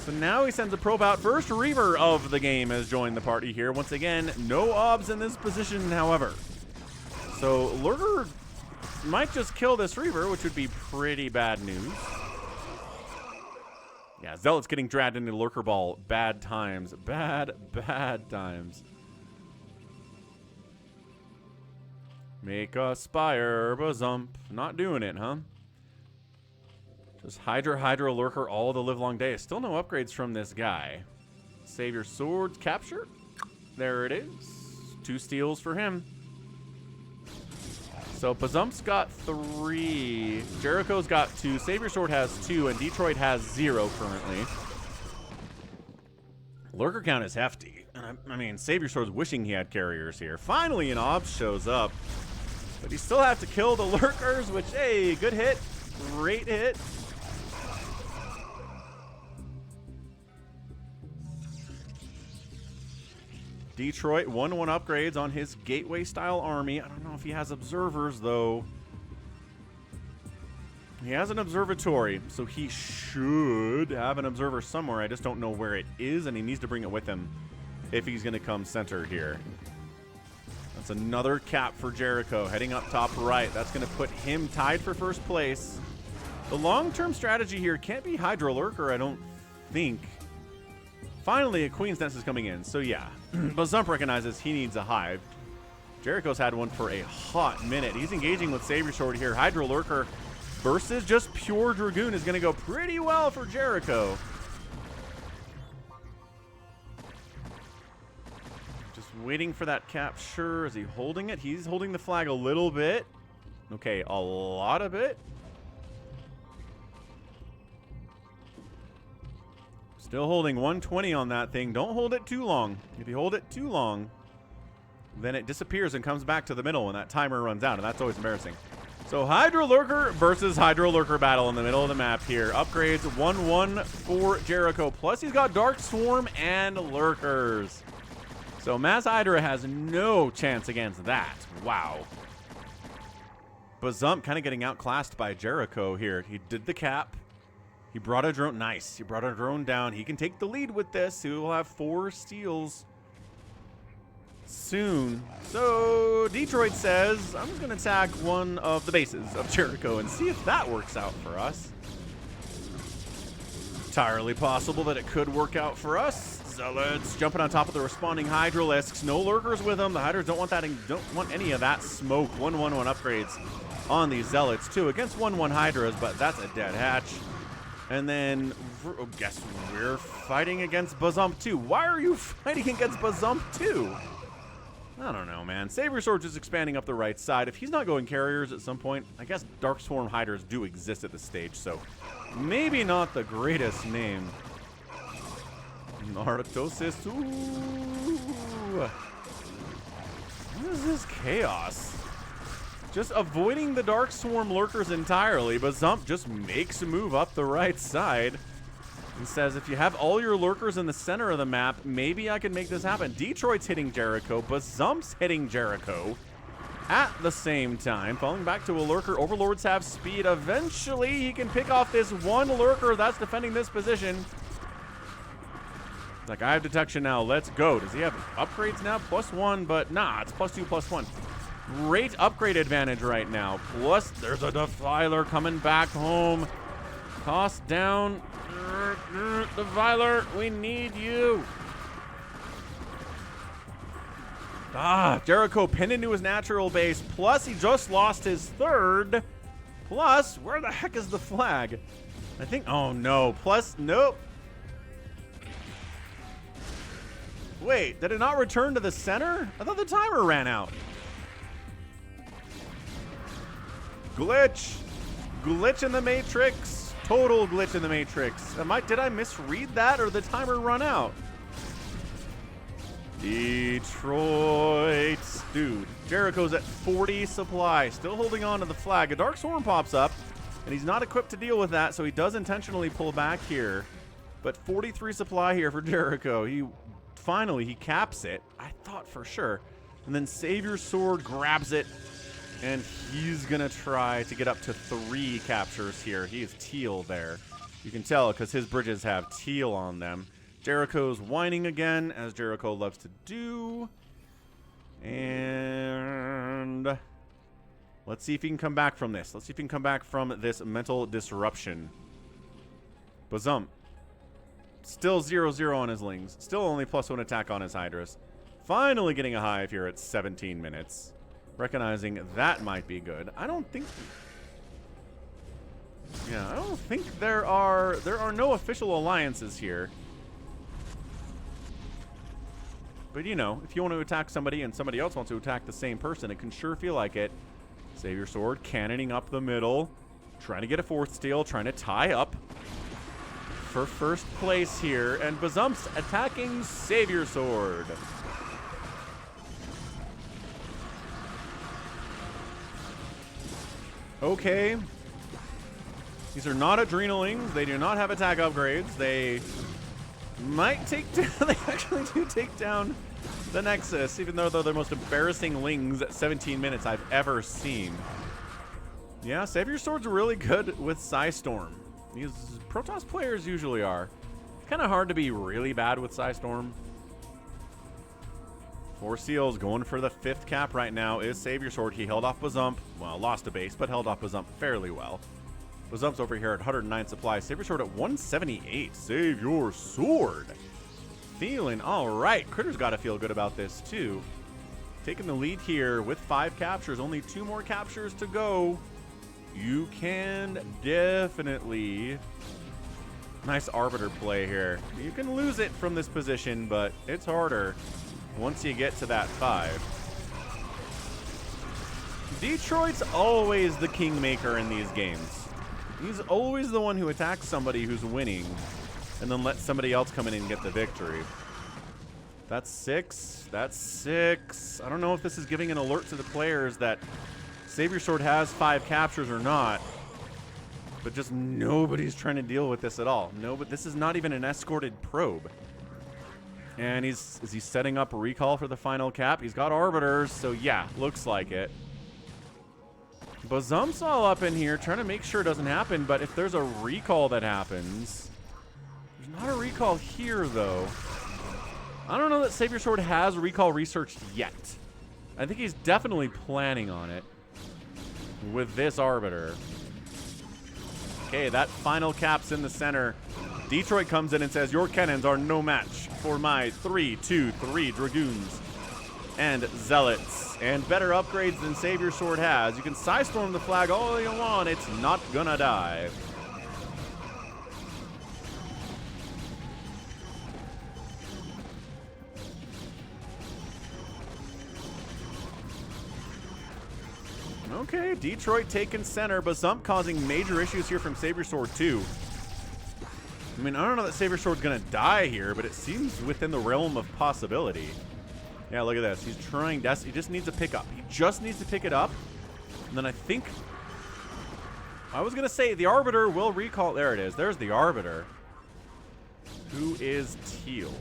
So now he sends a probe out. First Reaver of the game has joined the party here. Once again, no obs in this position, however. So Lurker might just kill this Reaver, which would be pretty bad news. Yeah, Zealot's getting dragged into Lurker Ball. Bad times. Bad times. Make a spire, bazump. Not doing it, huh? Just Hydra, Lurker all the livelong day. Still no upgrades from this guy. Save your swords, capture. There it is. 2 steals for him. So Bazump's got 3. Jericho's got 2. Save your sword has 2, and Detroit has 0 currently. Lurker count is hefty. And I mean, Save your sword's wishing he had carriers here. Finally, an Obs shows up. But you still have to kill the Lurkers, which, hey, good hit. Great hit. Detroit 1-1 upgrades on his gateway-style army. I don't know if he has observers, though. He has an observatory, so he should have an observer somewhere. I just don't know where it is, and he needs to bring it with him if he's going to come center here. That's another cap for Jericho, heading up top right. That's going to put him tied for first place. The long-term strategy here can't be Hydra Lurker, I don't think. Finally, a Queen's Nest is coming in, so yeah. Bazump recognizes he needs a hive. Jericho's had one for a hot minute. He's engaging with Savior Sword here. Hydra Lurker versus just pure Dragoon is going to go pretty well for Jericho. Just waiting for that capture. Is he holding it? He's holding the flag a little bit. Okay, a lot of it. Still holding 120 on that thing. Don't hold it too long. If you hold it too long, then it disappears and comes back to the middle when that timer runs out, and that's always embarrassing. So Hydra Lurker versus Hydra Lurker battle in the middle of the map here. Upgrades 1-1 for Jericho. Plus he's got Dark Swarm and Lurkers. So Mass Hydra has no chance against that. Wow. Bazump kind of getting outclassed by Jericho here. He did the cap. He brought a drone. Nice. He brought a drone down. He can take the lead with this. He will have 4 steals soon. So Detroit says, I'm just going to tag one of the bases of Jericho and see if that works out for us. Entirely possible that it could work out for us. Zealots jumping on top of the responding Hydralisks. No Lurkers with them. The Hydras don't want that. Don't want any of that smoke. 1-1-1 upgrades on these Zealots too against 1-1 Hydras, but that's a dead hatch. And then, guess we're fighting against Bazump too. Why are you fighting against Bazump too? I don't know, man. Savior Sword just expanding up the right side. If he's not going carriers at some point, I guess Dark Swarm Hydras do exist at this stage, so maybe not the greatest name. Narcosis. Ooh. What is this chaos? Just avoiding the Dark Swarm Lurkers entirely, but Zump just makes a move up the right side and says, if you have all your Lurkers in the center of the map, maybe I can make this happen. Detroit's hitting Jericho, but Zump's hitting Jericho at the same time. Falling back to a Lurker. Overlords have speed. Eventually, he can pick off this one Lurker that's defending this position. It's like, I have detection now. Let's go. Does he have upgrades now? +1, but nah, it's +2, +1. Great upgrade advantage right now. Plus, there's a Defiler coming back home. Toss down. Defiler, we need you. Jericho pinned into his natural base. Plus, he just lost his third. Plus, where the heck is the flag? I think, oh no. Plus, nope. Wait, did it not return to the center? I thought the timer ran out. Glitch. Glitch in the Matrix. Total glitch in the Matrix. Did I misread that or the timer run out? Detroit. Dude, Jericho's at 40 supply. Still holding on to the flag. A Dark Swarm pops up, and he's not equipped to deal with that, so he does intentionally pull back here. But 43 supply here for Jericho. Finally, he caps it. I thought for sure. And then Savior Sword grabs it. And he's going to try to get up to 3 captures here. He is teal there. You can tell because his bridges have teal on them. Jericho's whining again, as Jericho loves to do. And let's see if he can come back from this. Let's see if he can come back from this mental disruption. Bazump. Still 0-0 on his Lings. Still only +1 attack on his Hydras. Finally getting a hive here at 17 minutes. Recognizing that might be good. I don't think... Yeah, I don't think there are no official alliances here. But, you know, if you want to attack somebody and somebody else wants to attack the same person, it can sure feel like it. Savior Sword cannoning up the middle. Trying to get a 4th steal. Trying to tie up for first place here. And Bazump's attacking Savior Sword. Okay. These are not Adrenalings. They do not have attack upgrades. They might take down... They actually do take down the Nexus, even though they're the most embarrassing Lings at 17 minutes I've ever seen. Yeah, Savior Sword's really good with Psystorm. These Protoss players usually are. It's kind of hard to be really bad with Psystorm. 4 Seals going for the 5th cap right now is Savior Sword. He held off Bazump. Well, lost a base, but held off Bazump fairly well. Bazump's over here at 109 supply. Savior Sword at 178. Savior Sword. Feeling all right. Critter's got to feel good about this, too. Taking the lead here with 5 captures. Only 2 more captures to go. You can definitely... Nice Arbiter play here. You can lose it from this position, but it's harder once you get to that 5. Detroit's always the kingmaker in these games. He's always the one who attacks somebody who's winning and then lets somebody else come in and get the victory. That's 6. That's 6. I don't know if this is giving an alert to the players that Savior Sword has 5 captures or not, but just nobody's trying to deal with this at all. No, but this is not even an escorted probe. And is he setting up a recall for the final cap? He's got Arbiters, so yeah, looks like it. Bazump's all up in here trying to make sure it doesn't happen, but if there's a recall that happens... There's not a recall here, though. I don't know that Savior Sword has recall researched yet. I think he's definitely planning on it with this Arbiter. Okay, that final cap's in the center. Detroit comes in and says, your cannons are no match for my 3-2-3 Dragoons and Zealots. And better upgrades than Savior Sword has. You can Psystorm the flag all you want. It's not gonna die. Okay, Detroit taking center. Bazump causing major issues here from Savior Sword too. I mean, I don't know that Savior Sword's gonna die here, but it seems within the realm of possibility. Yeah, look at this. He's trying. He just needs to pick up. He just needs to pick it up. And then I think... I was going to say the Arbiter will recall... There it is. There's the Arbiter. Who is teal?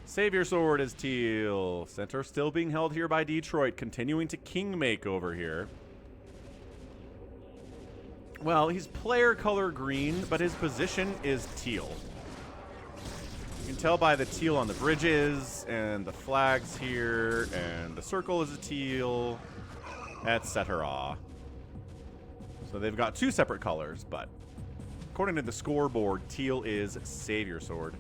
Savior Sword is teal. Center still being held here by Detroit. Continuing to kingmake over here. Well, he's player color green, but his position is teal. You can tell by the teal on the bridges and the flags here, and the circle is a teal, etc. So they've got 2 separate colors, but according to the scoreboard, teal is Savior Sword.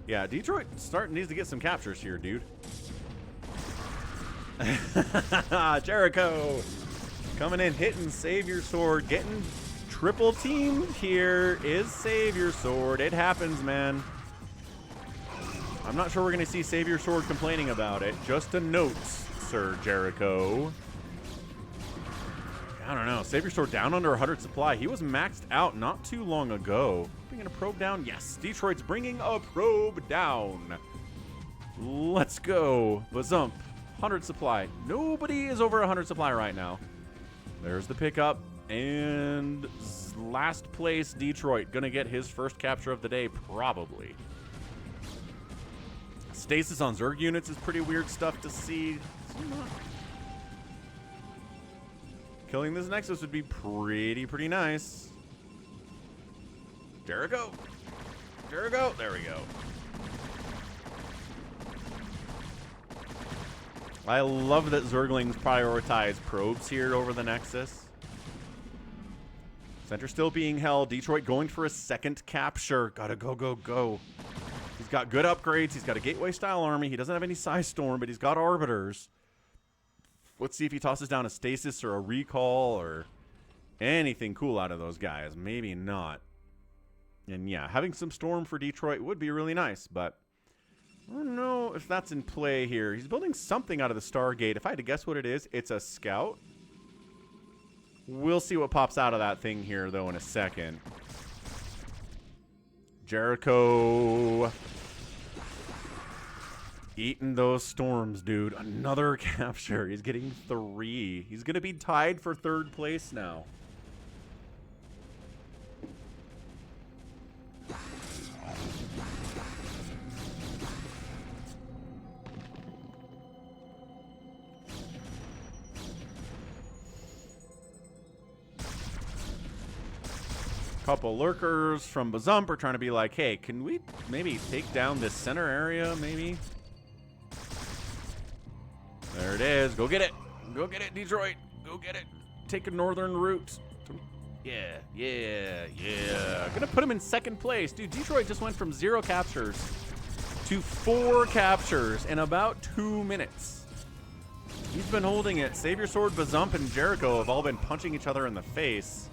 Yeah, Detroit needs to get some captures here, dude. Jericho coming in, hitting Savior Sword, getting triple teamed here is Savior Sword. It happens, man. I'm not sure we're going to see Savior Sword complaining about it. Just a note, Sir Jericho. I don't know. Savior Sword down under 100 supply. He was maxed out not too long ago. Bringing a probe down? Yes. Detroit's bringing a probe down. Let's go. Bazump. 100 supply. Nobody is over 100 supply right now. There's the pickup. And last place, Detroit. Going to get his first capture of the day, probably. Stasis on Zerg units is pretty weird stuff to see. Killing this Nexus would be pretty nice. Jericho! Jericho! There we go. I love that Zerglings prioritize probes here over the Nexus. Center still being held. Detroit going for a second capture. Gotta go, go, go. He's got good upgrades. He's got a gateway-style army. He doesn't have any Size Storm, but he's got Arbiters. Let's see if he tosses down a Stasis or a Recall or anything cool out of those guys. Maybe not. And yeah, having some Storm for Detroit would be really nice, but I don't know if that's in play here. He's building something out of the Stargate. If I had to guess what it is, it's a Scout. We'll see what pops out of that thing here, though, in a second. Jericho eating those storms, dude. Another capture. He's getting 3. He's going to be tied for 3rd place now. Couple lurkers from Bazump are trying to be like, hey, can we maybe take down this center area, maybe? There it is. Go get it. Go get it, Detroit. Go get it. Take a northern route. Yeah, yeah, yeah. Gonna put him in 2nd place. Dude, Detroit just went from 0 captures to 4 captures in about 2 minutes. He's been holding it. Savior Sword, Bazump, and Jericho have all been punching each other in the face.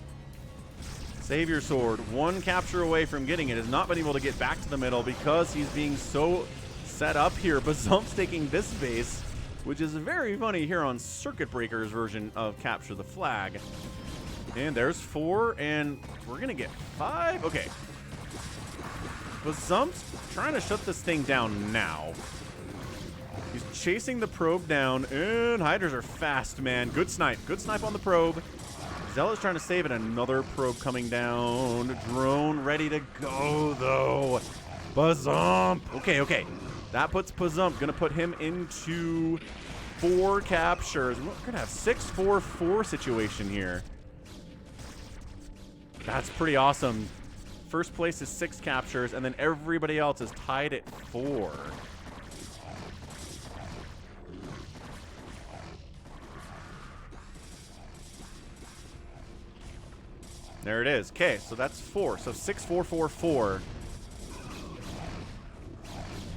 Savior Sword, 1 capture away from getting it, has not been able to get back to the middle because he's being so set up here. Bazump's taking this base, which is very funny here on Circuit Breaker's version of Capture the Flag. And there's 4, and we're going to get 5. Okay. Bazump's trying to shut this thing down now. He's chasing the probe down, and Hydras are fast, man. Good snipe. Good snipe on the probe. Zealot's trying to save it. Another probe coming down. Drone ready to go, though. Bazump. Okay, okay. That puts Bazump. Going to put him into 4 captures. We're going to have 6-4-4 situation here. That's pretty awesome. First place is 6 captures, and then everybody else is tied at 4. There it is. Okay, so that's 4. So 6-4-4-4.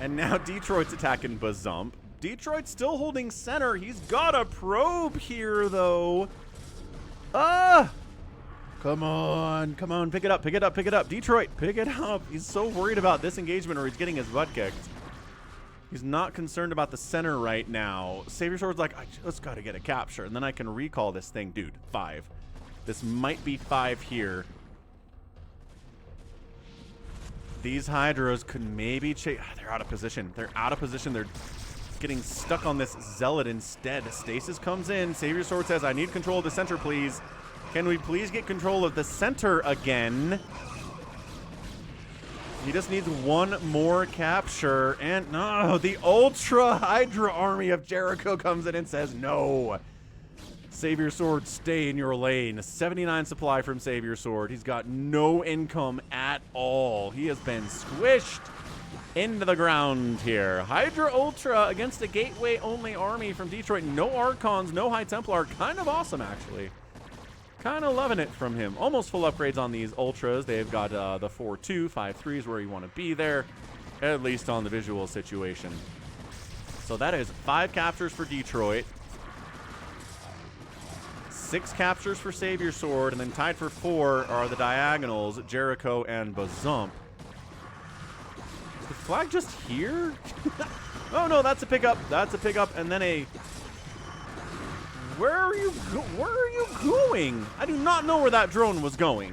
And now Detroit's attacking Bazump. Detroit's still holding center. He's got a probe here, though. Ah! Come on. Come on. Pick it up. Pick it up. Pick it up. Detroit, pick it up. He's so worried about this engagement or he's getting his butt kicked. He's not concerned about the center right now. Savior Sword's like, I just got to get a capture, and then I can recall this thing. Dude, 5. This might be 5 here. These Hydras could maybe chase. They're out of position. They're out of position. They're getting stuck on this Zealot instead. Stasis comes in. Savior Sword says, I need control of the center, please. Can we please get control of the center again? He just needs 1 more capture. And no, the Ultra Hydra army of Jericho comes in and says no. Savior Sword, stay in your lane. 79 supply from Savior Sword. He's got no income at all. He has been squished into the ground here. Hydra Ultra against a gateway-only army from Detroit. No Archons, no High Templar. Kind of awesome, actually. Kind of loving it from him. Almost full upgrades on these Ultras. They've got the 4-2, 5-3 is where you want to be there, at least on the visual situation. So that is 5 captures for Detroit. 6 captures for Savior Sword, and then tied for 4 are the diagonals, Jericho and Bazump. Is the flag just here? Oh no, that's a pickup. That's a pickup, and then a. Where are you going? I do not know where that drone was going.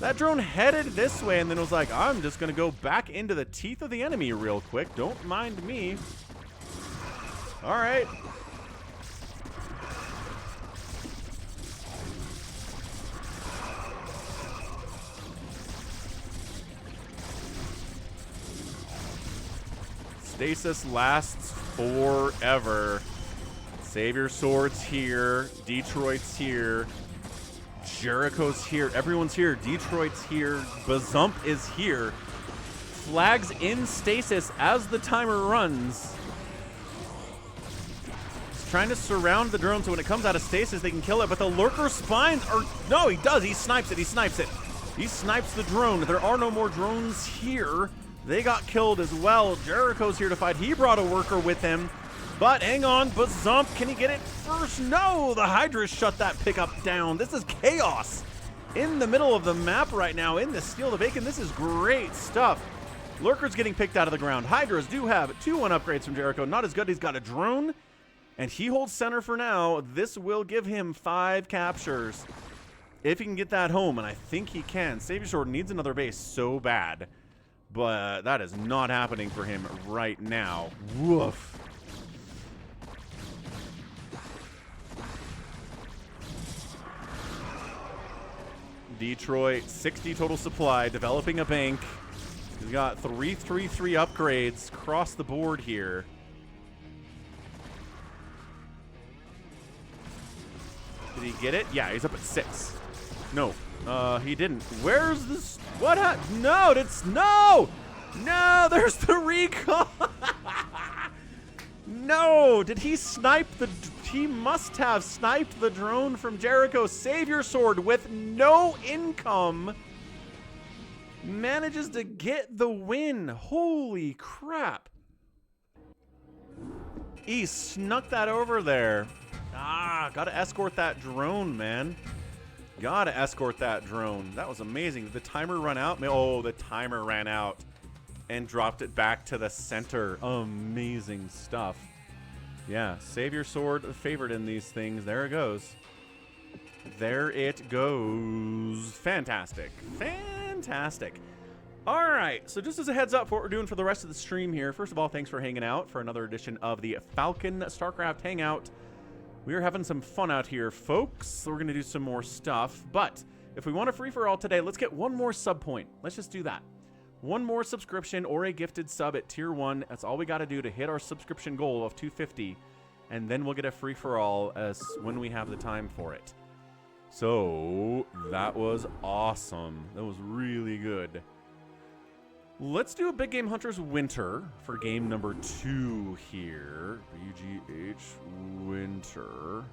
That drone headed this way, and then was like, I'm just gonna go back into the teeth of the enemy real quick. Don't mind me. All right. Stasis lasts forever. Savior Sword's here. Detroit's here. Jericho's here. Everyone's here. Detroit's here. Bazump is here. Flags in stasis as the timer runs. He's trying to surround the drone so when it comes out of stasis they can kill it, but the lurker spines are... No, he does. He snipes it. He snipes it. He snipes the drone. There are no more drones here. They got killed as well. Jericho's here to fight. He brought a worker with him. But hang on, Bazump, can he get it first? No, the Hydra shut that pickup down. This is chaos in the middle of the map right now in the Steal the Bacon. This is great stuff. Lurker's getting picked out of the ground. Hydras do have 2-1 upgrades from Jericho. Not as good. He's got a drone, and he holds center for now. This will give him 5 captures if he can get that home, and I think he can. Savior Sword needs another base so bad, but that is not happening for him right now. Woof. Detroit, 60 total supply, developing a bank. He's got 3-3-3 upgrades across the board here. Did he get it? Yeah, he's up at 6. No, he didn't. Where's this? What happened? No, it's no! No, there's the recall! No, did he snipe the... He must have sniped the drone from Jericho. Savior Sword with no income manages to get the win. Holy crap. He snuck that over there. Ah, gotta escort that drone, man. Gotta escort that drone. That was amazing. Did the timer run out? Oh, the timer ran out and dropped it back to the center. Amazing stuff. Yeah, Savior Sword favored in these things. There it goes. There it goes. Fantastic. Fantastic. All right, so just as a heads up for what we're doing for the rest of the stream here, first of all, thanks for hanging out for another edition of the Falcon StarCraft Hangout. We are having some fun out here, folks. We're going to do some more stuff, but if we want a free-for-all today, let's get one more sub point. Let's just do that. One more subscription or a gifted sub at tier 1. That's all we got to do to hit our subscription goal of 250, and then we'll get a free-for-all as when we have the time for it. So that was awesome. That was really good. Let's do a Big Game Hunters Winter for game number 2 here. BGH Winter.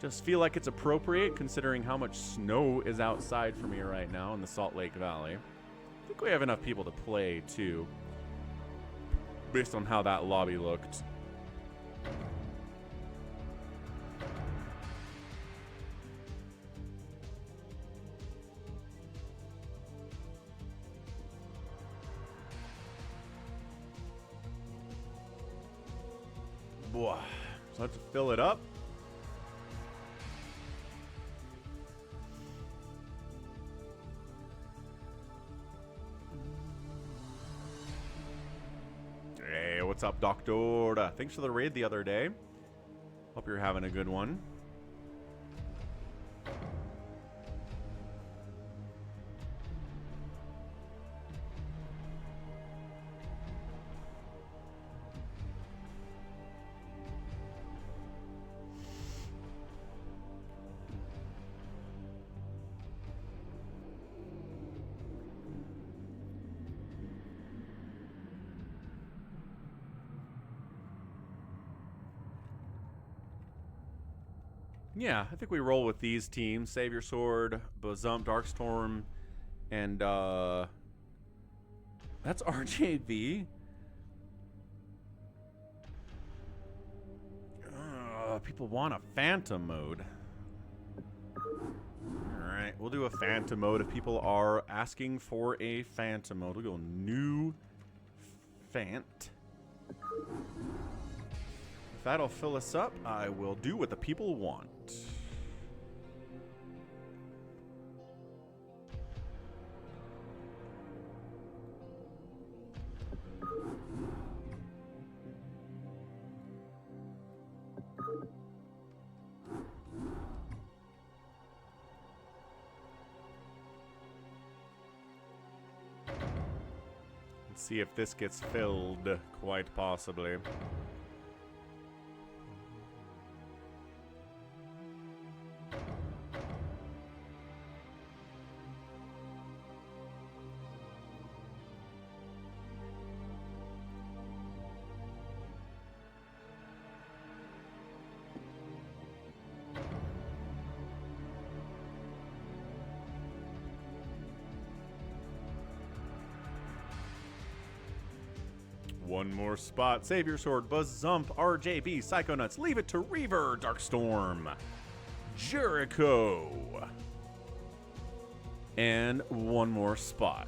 Just feel like it's appropriate considering how much snow is outside for me right now in the Salt Lake Valley. I think we have enough people to play too, based on how that lobby looked. Boy, so I have to fill it up. Hey, what's up, Doctor? Thanks for the raid the other day. Hope you're having a good one. Yeah, I think we roll with these teams. Savior Sword, Bazump, Darkstorm, and that's RJB. People want a Phantom mode. Alright, we'll do a Phantom mode if people are asking for a Phantom mode. We'll go new Phant. If that'll fill us up, I will do what the people want. Let's see if this gets filled, quite possibly. One more spot. Save your sword. Buzzump. RJB. Psychonauts. Leave it to Reaver. Darkstorm. Jericho. And one more spot.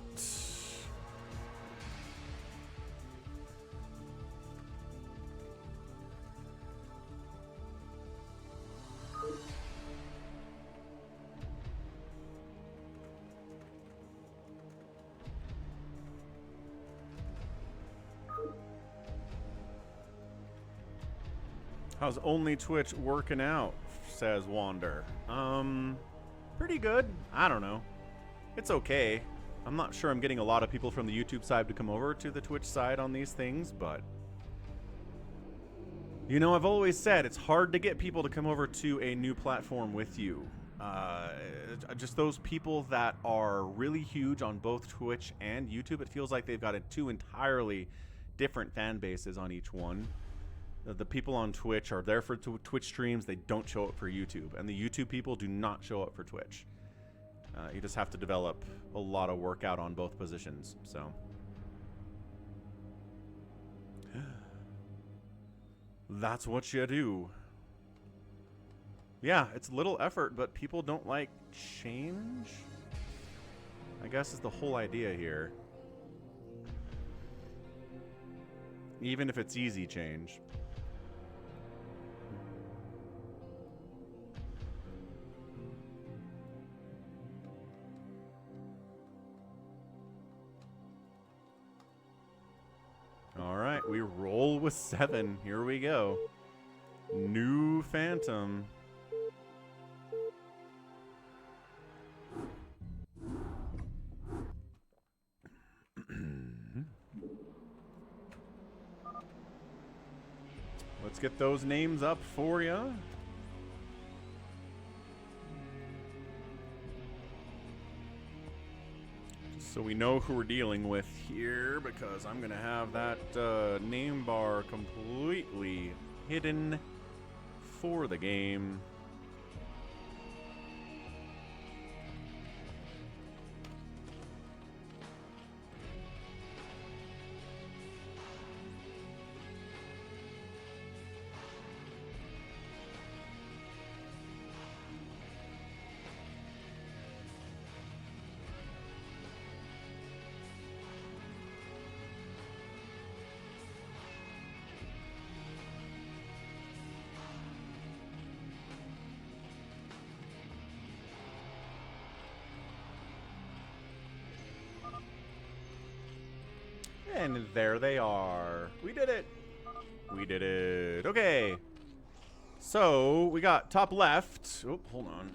How's only Twitch working out? Says Wander. Pretty good. I don't know. It's okay. I'm not sure I'm getting a lot of people from the YouTube side to come over to the Twitch side on these things, but you know, I've always said it's hard to get people to come over to a new platform with you. Just those people that are really huge on both Twitch and YouTube, it feels like they've got two entirely different fan bases on each one. The people on Twitch are there for Twitch streams. They don't show up for YouTube. And the YouTube people do not show up for Twitch. You just have to develop a lot of workout on both positions. So that's what you do. Yeah, it's little effort, but people don't like change, I guess, is the whole idea here. Even if it's easy change. All right, we roll with 7. Here we go. New Phantom. Let's get those names up for you. So we know who we're dealing with here, because I'm going to have that name bar completely hidden for the game. And there they are. We did it. We did it. Okay. So we got top left. Oh, hold on.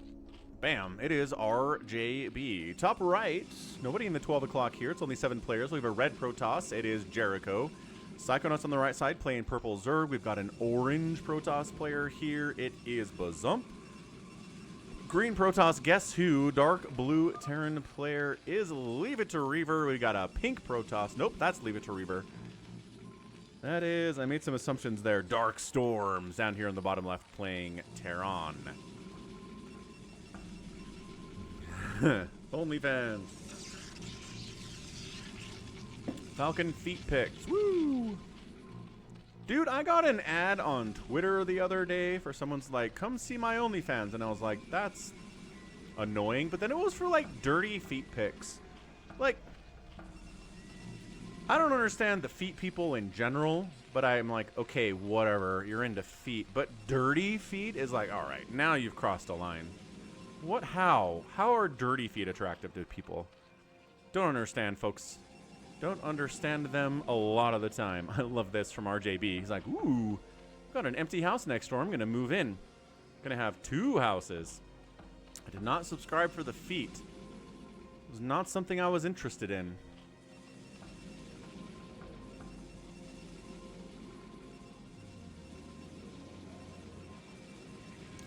Bam. It is RJB. Top right. Nobody in the 12 o'clock here. It's only 7 players. We have a red Protoss. It is Jericho. Psychonauts on the right side playing purple Zerg. We've got an orange Protoss player here. It is Bazump. Green Protoss, guess who? Dark blue Terran player is Leave It to Reaver. We got a pink Protoss. Nope, that's Leave It to Reaver. That is, I made some assumptions there. Dark Storms down here on the bottom left playing Terran. OnlyFans. Falcon feet pics. Woo! Dude, I got an ad on Twitter the other day for someone's like, come see my OnlyFans. And I was like, that's annoying. But then it was for like dirty feet pics. Like, I don't understand the feet people in general, but I'm like, okay, whatever. You're into feet. But dirty feet is like, all right, now you've crossed a line. What? How? How are dirty feet attractive to people? Don't understand, folks. Don't understand them a lot of the time. I love this from RJB. He's like, ooh, got an empty house next door. I'm going to move in. I'm going to have 2 houses. I did not subscribe for the feet. It was not something I was interested in.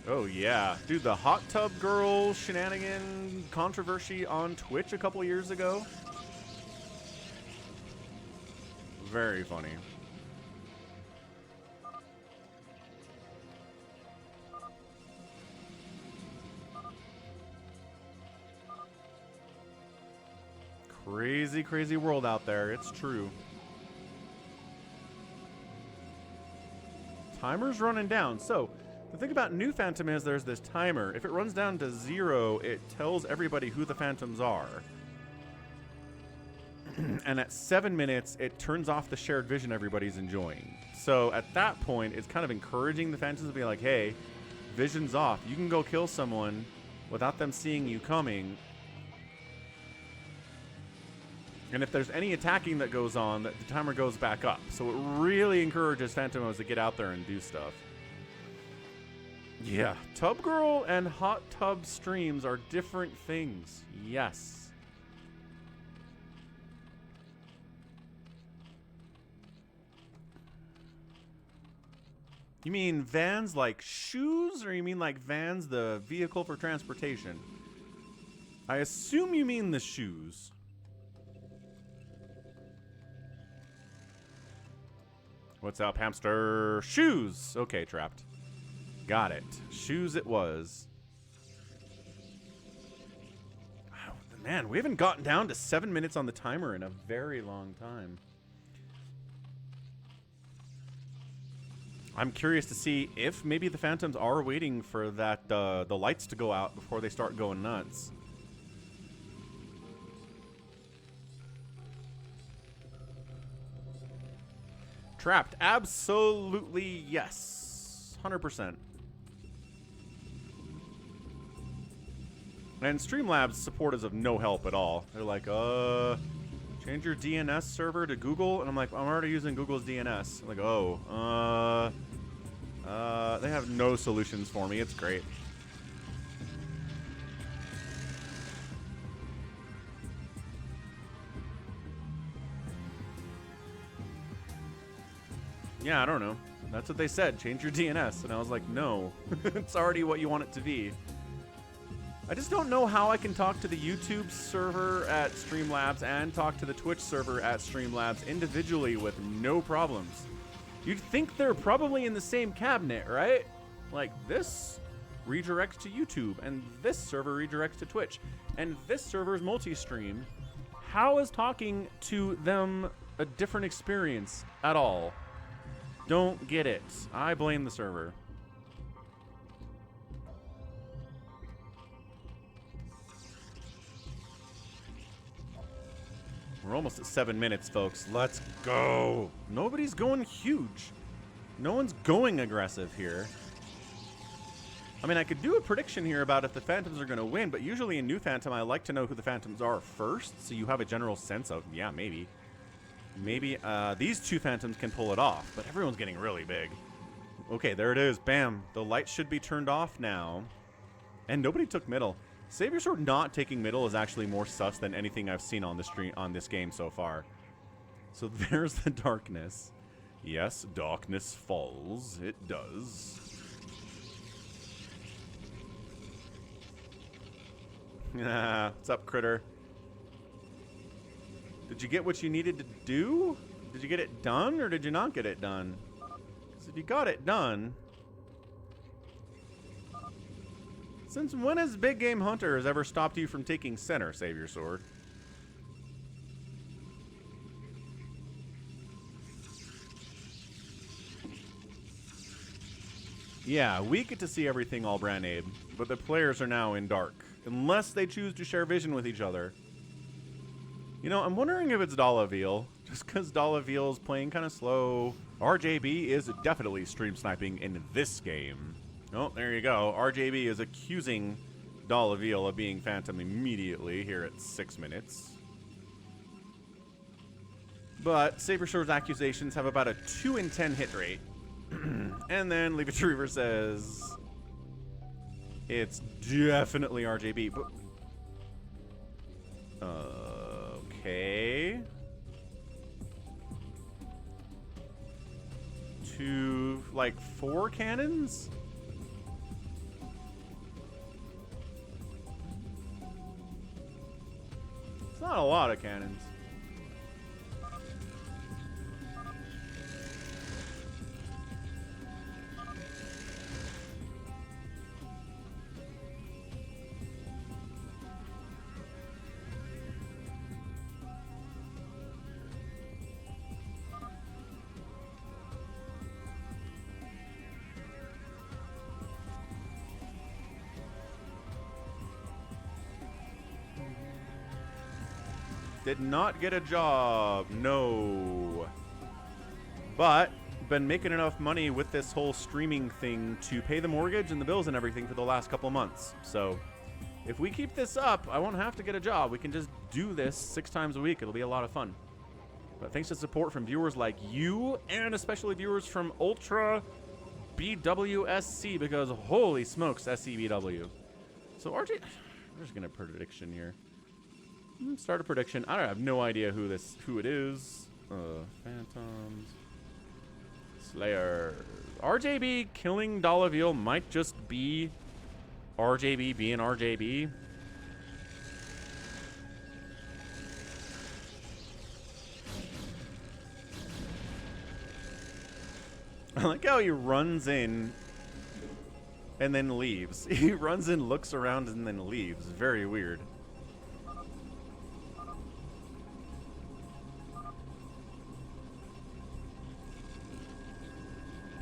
Oh, yeah. Dude, the hot tub girl shenanigan controversy on Twitch a couple years ago. Very funny. Crazy, crazy world out there. It's true. timer's running down. So the thing about new Phantom is there's this timer. If it runs down to 0, it tells everybody who the Phantoms are. And at 7 minutes, it turns off the shared vision everybody's enjoying. So at that point, it's kind of encouraging the Phantoms to be like, hey, vision's off. You can go kill someone without them seeing you coming. And if there's any attacking that goes on, the timer goes back up. So it really encourages Phantomos to get out there and do stuff. Yeah, Tub Girl and Hot Tub streams are different things. Yes. You mean vans like shoes, or you mean like vans, the vehicle for transportation? I assume you mean the shoes. What's up, hamster? Shoes! Okay, trapped. Got it. Shoes it was. Wow, man, we haven't gotten down to 7 minutes on the timer in a very long time. I'm curious to see if maybe the Phantoms are waiting for that the lights to go out before they start going nuts. Trapped. Absolutely yes. 100%. And Streamlabs support is of no help at all. They're like, change your DNS server to Google. And I'm like, I'm already using Google's DNS. I'm like, oh, they have no solutions for me. It's great. Yeah, I don't know. That's what they said. Change your DNS. And I was like, no. It's already what you want it to be. I just don't know how I can talk to the YouTube server at Streamlabs and talk to the Twitch server at Streamlabs individually with no problems. You'd think they're probably in the same cabinet, right? Like, this redirects to YouTube, and this server redirects to Twitch, and this server's multi-stream. How is talking to them a different experience at all? Don't get it. I blame the server. We're almost at 7 minutes, folks. Let's go. Nobody's going huge. No one's going aggressive here. I mean, I could do a prediction here about if the Phantoms are going to win, but usually in New Phantom, I like to know who the Phantoms are first, so you have a general sense of, yeah, maybe. Maybe these two Phantoms can pull it off, but everyone's getting really big. Okay, there it is. Bam. The light should be turned off now. And nobody took middle. Savior Sword not taking middle is actually more sus than anything I've seen on this stream on this game so far. So there's the darkness. Yes, darkness falls. It does. What's up, critter? Did you get what you needed to do? Did you get it done, or did you not get it done? Because if you got it done... Since when has Big Game Hunters ever stopped you from taking center, Savior Sword? Yeah, we get to see everything all brand Abe, but the players are now in dark. Unless they choose to share vision with each other. You know, I'm wondering if it's Dollaville, just because Dollaville is playing kind of slow. RJB is definitely stream sniping in this game. Oh, there you go. RJB is accusing Dollaville of being Phantom immediately here at 6 minutes. But Saber Sword's accusations have about a 2 in 10 hit rate. And then Leave Retriever says it's definitely RJB. But okay. 2, like 4 cannons? It's not a lot of cannons. Did not get a job. No. But been making enough money with this whole streaming thing to pay the mortgage and the bills and everything for the last couple months. So if we keep this up, I won't have to get a job. We can just do this 6 times a week. It'll be a lot of fun. But thanks to support from viewers like you, and especially viewers from Ultra BWSC, because holy smokes, SCBW. So RJ, I'm just gonna prediction here. Start a prediction. I have no idea who it is. Phantoms. Slayer. RJB killing Dolaville might just be RJB being RJB. I like how he runs in and then leaves. He runs in, looks around, and then leaves. Very weird.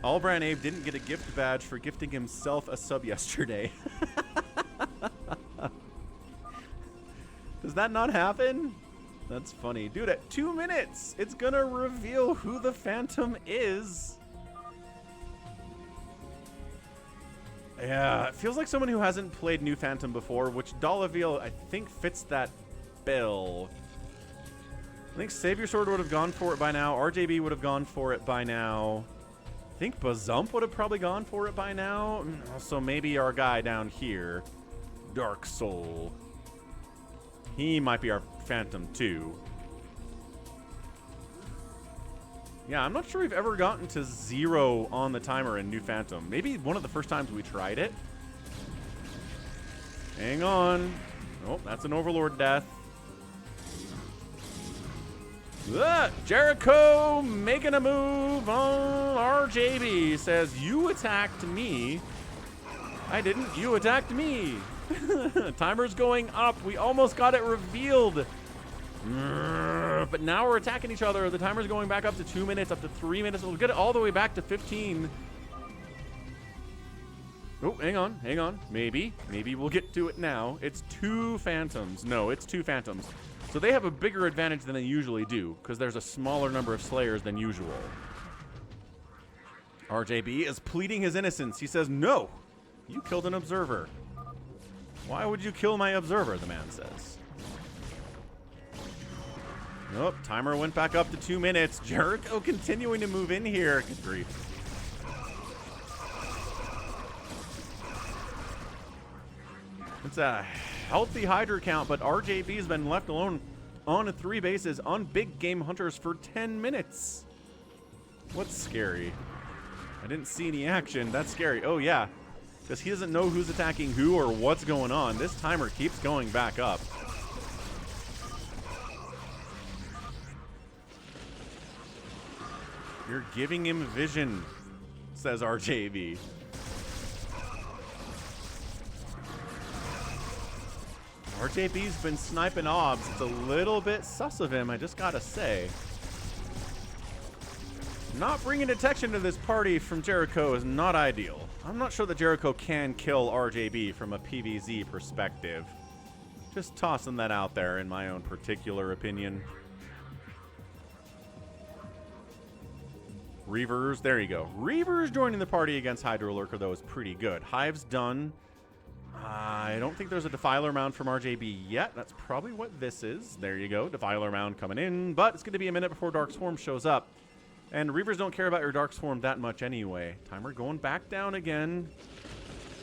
Allbrand Abe didn't get a gift badge for gifting himself a sub yesterday. Does that not happen? That's funny. Dude, at 2 minutes, it's gonna reveal who the Phantom is. Yeah, it feels like someone who hasn't played New Phantom before, which Dolaville, I think, fits that bill. I think Savior Sword would have gone for it by now. RJB would have gone for it by now. I think Bazump would have probably gone for it by now. Also, maybe our guy down here, Dark Soul. He might be our Phantom too. Yeah, I'm not sure we've ever gotten to 0 on the timer in New Phantom. Maybe one of the first times we tried it. Hang on. Oh, that's an Overlord death. Jericho making a move on RJB. Says, you attacked me. I didn't. You attacked me. Timer's going up. We almost got it revealed. But now we're attacking each other. The timer's going back up to 2 minutes, up to 3 minutes. We'll get it all the way back to 15. Oh, hang on, hang on. Maybe we'll get to it now. It's 2 Phantoms. No, it's 2 Phantoms. So they have a bigger advantage than they usually do, because there's a smaller number of Slayers than usual. RJB is pleading his innocence. He says, no, you killed an observer. Why would you kill my observer, the man says. Nope, timer went back up to 2 minutes. Jericho continuing to move in here. Good grief. It's a healthy Hydra count, but RJB has been left alone on 3 bases on big game hunters for 10 minutes. What's scary? I didn't see any action. That's scary. Oh, yeah. Because he doesn't know who's attacking who or what's going on. This timer keeps going back up. You're giving him vision, says RJB. RJB's been sniping obs. It's a little bit sus of him, I just gotta say. Not bringing detection to this party from Jericho is not ideal. I'm not sure that Jericho can kill RJB from a PvZ perspective. Just tossing that out there in my own particular opinion. Reavers, there you go. Reavers joining the party against Hydro Lurker, though, is pretty good. Hive's done. I don't think there's a Defiler Mound from RJB yet. That's probably what this is. There you go. Defiler Mound coming in. But it's going to be a minute before Dark Swarm shows up. And Reavers don't care about your Dark Swarm that much anyway. Timer going back down again.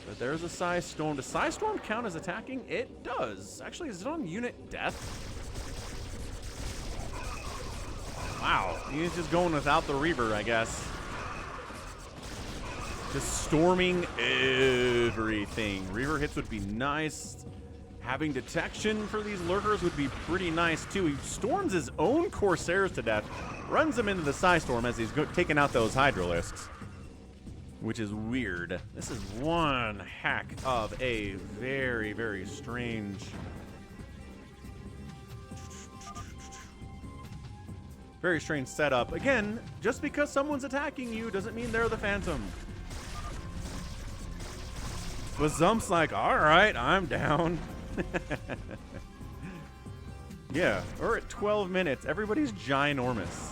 But there's a Psy Storm. Does Psy Storm count as attacking? It does. Actually, is it on unit death? Wow. He's just going without the Reaver, I guess. Just storming everything. Reaver hits would be nice. Having detection for these lurkers would be pretty nice, too. He storms his own Corsairs to death. Runs them into the Psy Storm as he's taking out those Hydralisks. Which is weird. This is one heck of a very, very strange... very strange setup. Again, just because someone's attacking you doesn't mean they're the Phantom. But Zump's like, all right, I'm down. Yeah, we're at 12 minutes. Everybody's ginormous.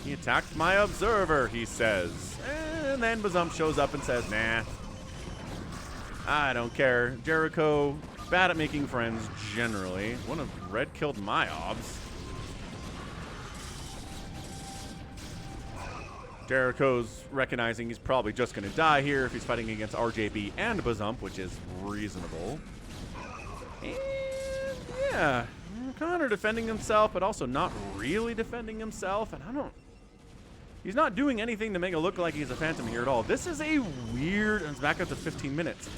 He attacked my observer, he says. And then Bazump shows up and says, nah. I don't care. Jericho, bad at making friends, generally. One of Red killed my obs. Jericho's recognizing he's probably just going to die here if he's fighting against RJB and Bazump, which is reasonable. And yeah, Connor defending himself, but also not really defending himself. And he's not doing anything to make it look like he's a Phantom here at all. This is a weird, and it's back up to 15 minutes.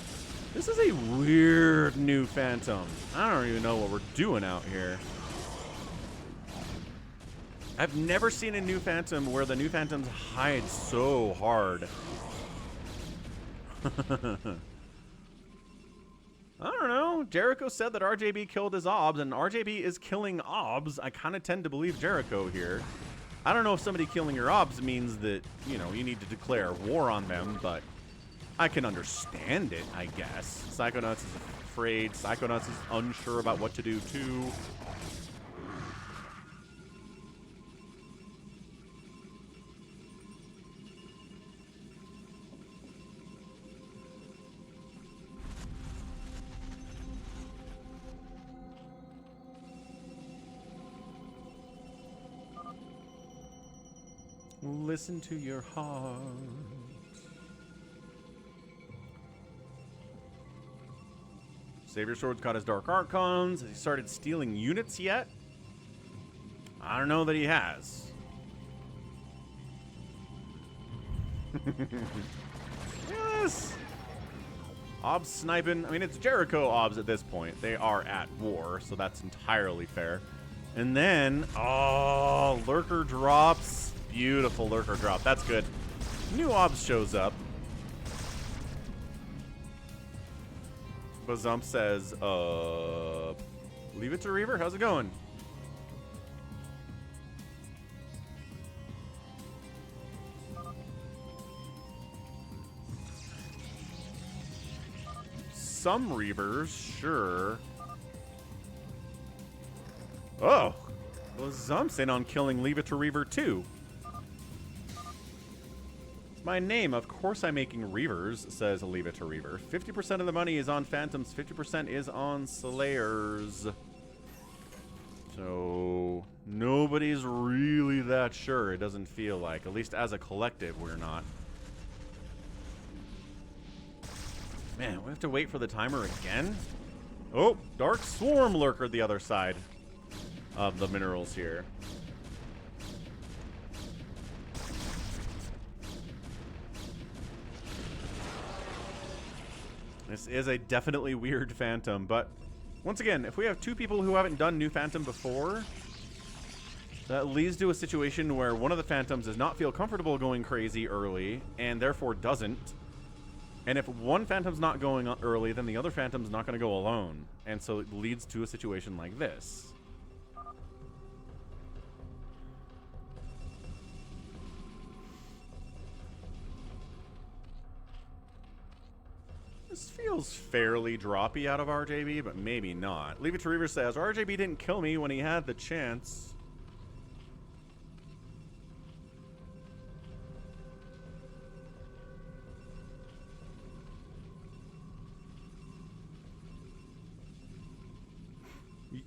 This is a weird new Phantom. I don't even know what we're doing out here. I've never seen a new Phantom where the new Phantoms hide so hard. I don't know. Jericho said that RJB killed his obs, and RJB is killing obs. I kind of tend to believe Jericho here. I don't know if somebody killing your obs means that, you know, you need to declare war on them, but I can understand it, I guess. Psychonauts is afraid. Psychonauts is unsure about what to do, too. Listen to your heart. Savior Sword's got his Dark Archons. Has he started stealing units yet? I don't know that he has. Yes! Obs sniping. I mean, it's Jericho obs at this point. They are at war, so that's entirely fair. And then, oh, Lurker drops. Beautiful Lurker drop. That's good. New obs shows up. Bazump says, leave it to Reaver. How's it going? Some Reavers, sure. Oh, Bazump's in on killing Leave It to Reaver too. It's my name. Of course I'm making Reavers, says Leave It to Reaver. 50% of the money is on Phantoms, 50% is on Slayers. So nobody's really that sure, it doesn't feel like. At least as a collective, we're not. Man, we have to wait for the timer again? Oh, Dark Swarm Lurker the other side of the minerals here. This is a definitely weird Phantom, but once again, if we have two people who haven't done new Phantom before, that leads to a situation where one of the Phantoms does not feel comfortable going crazy early, and therefore doesn't. And if one Phantom's not going early, then the other Phantom's not going to go alone. And so it leads to a situation like this. This feels fairly droppy out of RJB, but maybe not. Leave It to Reaver says, RJB didn't kill me when he had the chance.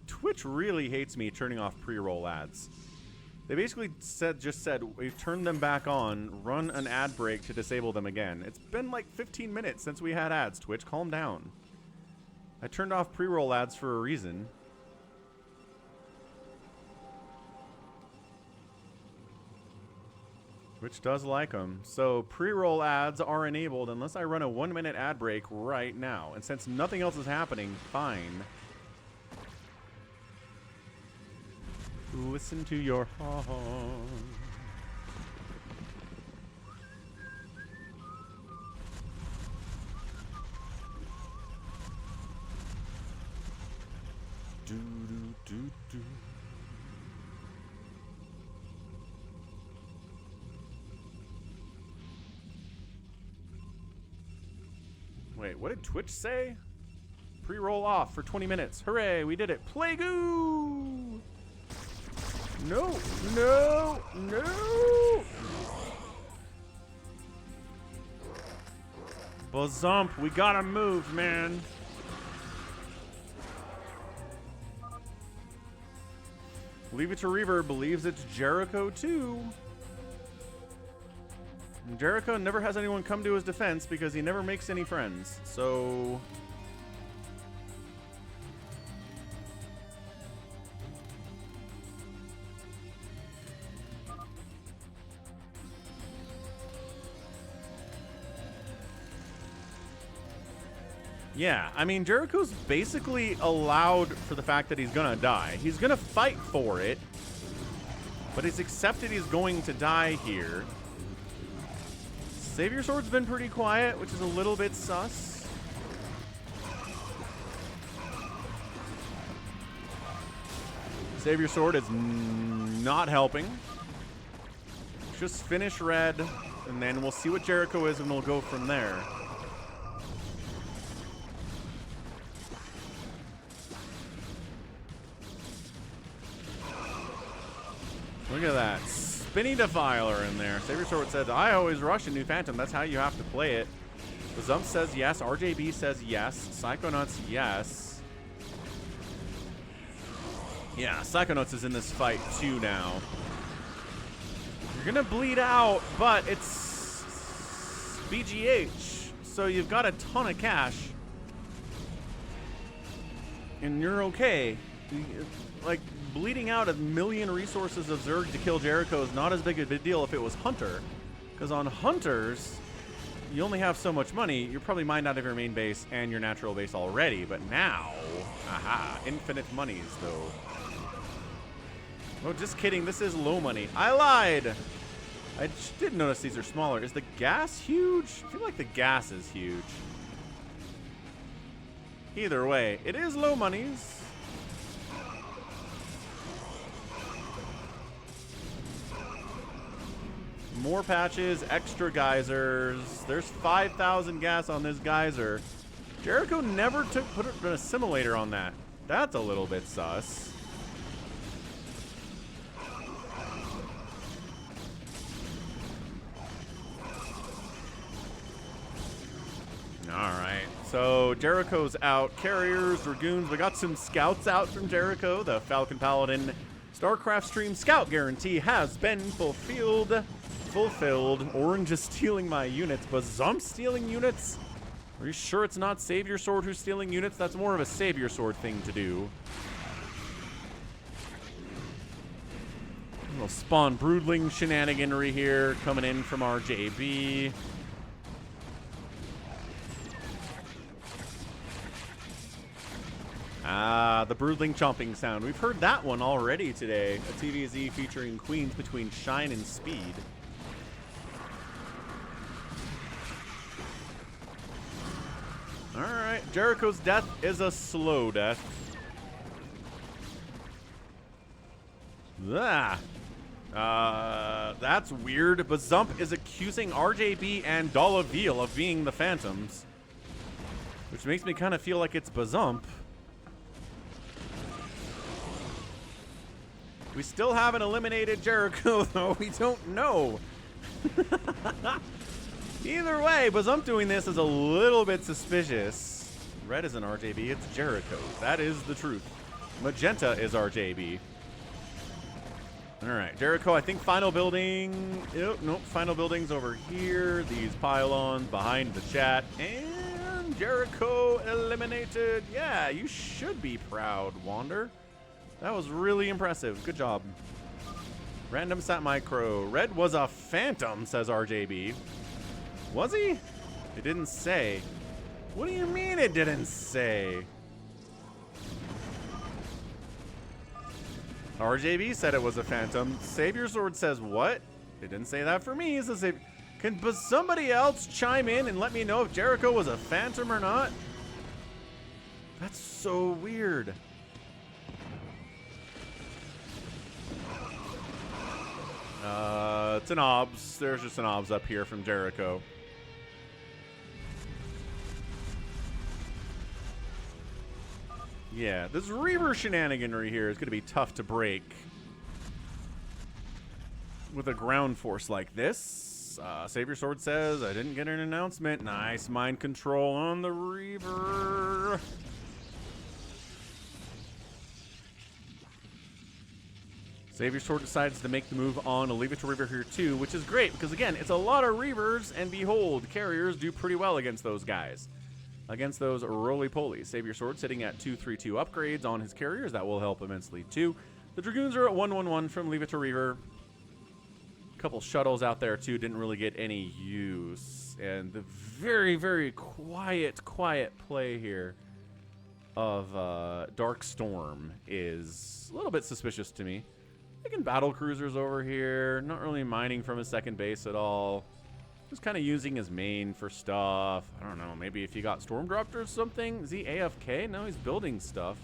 Twitch really hates me turning off pre-roll ads. They basically just said, we've turned them back on, run an ad break to disable them again. It's been like 15 minutes since we had ads, Twitch. Calm down. I turned off pre-roll ads for a reason. Twitch does like them. So pre-roll ads are enabled unless I run a 1-minute ad break right now. And since nothing else is happening, fine. Listen to your heart. Do do do do. Wait, what did Twitch say? Pre-roll off for 20 minutes. Hooray, we did it. Play goo! No, no, no! Bazump, we gotta move, man. Leave It to Reaver believes it's Jericho too. And Jericho never has anyone come to his defense because he never makes any friends. So yeah, I mean, Jericho's basically allowed for the fact that he's gonna die. He's gonna fight for it, but he's accepted he's going to die here. Savior Sword's been pretty quiet, which is a little bit sus. Savior Sword is not helping. Just finish red, and then we'll see what Jericho is, and we'll go from there. Look at that. Spinny Defiler in there. Savior Sword says, I always rush a new Phantom. That's how you have to play it. Bazump says yes. RJB says yes. Psychonauts, yes. Yeah, Psychonauts is in this fight too now. You're going to bleed out, but it's BGH. So you've got a ton of cash. And you're okay. Like, bleeding out 1,000,000 resources of Zerg to kill Jericho is not as big a deal if it was Hunter. Because on Hunters, you only have so much money. You're probably mined out of your main base and your natural base already. But now, aha, infinite monies, though. Oh, just kidding. This is low money. I lied. I did notice these are smaller. Is the gas huge? I feel like the gas is huge. Either way, it is low monies. More patches, extra geysers. There's 5,000 gas on this geyser. Jericho never put an assimilator on that. That's a little bit sus. Alright, so Jericho's out. Carriers, Dragoons. We got some scouts out from Jericho. The Falcon Paladin StarCraft stream scout guarantee has been fulfilled. Orange is stealing my units. Bazump stealing units? Are you sure it's not Savior Sword who's stealing units? That's more of a Savior Sword thing to do. A little Spawn Broodling shenaniganry here coming in from RJB. Ah, the Broodling chomping sound. We've heard that one already today. A TVZ featuring queens between Shine and Speed. Alright, Jericho's death is a slow death. That's weird. Bazump is accusing RJB and Dollaville of being the Phantoms. Which makes me kind of feel like it's Bazump. We still haven't eliminated Jericho, though. We don't know. Either way, Bazump doing this is a little bit suspicious. Red isn't RJB, it's Jericho. That is the truth. Magenta is RJB. Alright, Jericho, I think final building. Nope, final building's over here. These pylons behind the chat. And Jericho eliminated. Yeah, you should be proud, Wander. That was really impressive. Good job. Random Sat Micro. Red was a Phantom, says RJB. Was he? It didn't say. What do you mean it didn't say? RJB said it was a Phantom. Savior Sword says what? It didn't say that for me. It says can somebody else chime in and let me know if Jericho was a Phantom or not? That's so weird. It's an obs. There's just an obs up here from Jericho. Yeah, this Reaver shenaniganry here is going to be tough to break with a ground force like this. Savior Sword says, I didn't get an announcement. Nice mind control on the Reaver. Savior Sword decides to make the move on a Leave It to Reaver here too, which is great because, again, it's a lot of Reavers, and behold, carriers do pretty well against those guys. Against those roly-polies. Savior Sword sitting at 232 upgrades on his carriers. That will help immensely too. The Dragoons are at 111 from Leave It to Reaver. A couple shuttles out there too didn't really get any use. And the very, very quiet play here of Dark Storm is a little bit suspicious to me. Taking battle cruisers over here, not really mining from his second base at all. Just kind of using his main for stuff. I don't know, maybe if he got storm dropped or something. Is he AFK? No, he's building stuff.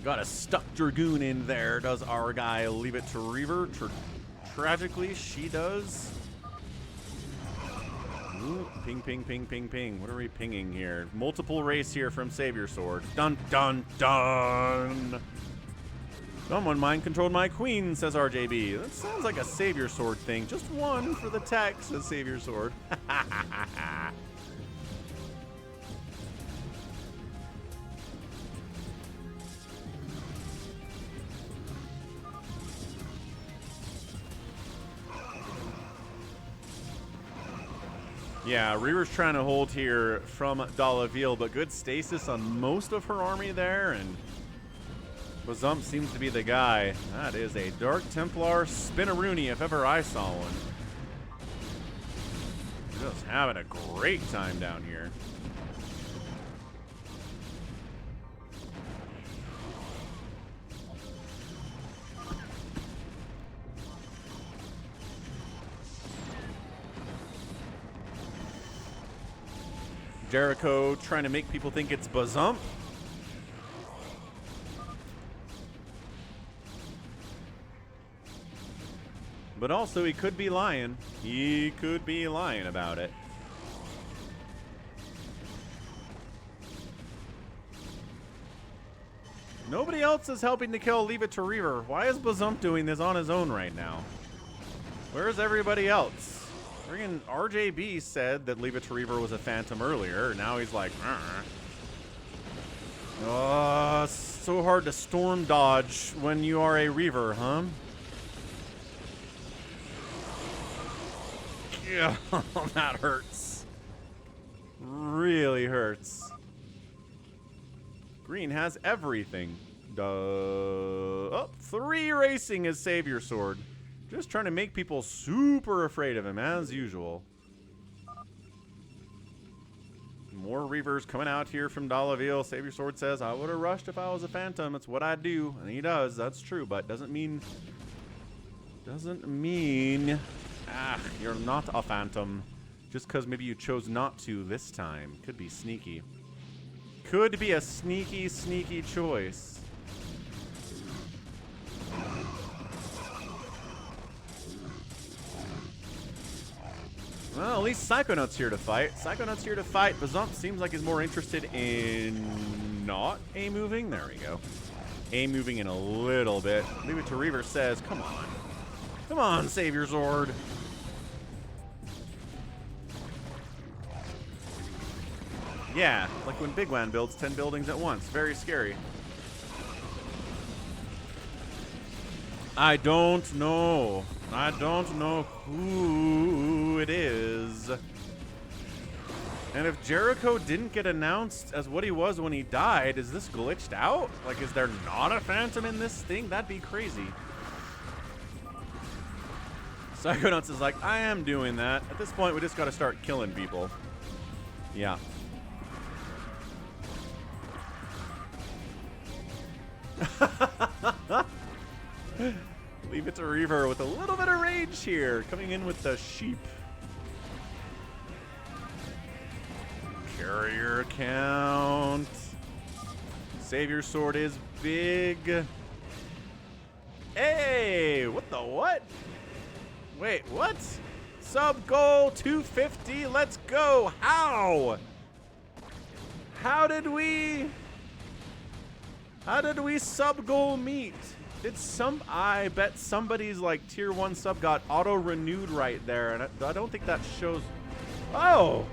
Got a stuck Dragoon in there. Does our guy Leave It to Reaver? Tragically, she does. Ooh, ping, ping, ping, ping, ping. What are we pinging here? Multiple race here from Savior Sword. Dun, dun, dun. Someone mind-controlled my queen, says RJB. That sounds like a Savior Sword thing. Just one for the tech, says Savior Sword. Yeah, Reaver's trying to hold here from Dalaville, but good stasis on most of her army there, and Bazump seems to be the guy. That is a Dark Templar Spinaroonie if ever I saw one. Just having a great time down here. Jericho trying to make people think it's Bazump. But also, he could be lying. He could be lying about it. Nobody else is helping to kill Leave It to Reaver. Why is Bazump doing this on his own right now? Where's everybody else? Friggin' RJB said that Leave It to Reaver was a phantom earlier. Now he's like, oh, so hard to storm dodge when you are a Reaver, huh? Yeah, that hurts. Really hurts. Green has everything. Oh, 3 racing his Savior Sword. Just trying to make people super afraid of him, as usual. More Reavers coming out here from Dalaville. Savior Sword says, I would have rushed if I was a phantom. It's what I do. And he does. That's true, but doesn't mean... you're not a phantom. Just because maybe you chose not to this time. Could be sneaky. Could be a sneaky, sneaky choice. Well, at least Psychonaut's here to fight. Psychonaut's here to fight. Bazump seems like he's more interested in not A-moving. There we go. A-moving in a little bit. Leave It to Reaver says, come on. Come on, Savior Sword. Yeah, like when Big Wan builds 10 buildings at once. Very scary. I don't know. I don't know who it is. And if Jericho didn't get announced as what he was when he died, is this glitched out? Like, is there not a phantom in this thing? That'd be crazy. Psychonauts is like, I am doing that. At this point, we just gotta start killing people. Yeah. Leave It to Reaver with a little bit of rage here. Coming in with the sheep. Carrier count. Savior Sword is big. Hey, what the what? Wait, what? Sub goal 250. Let's go. How? How did we sub goal meet? I bet somebody's like tier 1 sub got auto renewed right there, and I don't think that shows. Oh,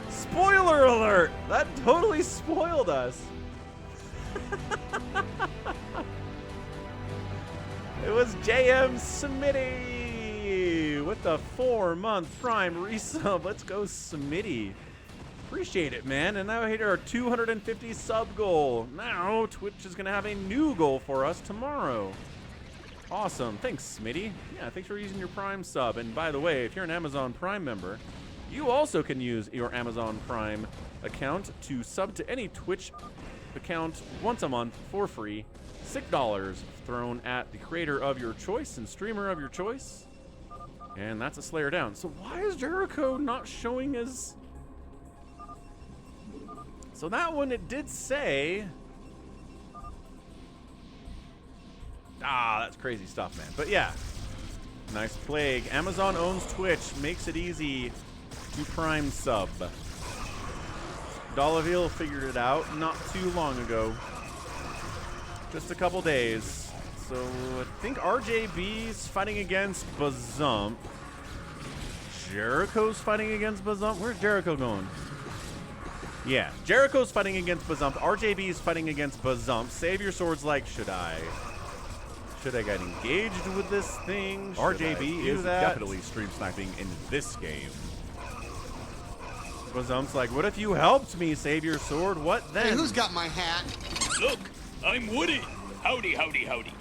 spoiler alert! That totally spoiled us. It was JM Smitty with the 4-month Prime resub. Let's go, Smitty. Appreciate it, man. And now we hit our 250 sub goal. Now Twitch is gonna have a new goal for us tomorrow. Awesome. Thanks, Smitty. Yeah, thanks for using your Prime sub. And by the way, if you're an Amazon Prime member, you also can use your Amazon Prime account to sub to any Twitch account once a month for free. $6 thrown at the creator of your choice and streamer of your choice. And that's a Slayer down. So why is Jericho not showing as... So that one, it did say... Ah, that's crazy stuff, man. But yeah, nice plague. Amazon owns Twitch, makes it easy to Prime sub. Dolaville figured it out not too long ago. Just a couple days. So I think RJB's fighting against Bazump. Jericho's fighting against Bazump. Where's Jericho going? Yeah, Jericho's fighting against Bazump. RJB's fighting against Bazump. Savior Sword's like, should I get engaged with this thing? RJB is definitely stream sniping in this game. Bazump's like, what if you helped me, Savior Sword? What then? Hey, who's got my hat? Look, I'm Woody. Howdy, howdy, howdy.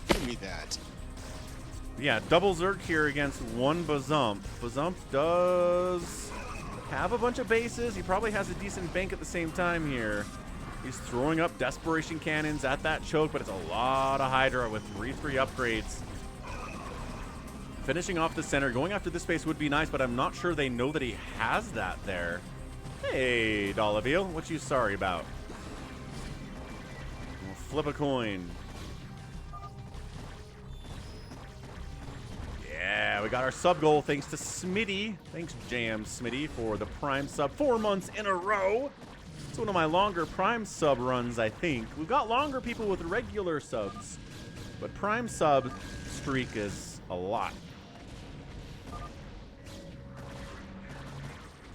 Give me that. Yeah, double Zerk here against one Bazump. Bazump does have a bunch of bases. He probably has a decent bank at the same time here. He's throwing up Desperation Cannons at that choke, but it's a lot of Hydra with 3/3 upgrades. Finishing off the center. Going after this space would be nice, but I'm not sure they know that he has that there. Hey, Dolaville, what you sorry about? We'll flip a coin. Yeah, we got our sub goal thanks to Smitty. Thanks, JM Smitty, for the Prime sub 4 months in a row. It's one of my longer Prime sub runs, I think. We've got longer people with regular subs, but Prime sub streak is a lot.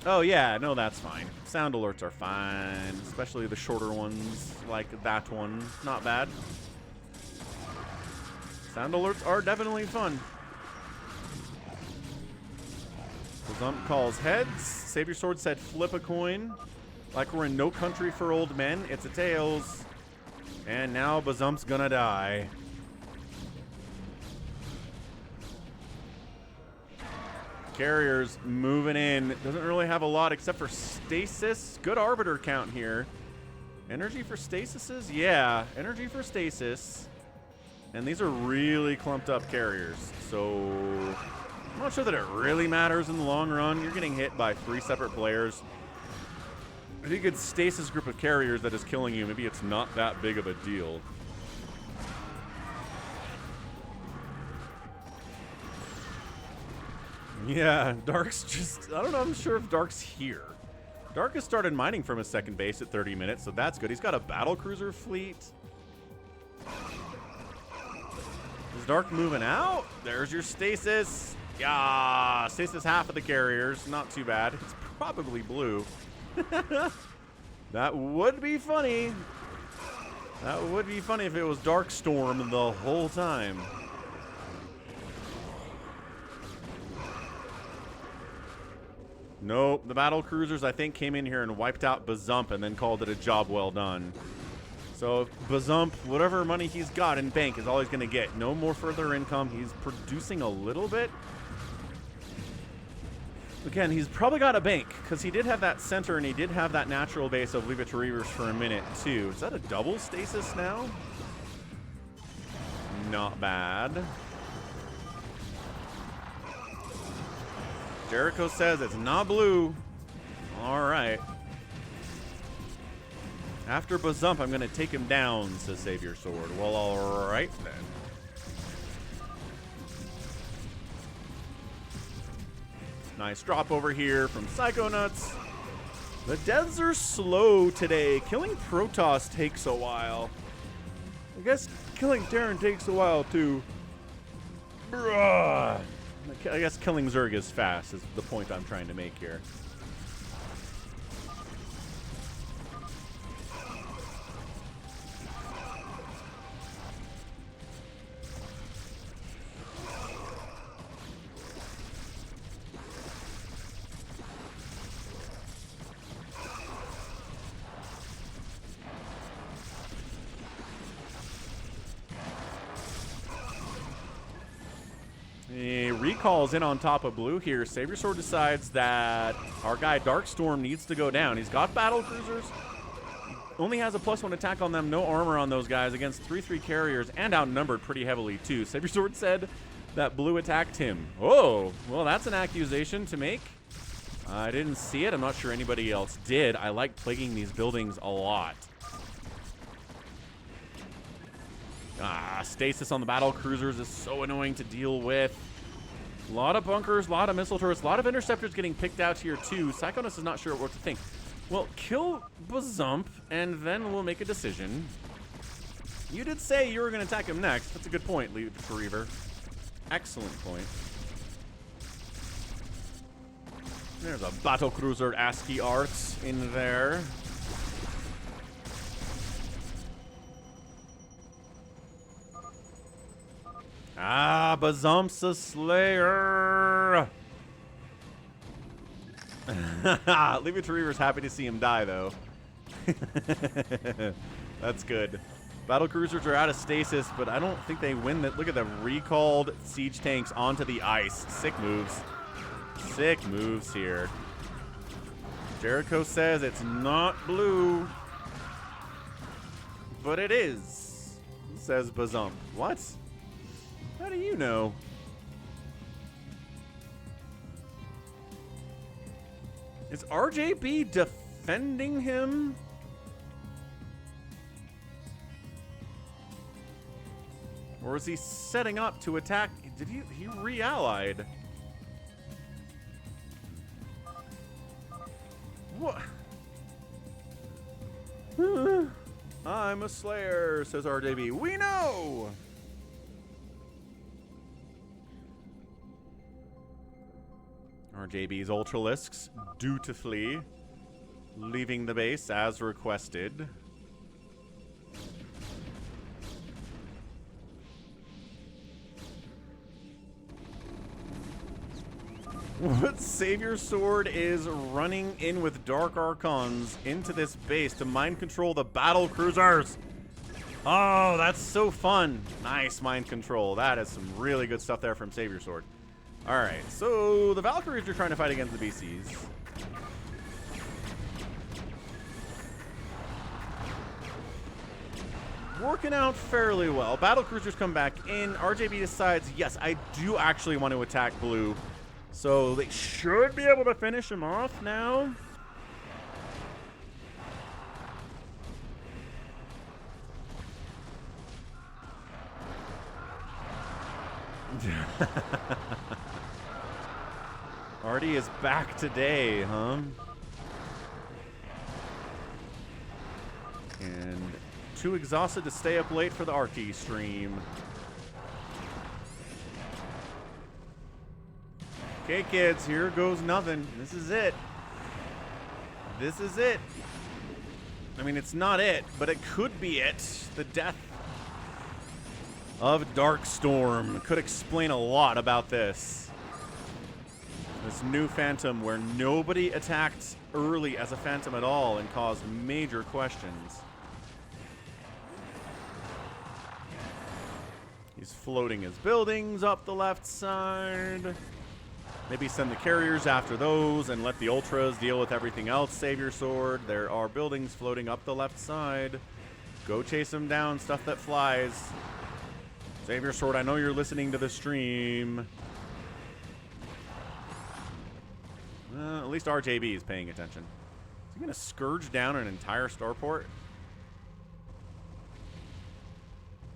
Oh yeah, no, that's fine. Sound alerts are fine, especially the shorter ones, like that one. Not bad. Sound alerts are definitely fun. Bazump calls heads. Savior Sword said flip a coin. Like we're in No Country for Old Men. It's a tails. And now Bazump's gonna die. Carriers moving in. Doesn't really have a lot except for stasis. Good arbiter count here. Energy for stasises? Yeah, energy for stasis. And these are really clumped up carriers. So I'm not sure that it really matters in the long run. You're getting hit by 3 separate players. I think it's stasis group of carriers that is killing you. Maybe it's not that big of a deal. Yeah, Dark's just, I don't know, I'm sure if Dark's here. Dark has started mining from his second base at 30 minutes, so that's good. He's got a battle cruiser fleet. Is Dark moving out? There's your stasis. Yeah, stasis half of the carriers. Not too bad. It's probably blue. That would be funny. That would be funny if it was Dark Storm the whole time. Nope, the battle cruisers I think came in here and wiped out Bazump and then called it a job well done. So Bazump, whatever money he's got in bank is all he's going to get. No more further income. He's producing a little bit. Again, he's probably got a bank because he did have that center and he did have that natural base of Leave It to Reavers for a minute too. Is that a double stasis now? Not bad. Jericho says it's not blue. All right. After Bazump, I'm going to take him down, says Savior Sword. Well, all right then. Nice drop over here from Psychonauts. The devs are slow today. Killing Protoss takes a while. I guess killing Terran takes a while too. Bruh. I guess killing Zerg is fast is the point I'm trying to make here. Recalls in on top of blue here. Savior Sword decides that our guy Darkstorm needs to go down. He's got battle cruisers. He only has a +1 attack on them, no armor on those guys against 3/3 carriers and outnumbered pretty heavily too. Savior Sword said that blue attacked him. Oh, well, that's an accusation to make. I didn't see it. I'm not sure anybody else did. I like plaguing these buildings a lot. Stasis on the battle cruisers is so annoying to deal with. A lot of bunkers, a lot of missile turrets, a lot of interceptors getting picked out here too. Psychonauts is not sure what to think. Well, kill Bazump, and then we'll make a decision. You did say you were going to attack him next. That's a good point, Reaver. Excellent point. There's a battlecruiser ASCII art in there. Bazump's a Slayer. Leave it to Reaver's happy to see him die, though. That's good. Battle cruisers are out of stasis, but I don't think they win that. Look at the recalled siege tanks onto the ice. Sick moves. Sick moves here. Jericho says it's not blue, but it is, says Bazump. What? How do you know? Is RJB defending him? Or is he setting up to attack? Did he re-allied? What? I'm a Slayer, says RJB. We know! RJB's Ultralisks dutifully leaving the base as requested. What Savior Sword is running in with Dark Archons into this base to mind control the battle cruisers. Oh, that's so fun. Nice mind control. That is some really good stuff there from Savior Sword. Alright, so the Valkyries are trying to fight against the BCs. Working out fairly well. Battle cruisers come back in. RJB decides, yes, I do actually want to attack blue. So they should be able to finish him off now. Artie is back today, huh? And too exhausted to stay up late for the Artie stream. Okay, kids, here goes nothing. This is it. This is it. I mean, it's not it, but it could be it. The death of Darkstorm could explain a lot about this. This new Phantom where nobody attacked early as a Phantom at all and caused major questions. He's floating his buildings up the left side. Maybe send the carriers after those and let the Ultras deal with everything else. Savior Sword. There are buildings floating up the left side. Go chase them down. Stuff that flies. Savior Sword, I know you're listening to the stream. At least RJB is paying attention. Is he going to scourge down an entire starport?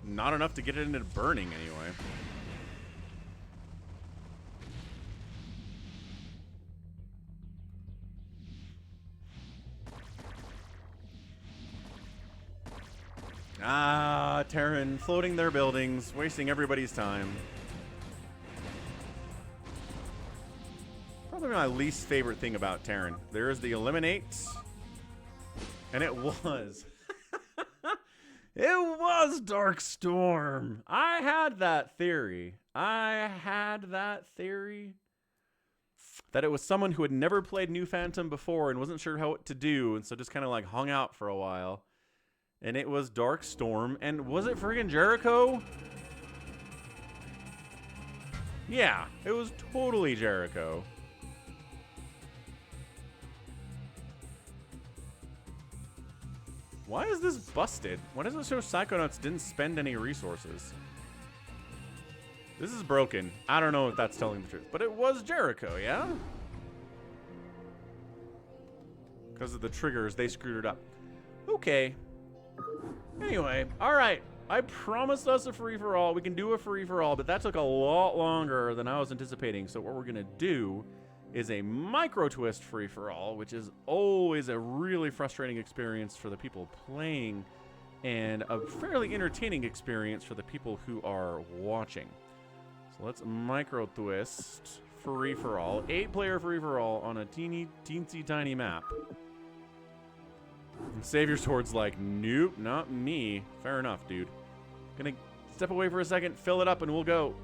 Not enough to get it into burning, anyway. Ah, Terran floating their buildings, wasting everybody's time. Probably my least favorite thing about Terran. There's the eliminate. And it was. It was Dark Storm. I had that theory. That it was someone who had never played New Phantom before and wasn't sure what to do, and so just kind of like hung out for a while. And it was Dark Storm. And was it friggin' Jericho? Yeah, it was totally Jericho. Why is this busted? Why does it show Psychonauts didn't spend any resources? This is broken. I don't know if that's telling the truth, but it was Jericho, yeah? Because of the triggers, they screwed it up. Okay. Anyway, alright. I promised us a free-for-all. We can do a free-for-all, but that took a lot longer than I was anticipating. So what we're going to do is a micro-twist free-for-all, which is always a really frustrating experience for the people playing and a fairly entertaining experience for the people who are watching. So let's micro-twist free-for-all. 8-player free-for-all on a teensy tiny map. And Savior Sword's like, nope, not me. Fair enough, dude. Gonna step away for a second, fill it up, and we'll go.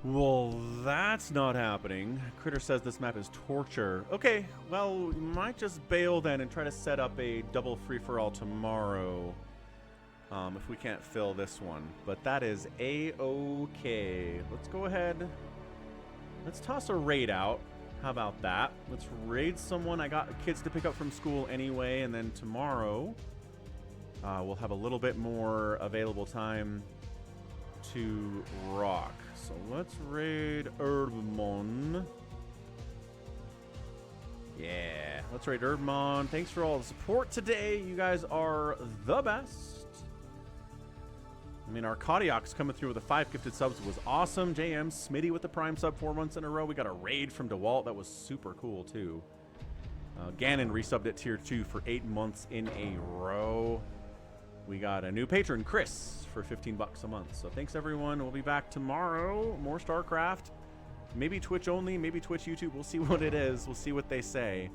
Well, that's not happening. Critter says this map is torture. Okay, well, we might just bail then and try to set up a double free-for-all tomorrow. If we can't fill this one. But that is A-okay. Let's go ahead. Let's toss a raid out. How about that? Let's raid someone. I got kids to pick up from school anyway. And then tomorrow, we'll have a little bit more available time to rock. So let's raid Herbmon. Yeah, let's raid Herbmon. Thanks for all the support today. You guys are the best. I mean, our Kodiak's coming through with the 5 gifted subs was awesome. JM Smitty with the Prime sub 4 months in a row. We got a raid from DeWalt. That was super cool, too. Ganon resubbed at tier 2 for 8 months in a row. We got a new patron, Chris, for 15 bucks a month. So thanks, everyone. We'll be back tomorrow. More StarCraft. Maybe Twitch only, maybe Twitch, YouTube. We'll see what it is. We'll see what they say.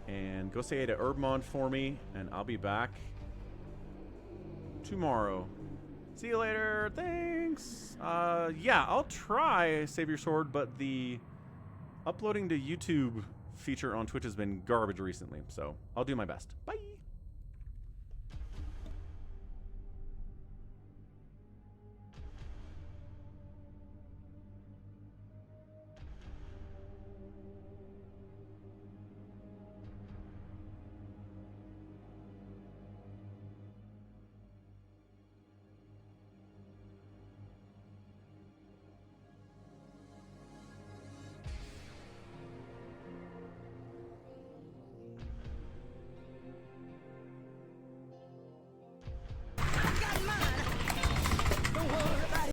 And go say hey to Herbmon for me, and I'll be back tomorrow. See you later. Thanks. Yeah, I'll try Save Your Sword, but the uploading to YouTube feature on Twitch has been garbage recently, so I'll do my best. Bye.